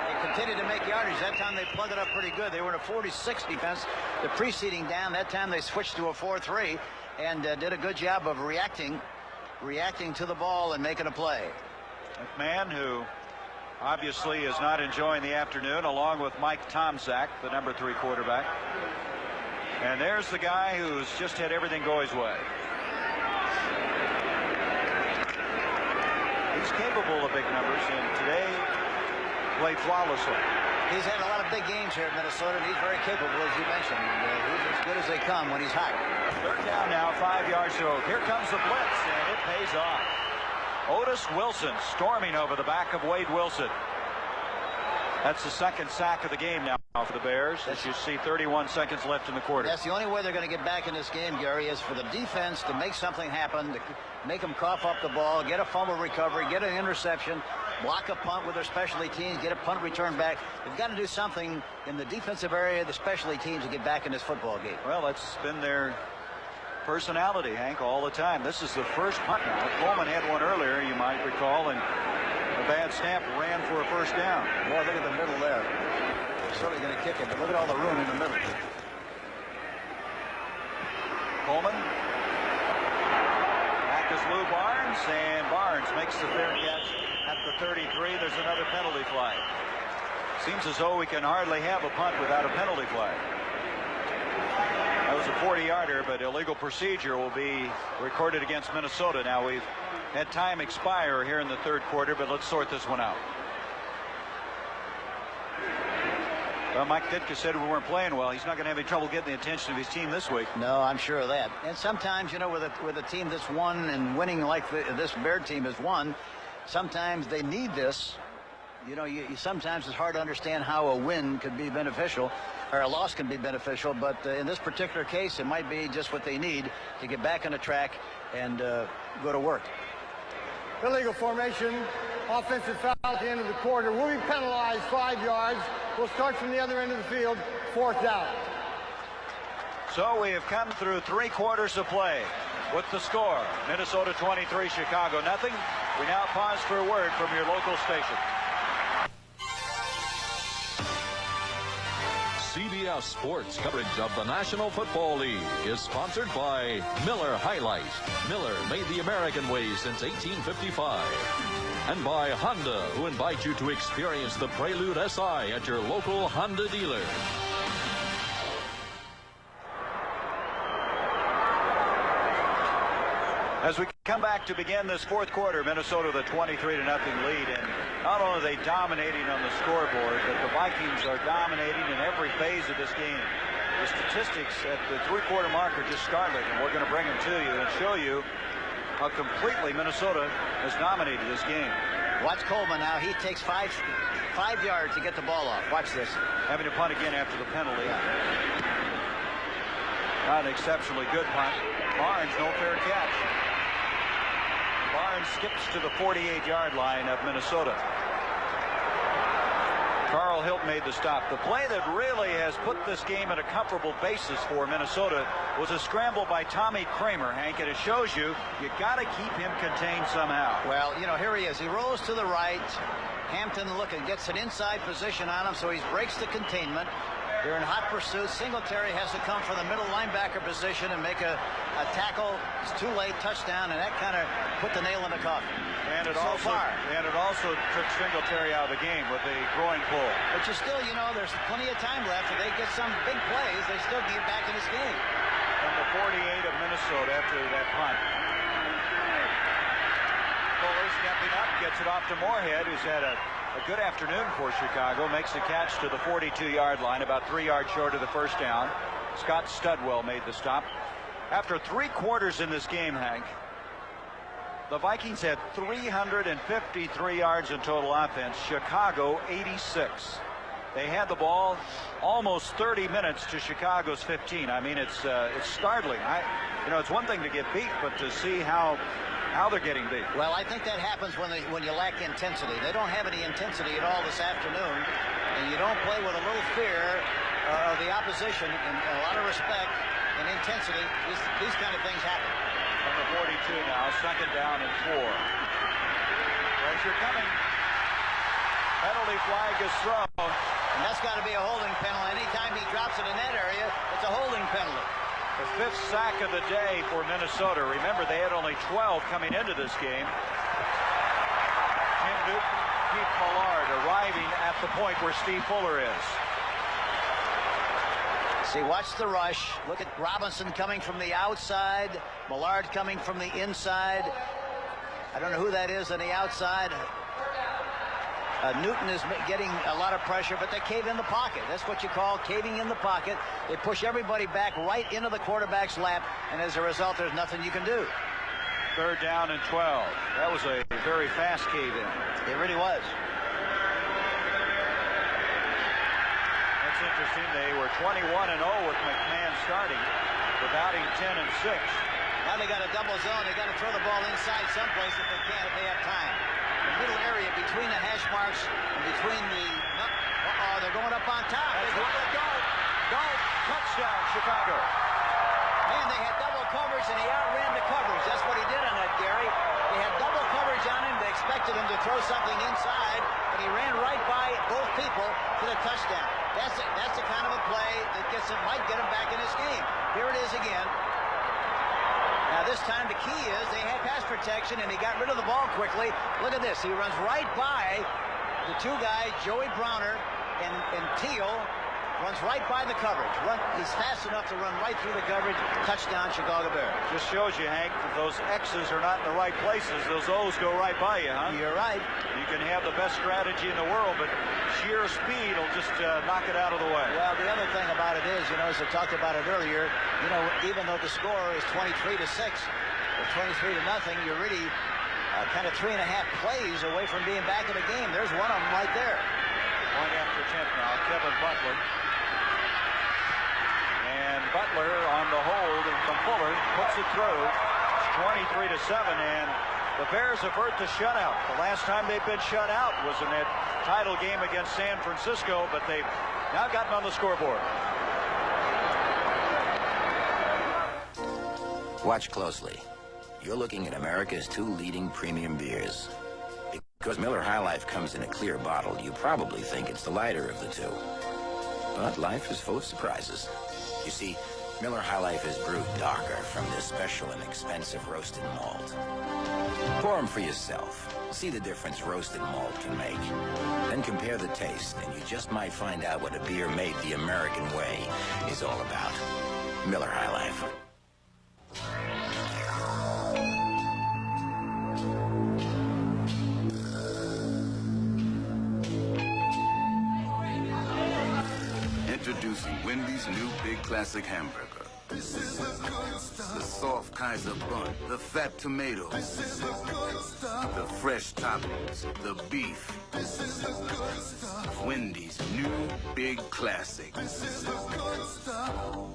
They continue to make yardage. That time they plugged it up pretty good. They were in a 46 defense the preceding down. That time they switched to a 4-3 and did a good job of reacting to the ball and making a play. McMahon, who obviously is not enjoying the afternoon, along with Mike Tomczak, the number 3 quarterback. And there's the guy who's just had everything go his way. He's capable of big numbers, and today played flawlessly. He's had a lot of big games here at Minnesota, and he's very capable, as you mentioned. He's as good as they come when he's hot. 3rd down now, 5 yards to go. Here comes the blitz, and it pays off. Otis Wilson storming over the back of Wade Wilson. That's the 2nd sack of the game now for the Bears. As you see, 31 seconds left in the quarter. That's the only way they're going to get back in this game, Gary, is for the defense to make something happen, to make them cough up the ball, get a fumble recovery, get an interception, block a punt with their specialty teams, get a punt return back. They've got to do something in the defensive area of the specialty teams to get back in this football game. Well, that's been their personality, Hank, all the time. This is the first punt now. Coleman had one earlier, you might recall, and a bad snap ran for a 1st down. Boy, look at the middle there. They're certainly going to kick it, but look at all the room in the middle. Coleman. Back is Lou Barnes, and Barnes makes the fair catch at the 33. There's another penalty flag. Seems as though we can hardly have a punt without a penalty flag. That was a 40-yarder, but illegal procedure will be recorded against Minnesota. Now, we've had time expire here in the 3rd quarter, but let's sort this one out. Well, Mike Ditka said we weren't playing well. He's not going to have any trouble getting the attention of his team this week. No, I'm sure of that. And sometimes, you know, with a team that's won and winning like this Bear team has won, sometimes they need this. You know, sometimes it's hard to understand how a win could be beneficial or a loss can be beneficial, but in this particular case, it might be just what they need to get back on the track and go to work. Illegal formation, offensive foul at the end of the quarter. We'll be penalized 5 yards. We'll start from the other end of the field, 4th down. So we have come through 3 quarters of play with the score. Minnesota 23, Chicago nothing. We now pause for a word from your local station. CBS Sports coverage of the National Football League is sponsored by Miller High Life. Miller made the American way since 1855. And by Honda, who invite you to experience the Prelude SI at your local Honda dealer. As we come back to begin this 4th quarter, Minnesota with a 23-0 lead, and not only are they dominating on the scoreboard, but the Vikings are dominating in every phase of this game. The statistics at the 3-quarter mark are just startling, and we're going to bring them to you and show you how completely Minnesota has dominated this game. Watch Coleman now. He takes five yards to get the ball off. Watch this. Having to punt again after the penalty. Not an exceptionally good punt. Barnes, no fair catch. Barnes skips to the 48-yard line of Minnesota. Carl Hilt made the stop. The play that really has put this game at a comfortable basis for Minnesota was a scramble by Tommy Kramer, Hank, and it shows you got to keep him contained somehow. Well, you know, here he is. He rolls to the right. Hampton gets an inside position on him, so he breaks the containment. They're in hot pursuit. Singletary has to come from the middle linebacker position and make a tackle. It's too late, touchdown, and that kind of put the nail in the coffin. And it also took Singletary out of the game with a groin pull. But you still, you know, there's plenty of time left. If they get some big plays, they still get back in this game. From the 48 of Minnesota after that punt. Fuller stepping up, gets it off to Moorhead, who's had a good afternoon for Chicago. Makes the catch to the 42-yard line, about 3 yards short of the 1st down. Scott Studwell made the stop. After 3 quarters in this game, Hank, the Vikings had 353 yards in total offense. Chicago, 86. They had the ball almost 30 minutes to Chicago's 15. I mean, it's startling. It's one thing to get beat, but to see how they're getting beat. Well, I think that happens when you lack intensity. They don't have any intensity at all this afternoon, and you don't play with a little fear of the opposition and a lot of respect and intensity. These kind of things happen. From the 42 now, 2nd down and 4. Pressure coming. Penalty flag is thrown. And that's got to be a holding penalty. Anytime he drops it in that area, it's a holding penalty. The 5th sack of the day for Minnesota. Remember, they had only 12 coming into this game. Jim Newton, Pete Millard arriving at the point where Steve Fuller is. See, watch the rush. Look at Robinson coming from the outside. Millard coming from the inside. I don't know who that is on the outside. Newton is getting a lot of pressure, but they cave in the pocket. That's what you call caving in the pocket. They push everybody back right into the quarterback's lap, and as a result, there's nothing you can do. 3rd down and 12. That was a very fast cave-in. It really was. That's interesting. They were 21-0 with McMahon starting, with Dowding 10-6. Now they got a double zone. They got to throw the ball inside someplace if they can, if they have time. The middle area between the hash marks and between the... they're going up on top. That's where they go. Touchdown, Chicago. Man, they had double coverage, and he outran the coverage. That's what he did on that, Gary. They had double coverage on him. They expected him to throw something inside, and he ran right by both people to the touchdown. That's the kind of a play that might get him back in this game. Here it is again. Now, this time the key is they had pass protection, and he got rid of the ball quickly. Look at this. He runs right by the two guys, Joey Browner and Teal, runs right by the coverage. He's fast enough to run right through the coverage. Touchdown, Chicago Bears. Just shows you, Hank, that those X's are not in the right places. Those O's go right by you, huh? You're right. You can have the best strategy in the world, but sheer speed will just knock it out of the way. Well, the other thing about it is, as I talked about it earlier, even though the score is 23-6 or 23-0, you're really kind of 3.5 plays away from being back in the game. There's one of them right there. Point after attempt now, Kevin Butler. And Butler on the hold from Fuller puts it through. It's 23-7, and the Bears avert the shutout. The last time they've been shut out was in that title game against San Francisco, but they've now gotten on the scoreboard. Watch closely. You're looking at America's 2 leading premium beers. Because Miller High Life comes in a clear bottle, you probably think it's the lighter of the two. But life is full of surprises. You see, Miller High Life is brewed darker from this special and expensive roasted malt. Pour them for yourself. See the difference roasted malt can make. Then compare the taste, and you just might find out what a beer made the American way is all about. Miller High Life. Introducing Wendy's new Big Classic Hamburger. This is the good stuff. The soft Kaiser bun, the fat tomatoes, This is the good stuff. the fresh toppings, the beef. This is the good stuff. Wendy's new Big Classic. This is the good stuff.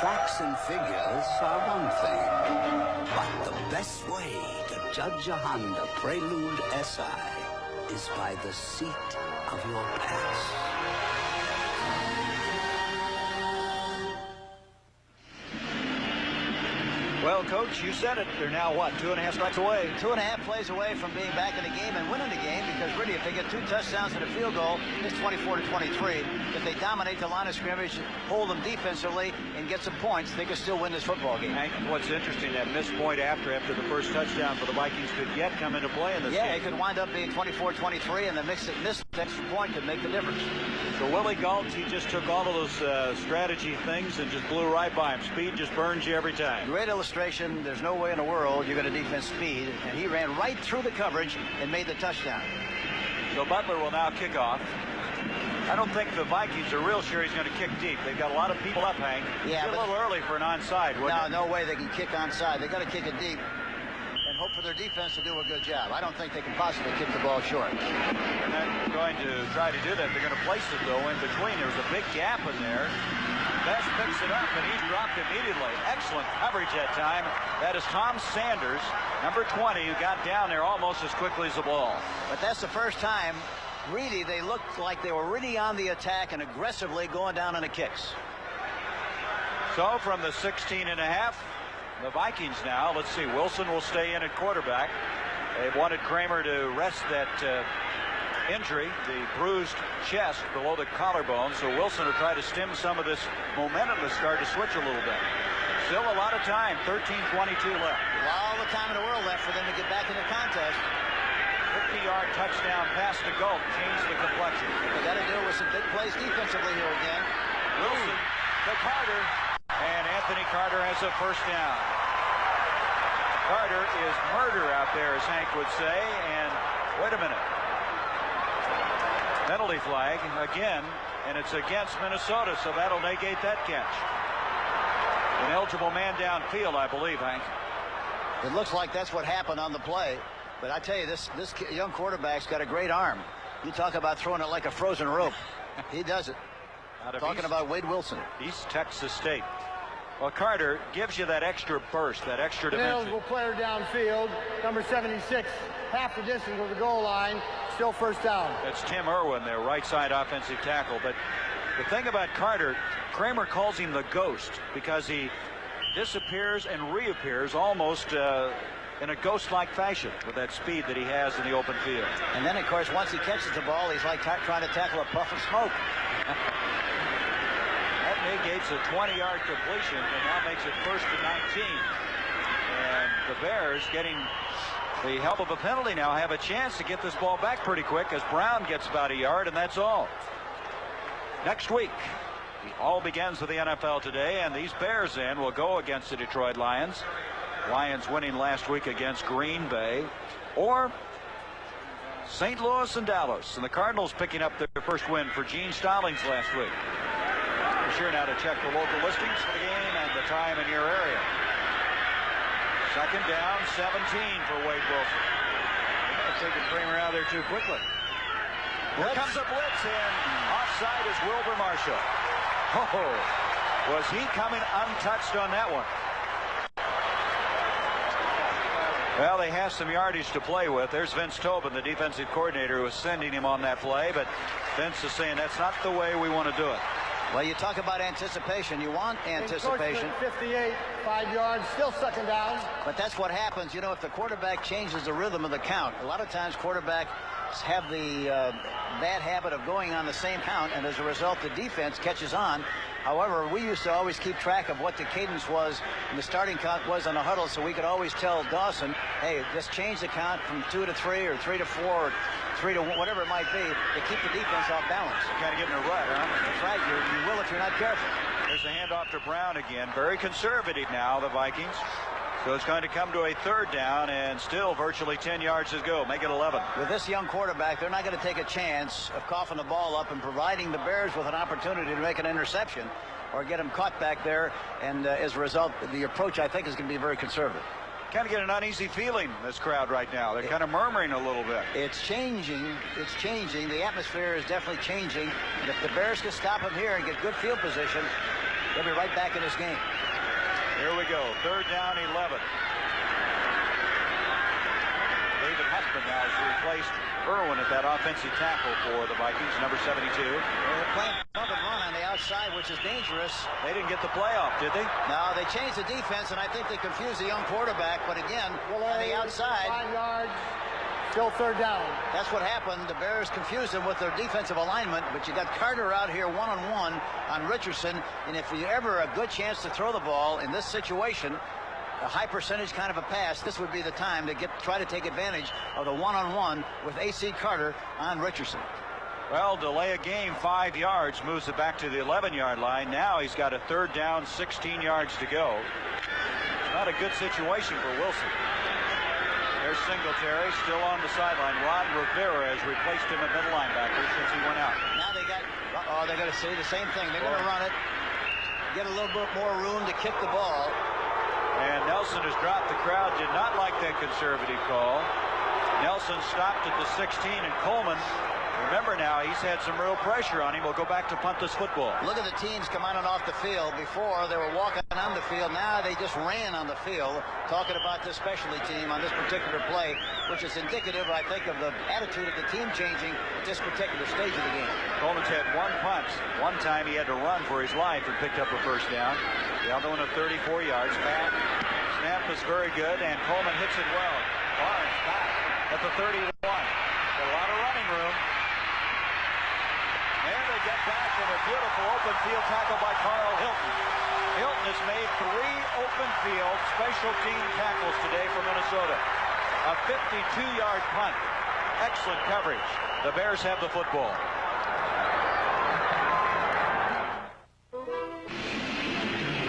Facts and figures are one thing, but the best way to judge a Honda Prelude SI is by the seat of your pants. Well, Coach, you said it. They're now, what, 2.5 strikes away? 2.5 plays away from being back in the game and winning the game, because really, if they get 2 touchdowns and a field goal, it's 24-23. If they dominate the line of scrimmage, hold them defensively, and get some points, they could still win this football game. Hank, what's interesting, that missed point after the first touchdown for the Vikings could yet come into play in this game. Yeah, it could wind up being 24-23, and the missed extra point could make the difference. So Willie Gault, he just took all of those strategy things and just blew right by him. Speed just burns you every time. Great illustration. There's no way in the world you're going to defense speed, and he ran right through the coverage and made the touchdown. So Butler will now kick off. I don't think the Vikings are real sure he's going to kick deep. They've got a lot of people up, Hank. Yeah, it's a little early for an onside. No way they can kick onside. They got to kick it deep and hope for their defense to do a good job. I don't think they can possibly kick the ball short. They're not going to try to do that. They're going to place it, though, in between. There's a big gap in there. Best picks it up, and he's dropped immediately. Excellent coverage that time. That is Tom Sanders, number 20, who got down there almost as quickly as the ball. But that's the first time, really, they looked like they were really on the attack and aggressively going down on the kicks. So from the 16.5, the Vikings now. Let's see. Wilson will stay in at quarterback. They wanted Kramer to rest that injury, the bruised chest below the collarbone. So Wilson will try to stem some of this momentum to start to switch a little bit. Still a lot of time. 13:22 left. All the time in the world left for them to get back in the contest. 50-yard touchdown pass to Galt changed the complexion. They got to deal with some big plays defensively here again. Wilson to Carter, and Anthony Carter has a first down. Carter is murder out there, as Hank would say, and wait a minute. Penalty flag again, and it's against Minnesota, so that'll negate that catch. An eligible man downfield, I believe, Hank. It looks like that's what happened on the play. But I tell you, this young quarterback's got a great arm. You talk about throwing it like a frozen rope. He does it. Talking about Wade Wilson. East Texas State. Well, Carter gives you that extra burst, that extra dimension. Eligible player downfield, number 76, half the distance of the goal line, still first down. That's Tim Irwin, their right side offensive tackle. But the thing about Carter, Kramer calls him the ghost because he disappears and reappears almost in a ghost-like fashion with that speed that he has in the open field. And then, of course, once he catches the ball, he's like trying to tackle a puff of smoke. That negates a 20-yard completion and now makes it 1st and 19. And the Bears, getting the help of a penalty now, have a chance to get this ball back pretty quick as Brown gets about a yard, and that's all. Next week, it all begins with the NFL today, and these Bears then will go against the Detroit Lions. Lions winning last week against Green Bay, or St. Louis and Dallas, and the Cardinals picking up their first win for Gene Stallings last week. Be sure now to check the local listings for the game and the time in your area. Second down, 17 for Wade Wilson. Taking Kramer out there too quickly. Here comes a blitz in. Offside is Wilber Marshall. Oh, was he coming untouched on that one? Well, they have some yardage to play with. There's Vince Tobin, the defensive coordinator, who was sending him on that play, but Vince is saying that's not the way we want to do it. Well, you talk about anticipation. You want anticipation. 58, 5 yards, still second down. But that's what happens, you know, if the quarterback changes the rhythm of the count. A lot of times quarterbacks have the bad habit of going on the same count, and as a result, the defense catches on. However, we used to always keep track of what the cadence was and the starting count was on the huddle, so we could always tell Dawson, hey, just change the count from 2 to 3 or 3 to 4 or 3 to 1, whatever it might be, to keep the defense off balance. Kind of getting a rut, huh? That's right. You will if you're not careful. There's a handoff to Brown again. Very conservative now, the Vikings. So it's going to come to a third down, and still virtually 10 yards to go. Make it 11. With this young quarterback, they're not going to take a chance of coughing the ball up and providing the Bears with an opportunity to make an interception or get them caught back there. And as a result, the approach, I think, is going to be very conservative. Kind of get an uneasy feeling, this crowd right now. They're kind of murmuring a little bit. It's changing. It's changing. The atmosphere is definitely changing. And if the Bears can stop them here and get good field position, they'll be right back in this game. Here we go. Third down, 11. David Husband now has replaced Irwin at that offensive tackle for the Vikings, number 72. They're playing bump and run on the outside, which is dangerous. They didn't get the playoff, did they? No, they changed the defense, and I think they confused the young quarterback. But again, on the outside, 5 yards, still third down. That's what happened. The Bears confused them with their defensive alignment, but you got Carter out here one-on-one on Richardson, and if you ever a good chance to throw the ball in this situation, a high percentage kind of a pass, this would be the time to try to take advantage of the one-on-one with A.C. Carter on Richardson. Well, delay a game 5 yards, moves it back to the 11-yard line. Now he's got a third down, 16 yards to go. Not a good situation for Wilson. There's Singletary still on the sideline. Rod Rivera has replaced him at middle linebacker since he went out. Now they're going to say the same thing. They're going to run it, get a little bit more room to kick the ball. And Nelson has dropped. The crowd did not like that conservative call. Nelson stopped at the 16, and Coleman, remember now, he's had some real pressure on him. We'll go back to punt this football. Look at the teams come on and off the field. Before, they were walking on the field. Now they just ran on the field, talking about this specialty team on this particular play, which is indicative, I think, of the attitude of the team changing at this particular stage of the game. Coleman's had one punt. One time he had to run for his life and picked up a first down. The other one at 34 yards. Back. snap is very good, and Coleman hits it well. Barnes back at the 31. Got a lot of running room. And they get back in a beautiful open field tackle by Carl Hilton. Hilton has made 3 open field special team tackles today for Minnesota. A 52-yard punt. Excellent coverage. The Bears have the football.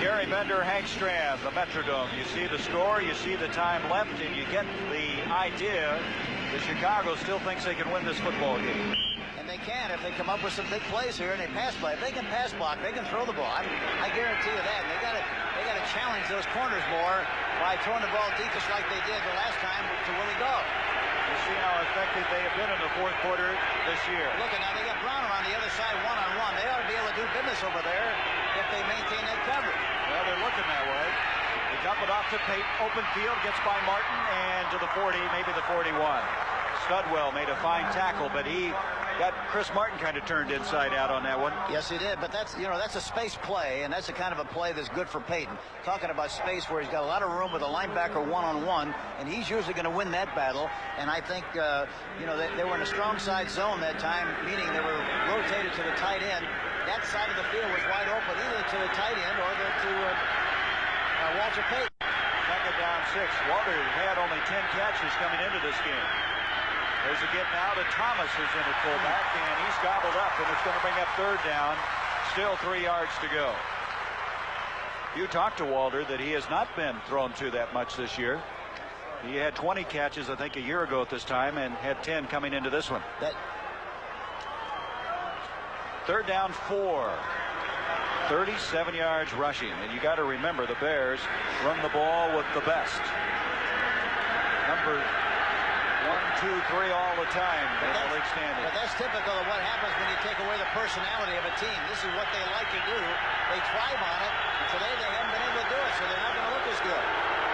Gary Bender, Hank Strand, the Metrodome. You see the score, you see the time left, and you get the idea that Chicago still thinks they can win this football game. And they can if they come up with some big plays here and they pass play. If they can pass block, they can throw the ball. I guarantee you that. And they got to challenge those corners more by throwing the ball deep just like they did the last time to Willie Gault. You see how effective they have been in the fourth quarter this year. Look at now, they got Browner on the other side one-on-one. They ought to be able to do business over there if they maintain that coverage. Well, they're looking that way. They dump it off to Pate. Open field, gets by Martin, and to the 40, maybe the 41. Studwell made a fine tackle, but he got Chris Martin kind of turned inside out on that one. Yes, he did, but that's a space play, and that's the kind of a play that's good for Payton. Talking about space where he's got a lot of room with a linebacker one-on-one, and he's usually going to win that battle. And I think, they were in a strong side zone that time, meaning they were rotated to the tight end. That side of the field was wide open, either to the tight end or to Walter Payton. Second down 6. Walter had only 10 catches coming into this game. There's a get now to Thomas, who's in at fullback, and he's gobbled up, and it's going to bring up 3rd down. Still 3 yards to go. You talked to Walter that he has not been thrown to that much this year. He had 20 catches, I think, a year ago at this time, and had 10 coming into this one. 3rd down 4. 37 yards rushing, and you got to remember the Bears run the ball with the best. Number 1, 2, 3 all the time in the league standing. But that's typical of what happens when you take away the personality of a team. This is what they like to do. They thrive on it, and today they haven't been able to do it, so they're not going to look as good.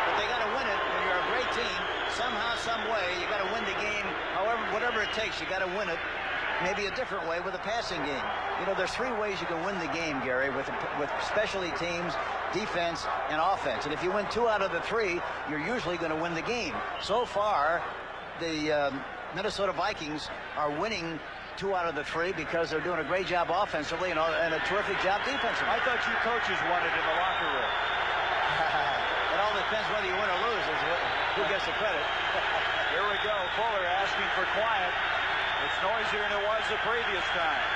But they got to win it when you're a great team. Somehow, some way, you got to win the game. However, whatever it takes, you got to win it. Maybe a different way with a passing game. There's 3 ways you can win the game, Gary, with specialty teams, defense, and offense. And if you win 2 out of the 3, you're usually going to win the game. So far, the Minnesota Vikings are winning 2 out of the 3 because they're doing a great job offensively and a terrific job defensively. I thought you coaches won it in the locker room. It all depends whether you win or lose. Who gets the credit? Here we go. Fuller asking for quiet. It's noisier than it was the previous time.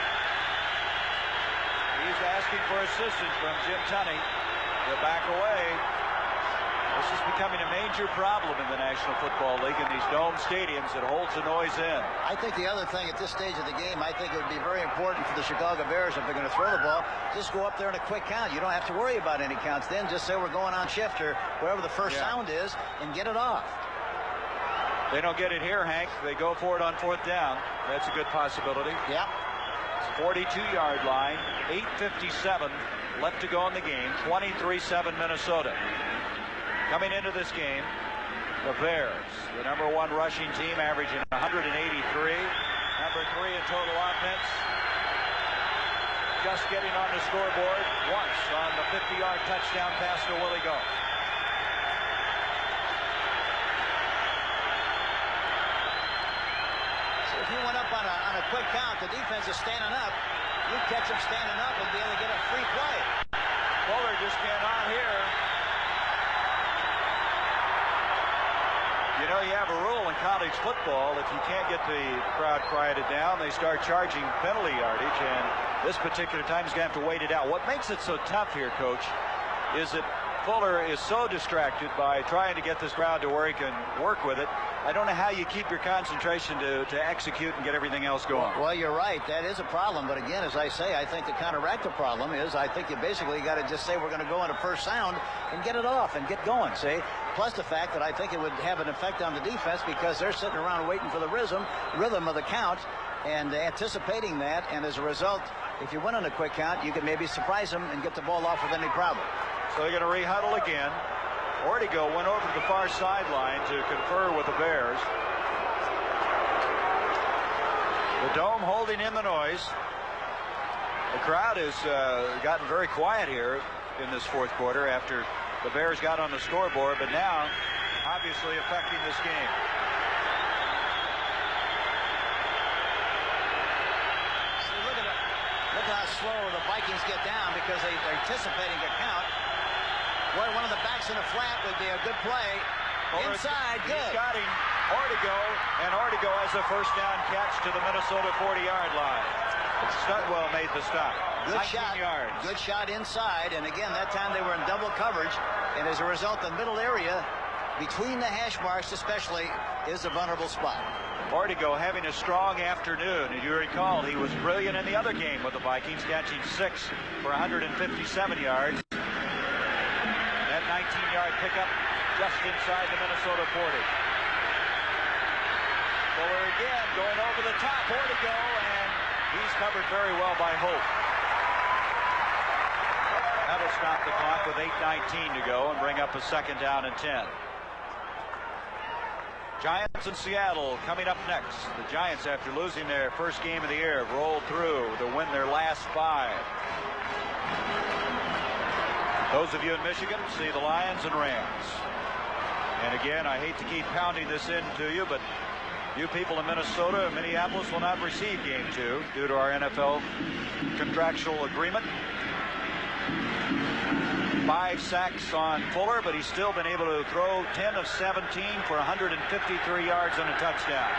He's asking for assistance from Jim Tunney to back away. This is becoming a major problem in the National Football League in these dome stadiums that holds the noise in. I think the other thing at this stage of the game, I think it would be very important for the Chicago Bears if they're going to throw the ball, just go up there in a quick count. You don't have to worry about any counts then. Just say we're going on shift or wherever the first sound is and get it off. They don't get it here, Hank. They go for it on 4th down. That's a good possibility. Yep. It's 42-yard line. 8:57 left to go in the game. 23-7 Minnesota. Coming into this game, the Bears, the number 1 rushing team, averaging 183. Number 3 in total offense. Just getting on the scoreboard once on the 50-yard touchdown pass to Willie Gault. If you went up on a quick count, the defense is standing up. You catch them standing up and be able to get a free play. Fuller just cannot hear. You have a rule in college football. If you can't get the crowd quieted down, they start charging penalty yardage. And this particular time, he's going to have to wait it out. What makes it so tough here, Coach, is that Fuller is so distracted by trying to get this crowd to where he can work with it. I don't know how you keep your concentration to execute and get everything else going. Well, you're right. That is a problem. But again, as I say, I think to counteract the problem is I think you basically got to just say we're going to go on a first sound and get it off and get going, see? Plus the fact that I think it would have an effect on the defense because they're sitting around waiting for the rhythm of the count and anticipating that. And as a result, if you win on a quick count, you can maybe surprise them and get the ball off with any problem. So they're going to rehuddle again. Ortego went over to the far sideline to confer with the Bears. The dome holding in the noise. The crowd has gotten very quiet here in this fourth quarter after the Bears got on the scoreboard, but now obviously affecting this game. See, look how slow the Vikings get down because they're anticipating a count. Boy, one of the backs in the flat would be a good play. Inside, good. He's got him. Ortego, and Ortego has a first down catch to the Minnesota 40-yard line. Studwell made the stop. Good shot. Yards. Good shot inside, and again, that time they were in double coverage, and as a result, the middle area, between the hash marks especially, is a vulnerable spot. Ortego having a strong afternoon. As you recall, he was brilliant in the other game with the Vikings, catching 6 for 157 yards. That 19-yard pickup just inside the Minnesota 40. Fuller again going over the top. Ortego, and he's covered very well by Hope. That'll stop the clock with 8:19 to go and bring up a second down and 10. Giants in Seattle coming up next. The Giants, after losing their first game of the year, have rolled through to win their last 5. Those of you in Michigan see the Lions and Rams. And again, I hate to keep pounding this into you, but you people in Minnesota and Minneapolis will not receive game 2 due to our NFL contractual agreement. 5 sacks on Fuller, but he's still been able to throw 10 of 17 for 153 yards and a touchdown.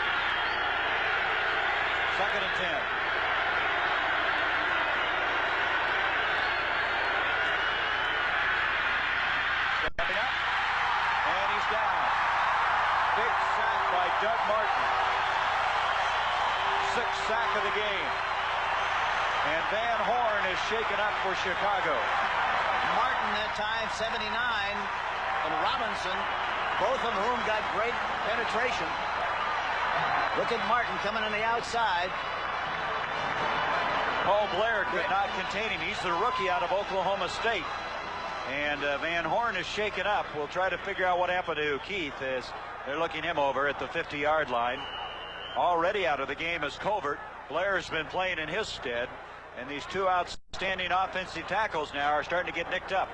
Second and 10. Stepping up, and he's down. Big sack by Doug Martin. 6th sack of the game. And Van Horn is shaken up for Chicago. Martin that time 79, and Robinson, both of whom got great penetration. Look at Martin coming on the outside. Paul Blair could not contain him. He's the rookie out of Oklahoma State. And Van Horn is shaken up. We'll try to figure out what happened to Keith as they're looking him over at the 50-yard line. Already out of the game is Covert. Blair's been playing in his stead. And these 2 outstanding offensive tackles now are starting to get nicked up.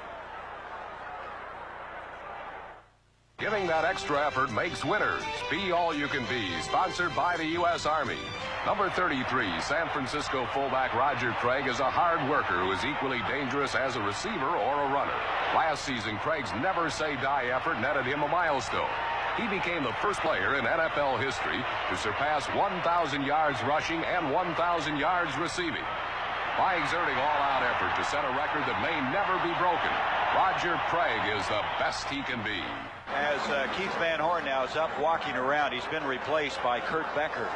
Giving that extra effort makes winners. Be all you can be. Sponsored by the U.S. Army. Number 33, San Francisco fullback Roger Craig is a hard worker who is equally dangerous as a receiver or a runner. Last season, Craig's never-say-die effort netted him a milestone. He became the first player in NFL history to surpass 1,000 yards rushing and 1,000 yards receiving. By exerting all-out effort to set a record that may never be broken, Roger Craig is the best he can be. As Keith Van Horn now is up walking around, he's been replaced by Kurt Becker.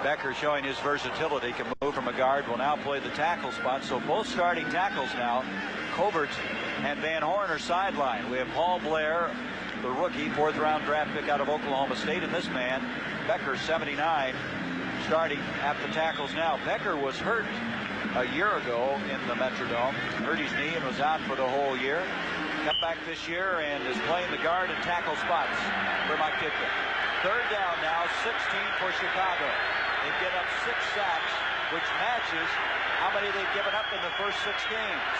Becker showing his versatility, can move from a guard, will now play the tackle spot. So both starting tackles now, Covert and Van Horn, are sidelined. We have Paul Blair, the rookie, 4th-round draft pick out of Oklahoma State, and this man, Becker, 79, starting at the tackles now. Becker was hurt a year ago in the Metrodome, hurt his knee and was out for the whole year. Come back this year and is playing the guard and tackle spots for Mike Ditka. 3rd down now, 16 for Chicago. They've given up 6 sacks, which matches how many they've given up in the first 6 games.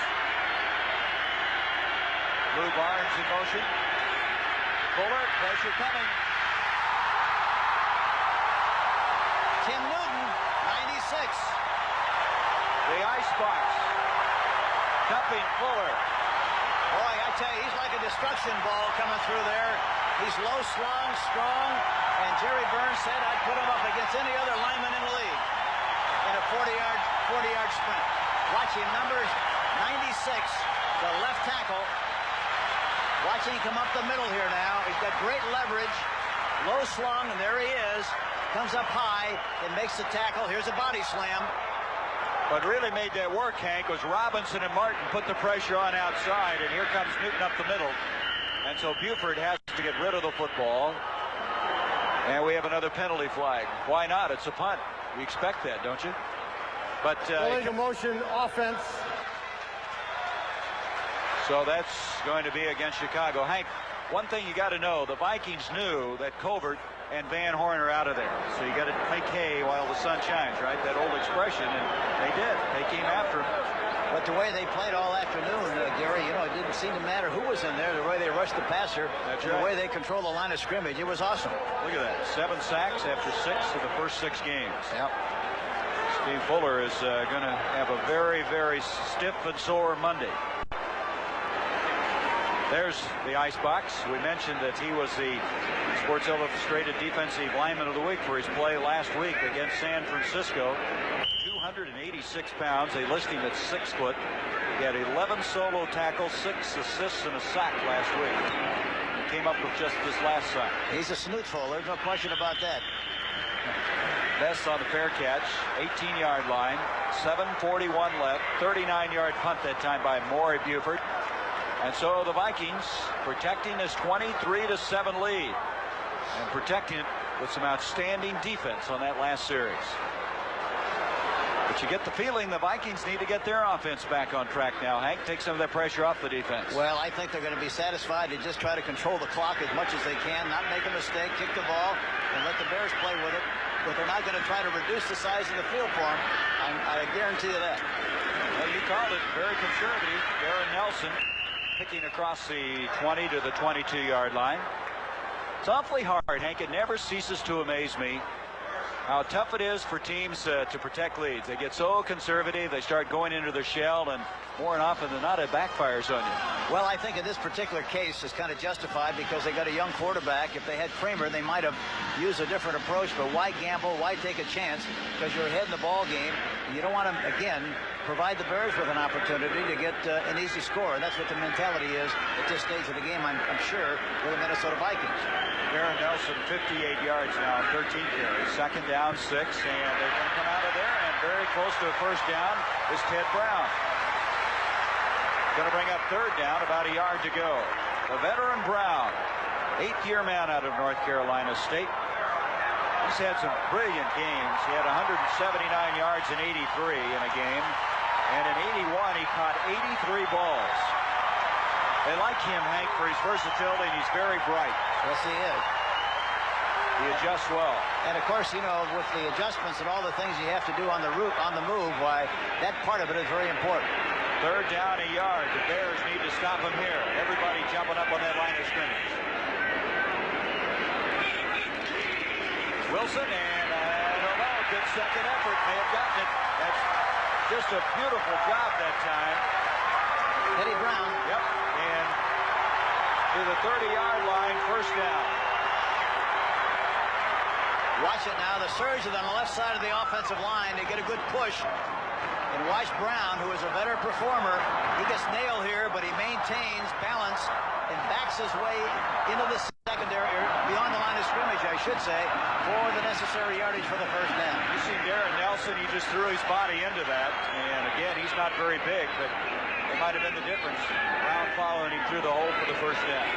Lou Barnes in motion. Fuller, pressure coming. Tim Newton, 96. The icebox. Cupping Fuller. Boy, I tell you, he's like a destruction ball coming through there. He's low slung, strong, and Jerry Burns said I'd put him up against any other lineman in the league in a 40-yard sprint. Watching numbers 96, the left tackle. Watching him come up the middle here now. He's got great leverage, low slung, and there he is. Comes up high and makes the tackle. Here's a body slam. What really made that work, Hank, was Robinson and Martin put the pressure on outside, and here comes Newton up the middle. And so Buford has to get rid of the football. And we have another penalty flag. Why not? It's a punt. You expect that, don't you? But illegal motion offense. So that's going to be against Chicago. Hank, one thing you got to know, the Vikings knew that Covert and Van Horn are out of there. So you got to make hay while the sun shines, right? That old expression, and they did. They came after him. But the way they played all afternoon, Gary, you know, it didn't seem to matter who was in there. The way they rushed the passer, the way they controlled the line of scrimmage, it was awesome. Look at that. 7 sacks after 6 of the first 6 games. Yep. Steve Fuller is going to have a very, very stiff and sore Monday. There's the icebox. We mentioned that he was the Sports Illustrated Defensive Lineman of the Week for his play last week against San Francisco. 286 pounds. They list him at 6 foot. He had 11 solo tackles, 6 assists, and a sack last week. He came up with just this last sack. He's a snootful. There's no question about that. Best on the fair catch, 18-yard line, 7:41 left, 39-yard punt that time by Maury Buford. And so the Vikings protecting this 23-7 lead and protecting it with some outstanding defense on that last series. But you get the feeling the Vikings need to get their offense back on track now. Hank, take some of that pressure off the defense. Well, I think they're going to be satisfied to just try to control the clock as much as they can, not make a mistake, kick the ball, and let the Bears play with it. But they're not going to try to reduce the size of the field for them. I guarantee you that. Well, you called it very conservative. Darren Nelson picking across the 20 to the 22-yard line. It's awfully hard, Hank. It never ceases to amaze me how tough it is for teams to protect leads. They get so conservative, they start going into their shell, and more often than not, it backfires on you. Well, I think in this particular case, it's kind of justified because they got a young quarterback. If they had Kramer, they might have used a different approach, but why gamble? Why take a chance? Because you're ahead in the ball game, and you don't want to, again, provide the Bears with an opportunity to get an easy score. And that's what the mentality is at this stage of the game, I'm sure, with the Minnesota Vikings. Darren Nelson, 58 yards now, 13 carries. Second down, 6, and they're going to come out of there, and very close to a first down is Ted Brown. Going to bring up third down, about a yard to go. The veteran Brown, 8th-year man out of North Carolina State. He's had some brilliant games. He had 179 yards in 83 in a game, and in 81 he caught 83 balls. They like him, Hank, for his versatility, and he's very bright. Yes, he is. He adjusts well. And of course, you know, with the adjustments and all the things you have to do on the route, on the move, why, that part of it is very important. Third down, a yard. The Bears need to stop him here. Everybody jumping up on that line of scrimmage. Wilson, and I don't know, good second effort. May have gotten it. That's just a beautiful job that time. Eddie Brown. Yep. And to the 30-yard line, first down. Watch it now. The surge on the left side of the offensive line. They get a good push. And watch Brown, who is a better performer. He gets nailed here, but he maintains balance and backs his way into the secondary, beyond the line of scrimmage, I should say, for the necessary yardage for the first down. You see Darren Nelson, he just threw his body into that. And again, he's not very big, but it might have been the difference. Brown following him through the hole for the first down.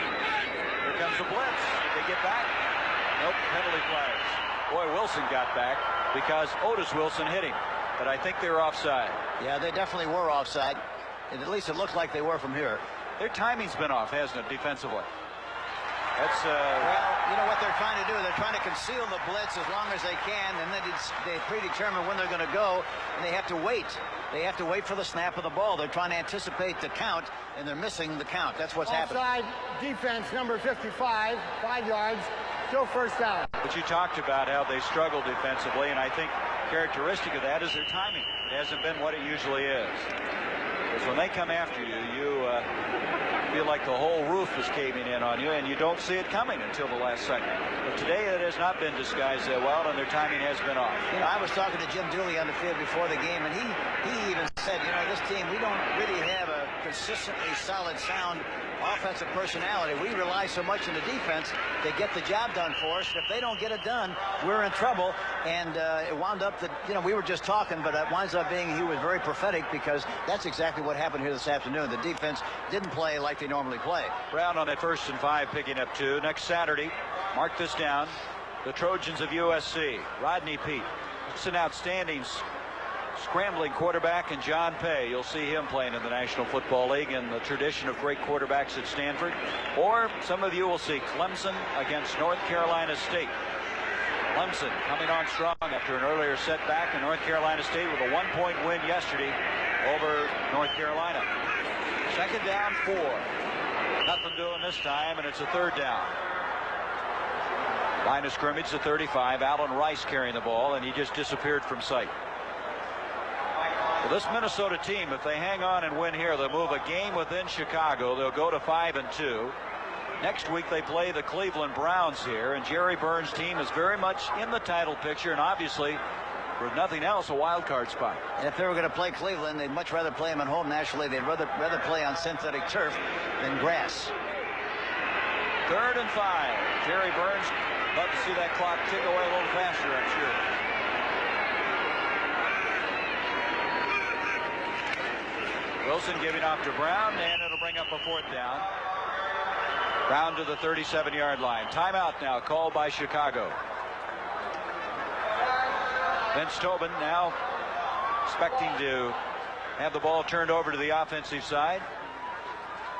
Here comes the blitz. Did they get back? Nope, penalty flags. Boy, Wilson got back because Otis Wilson hit him. But I think they were offside. Yeah, they definitely were offside. And at least it looked like they were from here. Their timing's been off, hasn't it, defensively? That's well, you know what they're trying to do? They're trying to conceal the blitz as long as they can, and then they predetermine when they're going to go, and they have to wait. They have to wait for the snap of the ball. They're trying to anticipate the count, and they're missing the count. That's what's happening. Offside defense, number 55, 5 yards, still first down. But you talked about how they struggle defensively, and I think characteristic of that is their timing. It hasn't been what it usually is. Because when they come after you, you feel like the whole roof is caving in on you, and you don't see it coming until the last second. But today it has not been disguised that well, and their timing has been off. You know, I was talking to Jim Dooley on the field before the game, and he even said, you know, this team, we don't really have a consistently solid, sound offensive personality. We rely so much on the defense to get the job done for us. If they don't get it done, we're in trouble. And it wound up that, you know, we were just talking, but it winds up being he was very prophetic because that's exactly what happened here this afternoon. The defense didn't play like they normally play. Brown on that 1st and 5, picking up 2. Next Saturday, mark this down, the Trojans of USC. Rodney Peete. It's an outstanding scrambling quarterback, and John Pay. You'll see him playing in the National Football League in the tradition of great quarterbacks at Stanford. Or some of you will see Clemson against North Carolina State. Clemson coming on strong after an earlier setback in North Carolina State with a 1-point win yesterday over North Carolina. Second down, 4. Nothing doing this time, and it's a third down. Line of scrimmage to 35. Alan Rice carrying the ball, and he just disappeared from sight. Well, this Minnesota team, if they hang on and win here, they'll move a game within Chicago. They'll go to 5-2. Next week they play the Cleveland Browns here, and Jerry Burns' team is very much in the title picture, and obviously, for nothing else, a wild card spot. And if they were going to play Cleveland, they'd much rather play them at home. Naturally, they'd rather play on synthetic turf than grass. 3rd and 5. Jerry Burns, love to see that clock tick away a little faster, I'm sure. Wilson giving off to Brown, and it'll bring up a 4th down. Brown to the 37-yard line. Timeout now called by Chicago. Vince Tobin now expecting to have the ball turned over to the offensive side.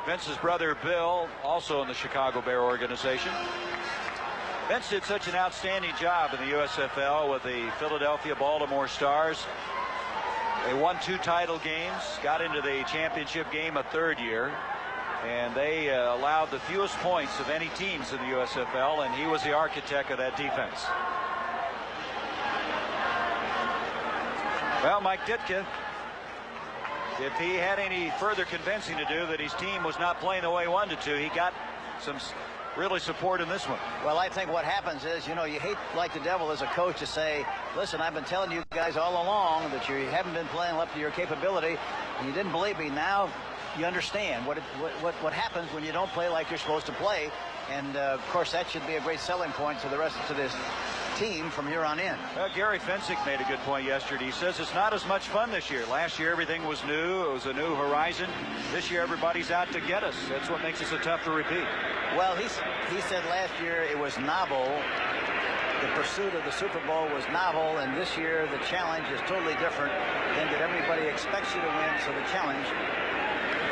Vince's brother Bill, also in the Chicago Bear organization. Vince did such an outstanding job in the USFL with the Philadelphia Baltimore Stars. They won 2 title games, got into the championship game a 3rd year, and they allowed the fewest points of any teams in the USFL, and he was the architect of that defense. Well, Mike Ditka, if he had any further convincing to do that his team was not playing the way he wanted to, he got some really support in this one. Well, I think what happens is, you know, you hate like the devil as a coach to say, listen, I've been telling you guys all along that you haven't been playing up to your capability, and you didn't believe me. Now you understand what happens when you don't play like you're supposed to play. And, of course, that should be a great selling point to the rest of this team from here on in. Well, Gary Fensick made a good point yesterday. He says it's not as much fun this year. Last year everything was new. It was a new horizon. This year everybody's out to get us. That's what makes it so tough to repeat. Well, he said last year it was novel. The pursuit of the Super Bowl was novel, and this year the challenge is totally different than that everybody expects you to win, so the challenge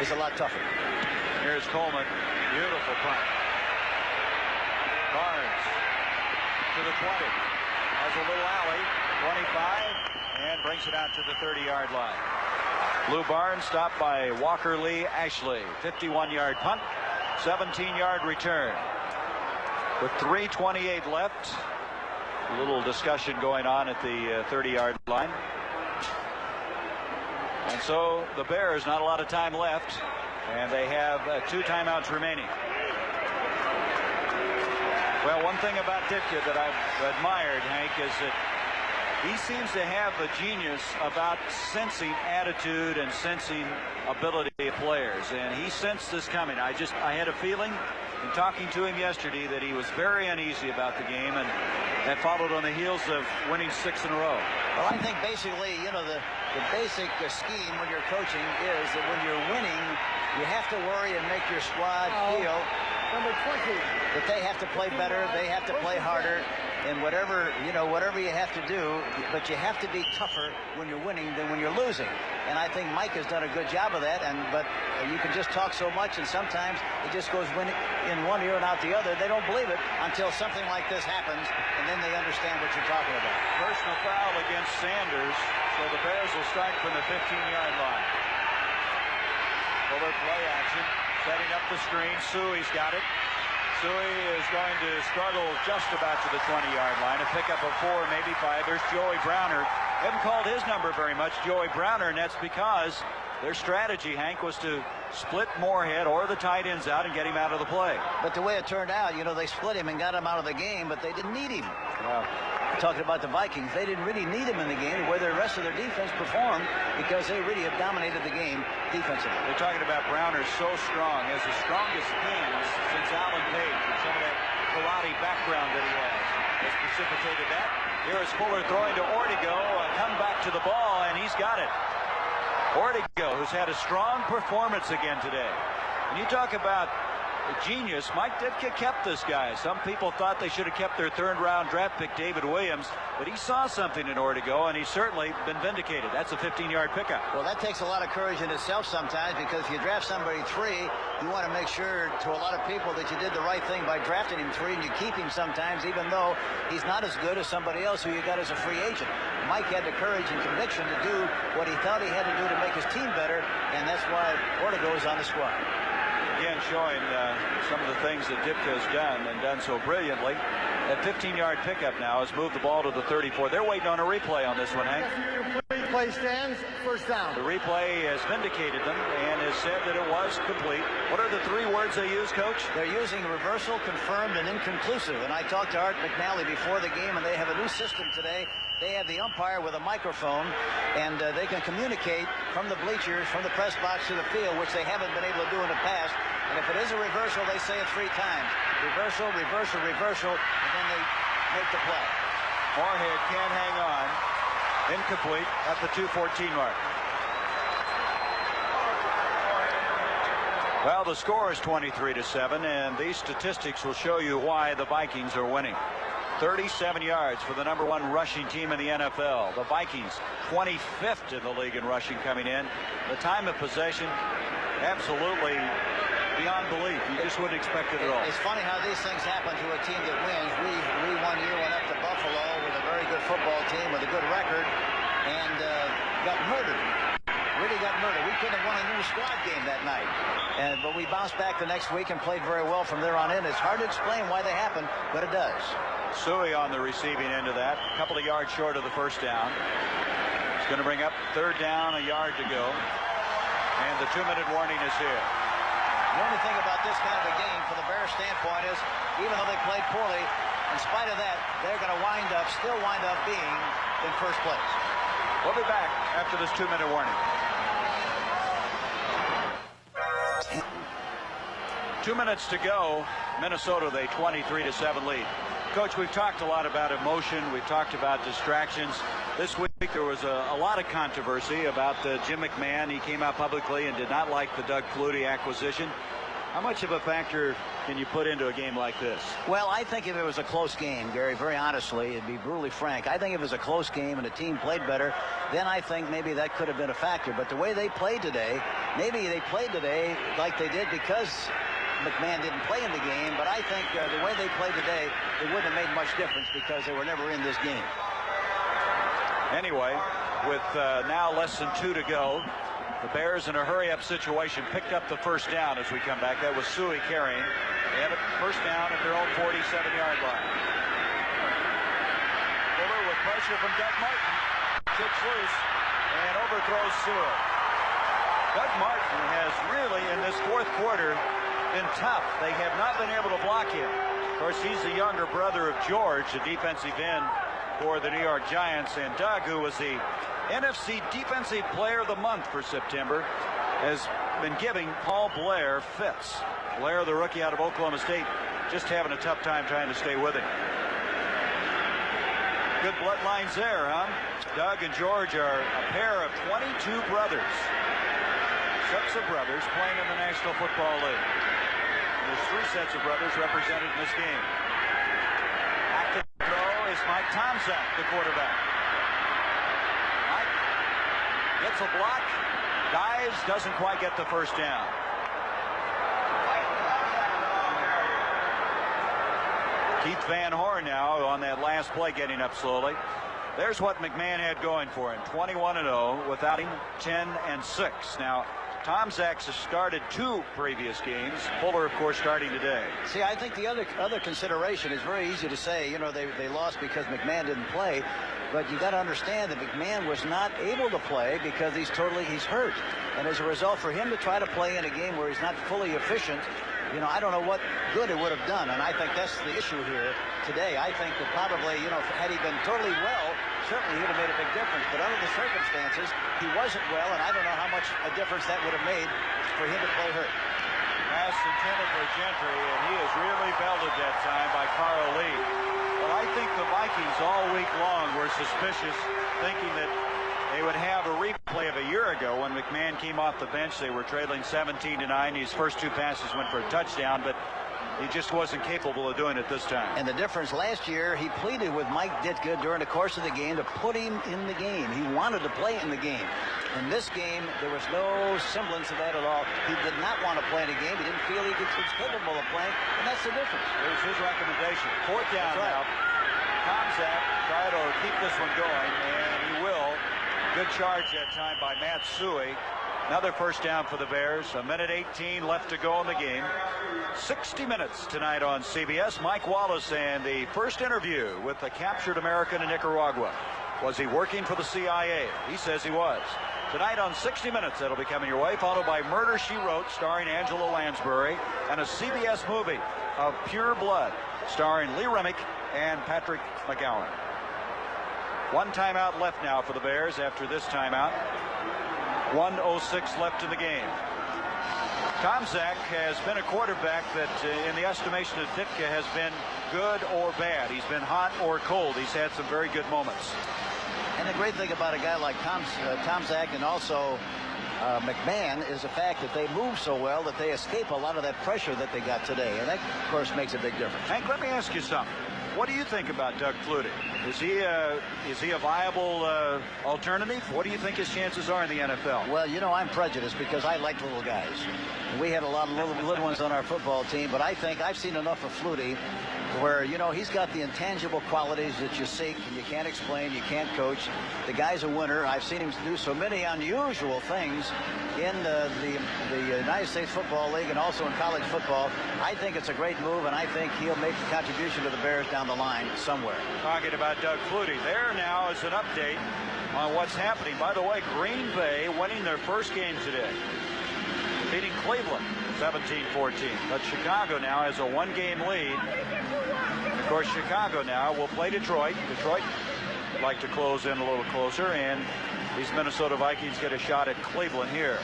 is a lot tougher. Here's Coleman. Beautiful punt. Barnes to the 20. Has a little alley. 25. And brings it out to the 30-yard line. Lou Barnes stopped by Walker Lee Ashley. 51-yard punt. 17-yard return. With 3:28 left. A little discussion going on at the 30-yard line. And so the Bears, not a lot of time left. And they have 2 timeouts remaining. Well, one thing about Ditka that I've admired, Hank, is that he seems to have a genius about sensing attitude and sensing ability of players. And he sensed this coming. I had a feeling in talking to him yesterday that he was very uneasy about the game, and that followed on the heels of winning 6 in a row. Well, I think basically, you know, the basic scheme when you're coaching is that when you're winning, you have to worry and make your squad feel that they have to play better, they have to play harder, and whatever you have to do, but you have to be tougher when you're winning than when you're losing. And I think Mike has done a good job of that, but you can just talk so much, and sometimes it just goes in one ear and out the other. They don't believe it until something like this happens, and then they understand what you're talking about. Personal foul against Sanders, so the Bears will start from the 15-yard line. Fuller play action, setting up the screen. Suey's got it. Suey is going to struggle just about to the 20-yard line. A pickup of 4, maybe 5. There's Joey Browner. Haven't called his number very much, Joey Browner, and that's because their strategy, Hank, was to split Moorhead or the tight ends out and get him out of the play. But the way it turned out, you know, they split him and got him out of the game, but they didn't need him. Yeah. Talking about the Vikings, they didn't really need him in the game where the rest of their defense performed because they really have dominated the game defensively. They're talking about Browner so strong, has the strongest hands since Alan Page, and some of that karate background that he has precipitated that. Here is Fuller throwing to Ortego, come back to the ball, and he's got it. Ortego, who's had a strong performance again today. And you talk about genius. Mike Ditka kept this guy. Some people thought they should have kept their third-round draft pick, David Williams, but he saw something in Ortego, and he's certainly been vindicated. That's a 15-yard pickup. Well, that takes a lot of courage in itself sometimes, because if you draft somebody 3, you want to make sure to a lot of people that you did the right thing by drafting him 3, and you keep him sometimes, even though he's not as good as somebody else who you got as a free agent. Mike had the courage and conviction to do what he thought he had to do to make his team better, and that's why Ortego is on the squad. Again, showing some of the things that Ditka has done and done so brilliantly. That 15-yard pickup now has moved the ball to the 34. They're waiting on a replay on this one, Hank. Replay stands, first down. The replay has vindicated them and has said that it was complete. What are the 3 words they use, Coach? They're using reversal, confirmed, and inconclusive. And I talked to Art McNally before the game, and they have a new system today. They have the umpire with a microphone, and they can communicate from the bleachers, from the press box to the field, which they haven't been able to do in the past. And if it is a reversal, they say it 3 times. Reversal, reversal, reversal, and then they make the play. Moorhead can't hang on. Incomplete at the 2:14 mark. Well, the score is 23-7, and these statistics will show you why the Vikings are winning. 37 yards for the #1 rushing team in the NFL. The Vikings 25th in the league in rushing coming in. The time of possession, absolutely beyond belief. You just wouldn't expect it at all. It's funny how these things happen to a team that wins. We one year went up to Buffalo with a very good football team with a good record and got murdered. Really got murdered. We couldn't have won a new squad game that night. But we bounced back the next week and played very well from there on in. It's hard to explain why they happen, but it does. Suey on the receiving end of that. A couple of yards short of the first down. It's going to bring up 3rd down, a yard to go. And the 2-minute warning is here. The only thing about this kind of a game from the Bears standpoint is, even though they played poorly, in spite of that, they're going to still wind up being in first place. We'll be back after this 2-minute warning. 2 minutes to go. Minnesota, they 23-7 lead. Coach, we've talked a lot about emotion. We've talked about distractions. This week there was a lot of controversy about Jim McMahon. He came out publicly and did not like the Doug Flutie acquisition. How much of a factor can you put into a game like this? Well, I think if it was a close game, Gary, very honestly, it'd be brutally frank. I think if it was a close game and the team played better, then I think maybe that could have been a factor. But the way they played today, maybe they played today like they did because McMahon didn't play in the game, but I think the way they played today, it wouldn't have made much difference because they were never in this game. Anyway, with now less than 2 to go, the Bears in a hurry-up situation picked up the first down as we come back. That was Suey carrying. They have a first down at their own 47-yard line. Fuller with pressure from Doug Martin. Kicks loose and overthrows Sewell. Doug Martin has really, in this 4th quarter, been tough. They have not been able to block him. Of course, he's the younger brother of George, the defensive end for the New York Giants. And Doug, who was the NFC Defensive Player of the Month for September, has been giving Paul Blair fits. Blair, the rookie out of Oklahoma State, just having a tough time trying to stay with him. Good bloodlines there, huh? Doug and George are a pair of 22 brothers. Sets of brothers playing in the National Football League. There's 3 sets of brothers represented in this game. Active throw is Mike Tomczak, the quarterback. Mike gets a block, dives, doesn't quite get the first down. Keith Van Horn now on that last play getting up slowly. There's what McMahon had going for him. 21-0 without him, 10-6. Now, Tomczak's has started 2 previous games. Fuller, of course, starting today. See, I think the other consideration is very easy to say. You know, they lost because McMahon didn't play. But you got to understand that McMahon was not able to play because he's hurt. And as a result, for him to try to play in a game where he's not fully efficient, you know, I don't know what good it would have done. And I think that's the issue here today. I think that probably, you know, had he been totally well, certainly he would have made a big difference. But under the circumstances, he wasn't well, and I don't know how much a difference that would have made for him to play hurt. Pass intended for Gentry, and he is really belted that time by Carl Lee. But I think the Vikings all week long were suspicious, thinking that They would have a replay of a year ago when McMahon came off the bench. They were trailing 17-9. His first 2 passes went for a touchdown, but he just wasn't capable of doing it this time. And the difference last year, he pleaded with Mike Ditka during the course of the game to put him in the game. He wanted to play in the game. In this game, there was no semblance of that at all. He did not want to play in the game. He didn't feel he was capable of playing, and that's the difference. There's his recommendation. 4th down now. Tomczak try to keep this one going, and he will. Good charge that time by Matt Suhey. Another first down for the Bears. 1:18 left to go in the game. 60 minutes tonight on CBS. Mike Wallace and the first interview with the captured American in Nicaragua. Was he working for the CIA? He says he was. Tonight on 60 Minutes, that'll be coming your way, followed by Murder, She Wrote, starring Angela Lansbury, and a CBS movie of Pure Blood, starring Lee Remick and Patrick McGowan. 1 timeout left now for the Bears after this timeout. 1:06 left in the game. Tomczak has been a quarterback that, in the estimation of Ditka, has been good or bad. He's been hot or cold. He's had some very good moments. And the great thing about a guy like Tomczak and also McMahon is the fact that they move so well that they escape a lot of that pressure that they got today. And that, of course, makes a big difference. Hank, let me ask you something. What do you think about Doug Flutie? Is he a viable alternative? What do you think his chances are in the NFL? Well, you know, I'm prejudiced because I like little guys. We had a lot of little ones on our football team, but I think I've seen enough of Flutie where, you know, he's got the intangible qualities that you seek, and you can't explain, you can't coach. The guy's a winner. I've seen him do so many unusual things in the United States Football League and also in college football. I think it's a great move, and I think he'll make a contribution to the Bears down the line somewhere. Talking about Doug Flutie, there now is an update on what's happening. By the way, Green Bay winning their first game today, beating Cleveland 17-14. But Chicago now has a 1-game lead. Of course, Chicago now will play Detroit. Detroit would like to close in a little closer, and these Minnesota Vikings get a shot at Cleveland here.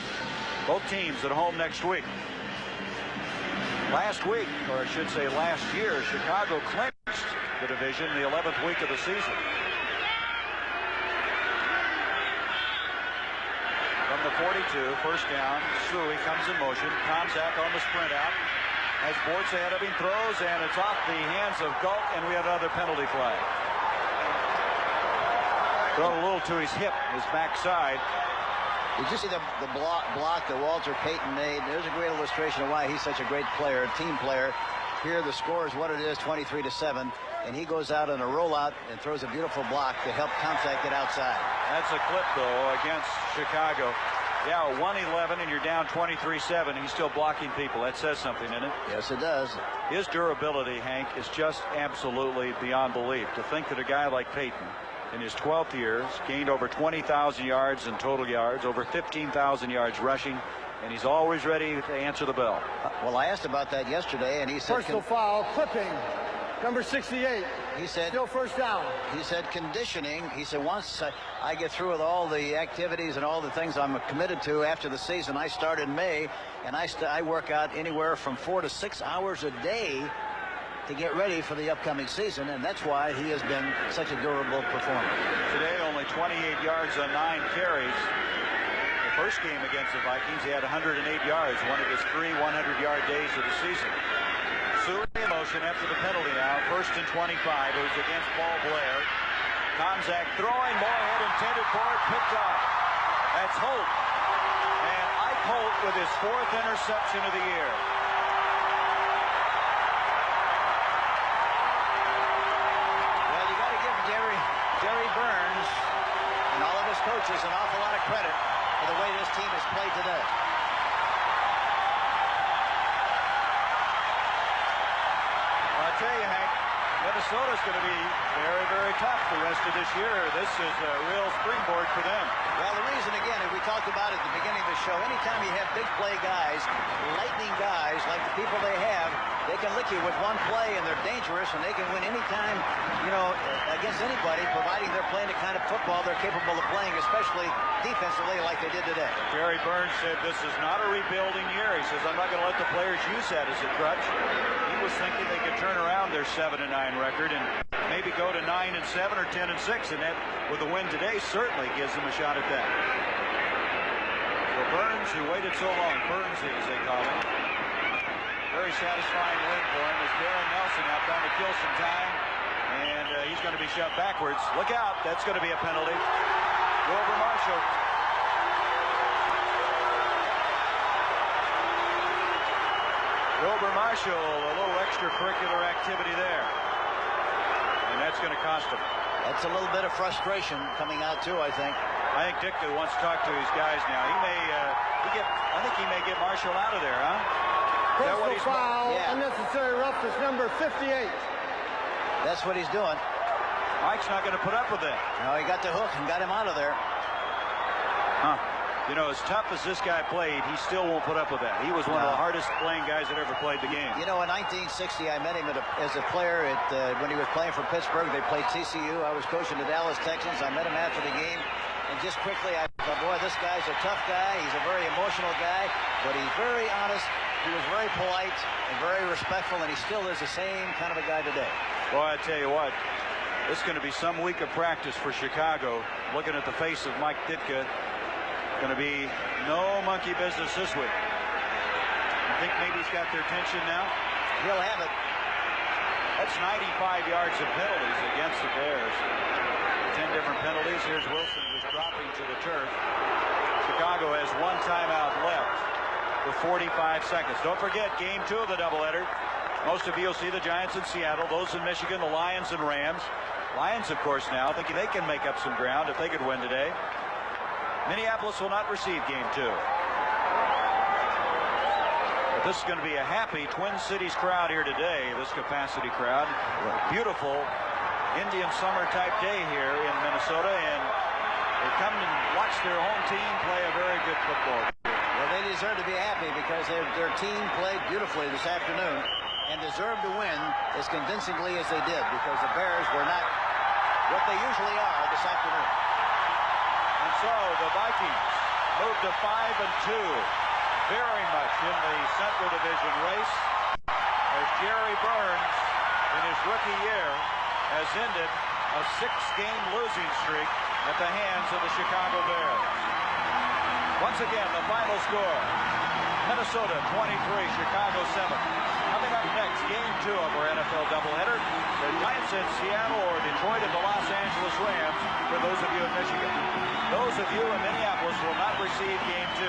Both teams at home next week. Last week, or I should say last year, Chicago clinched the division the 11th week of the season. From the 42, first down, Suhey comes in motion. Tomczak on the sprint out. As Bortz ahead of him, throws, and it's off the hands of Galt, and we have another penalty flag. Thrown a little to his hip, his backside. Did you see the block that Walter Payton made? There's a great illustration of why he's such a great player, a team player. Here the score is what it is, 23-7, and he goes out on a rollout and throws a beautiful block to help Tomczak get outside. That's a clip, though, against Chicago. Yeah, 1-11, and you're down 23-7. He's still blocking people. That says something, isn't it? Yes, it does. His durability, Hank, is just absolutely beyond belief. To think that a guy like Payton, in his 12th year, has gained over 20,000 yards in total yards, over 15,000 yards rushing, and he's always ready to answer the bell. Well, I asked about that yesterday, and he said... Personal foul, clipping, number 68. He said... Still first down. He said conditioning. He said once I get through with all the activities and all the things I'm committed to after the season, I start in May, and I work out anywhere from 4 to 6 hours a day to get ready for the upcoming season, and that's why he has been such a durable performer. Today, only 28 yards on 9 carries. The first game against the Vikings, he had 108 yards, one of his 3 100-yard days of the season. Suhey in motion after the penalty now, 1st and 25. It was against Paul Blair. Tomczak throwing, Moorhead intended for it, picked off. That's Holt. And Ike Holt with his 4th interception of the year. Well, you got to give Jerry Burns and all of his coaches an awful lot of credit for the way this team has played today. I'll tell you, Hank, Minnesota's going to be very, very tough the rest of this year. This is a real springboard for them. Well, the reason, again, as we talked about at the beginning of the show, anytime you have big play guys, lightning guys like the people they have, they can lick you with one play, and they're dangerous, and they can win anytime, you know, against anybody, providing they're playing the kind of football they're capable of playing, especially defensively like they did today. Jerry Burns said this is not a rebuilding year. He says, I'm not going to let the players use that as a crutch. He was thinking they could turn around their 7-9 record, and maybe go to 9-7 or 10-6, and that with the win today certainly gives them a shot at that. So Burns, who waited so long, Burnsy as they call him, very satisfying win for him as Darren Nelson out trying to kill some time, and he's going to be shoved backwards. Look out, that's going to be a penalty. Wilbur Marshall. Wilbur Marshall, a little extracurricular activity there. And that's going to cost him. That's a little bit of frustration coming out, too, I think. I think Ditka wants to talk to his guys now. I think he may get Marshall out of there, huh? Personal foul, unnecessary roughness, number 58. That's what he's doing. Mike's not going to put up with that. No, he got the hook and got him out of there. Huh. You know, as tough as this guy played, he still won't put up with that. He was one of the hardest playing guys that ever played the game. You know, in 1960, I met him as a player when he was playing for Pittsburgh. They played TCU. I was coaching the Dallas Texans. I met him after the game. And just quickly, I thought, boy, this guy's a tough guy. He's a very emotional guy, but he's very honest. He was very polite and very respectful, and he still is the same kind of a guy today. Boy, I tell you what, this is going to be some week of practice for Chicago. Looking at the face of Mike Ditka, going to be no monkey business this week. I think maybe he's got their attention now. He'll have it. That's 95 yards of penalties against the Bears. 10 different penalties. Here's Wilson just dropping to the turf. Chicago has one timeout left with 45 seconds. Don't forget, game 2 of the doubleheader. Most of you will see the Giants in Seattle. Those in Michigan, the Lions and Rams. Lions, of course, now thinking they can make up some ground if they could win today. Minneapolis will not receive game 2. But this is going to be a happy Twin Cities crowd here today, this capacity crowd. Beautiful Indian summer type day here in Minnesota, and they come and watch their home team play a very good football. Well, they deserve to be happy because their team played beautifully this afternoon and deserved to win as convincingly as they did because the Bears were not what they usually are this afternoon. And so the Vikings move to 5-2, very much in the Central Division race, as Jerry Burns, in his rookie year, has ended a 6-game losing streak at the hands of the Chicago Bears. Once again, the final score, Minnesota 23, Chicago 7. Coming up next, game 2 of our NFL doubleheader, the Giants in Seattle or Detroit and the Los Angeles Rams for those of you in Michigan. Those of you in Minneapolis will not receive game 2.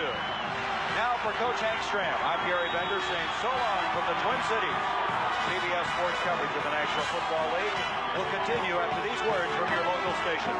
Now for Coach Hank Stram, I'm Gary Bender saying so long from the Twin Cities. CBS Sports coverage of the National Football League will continue after these words from your local station.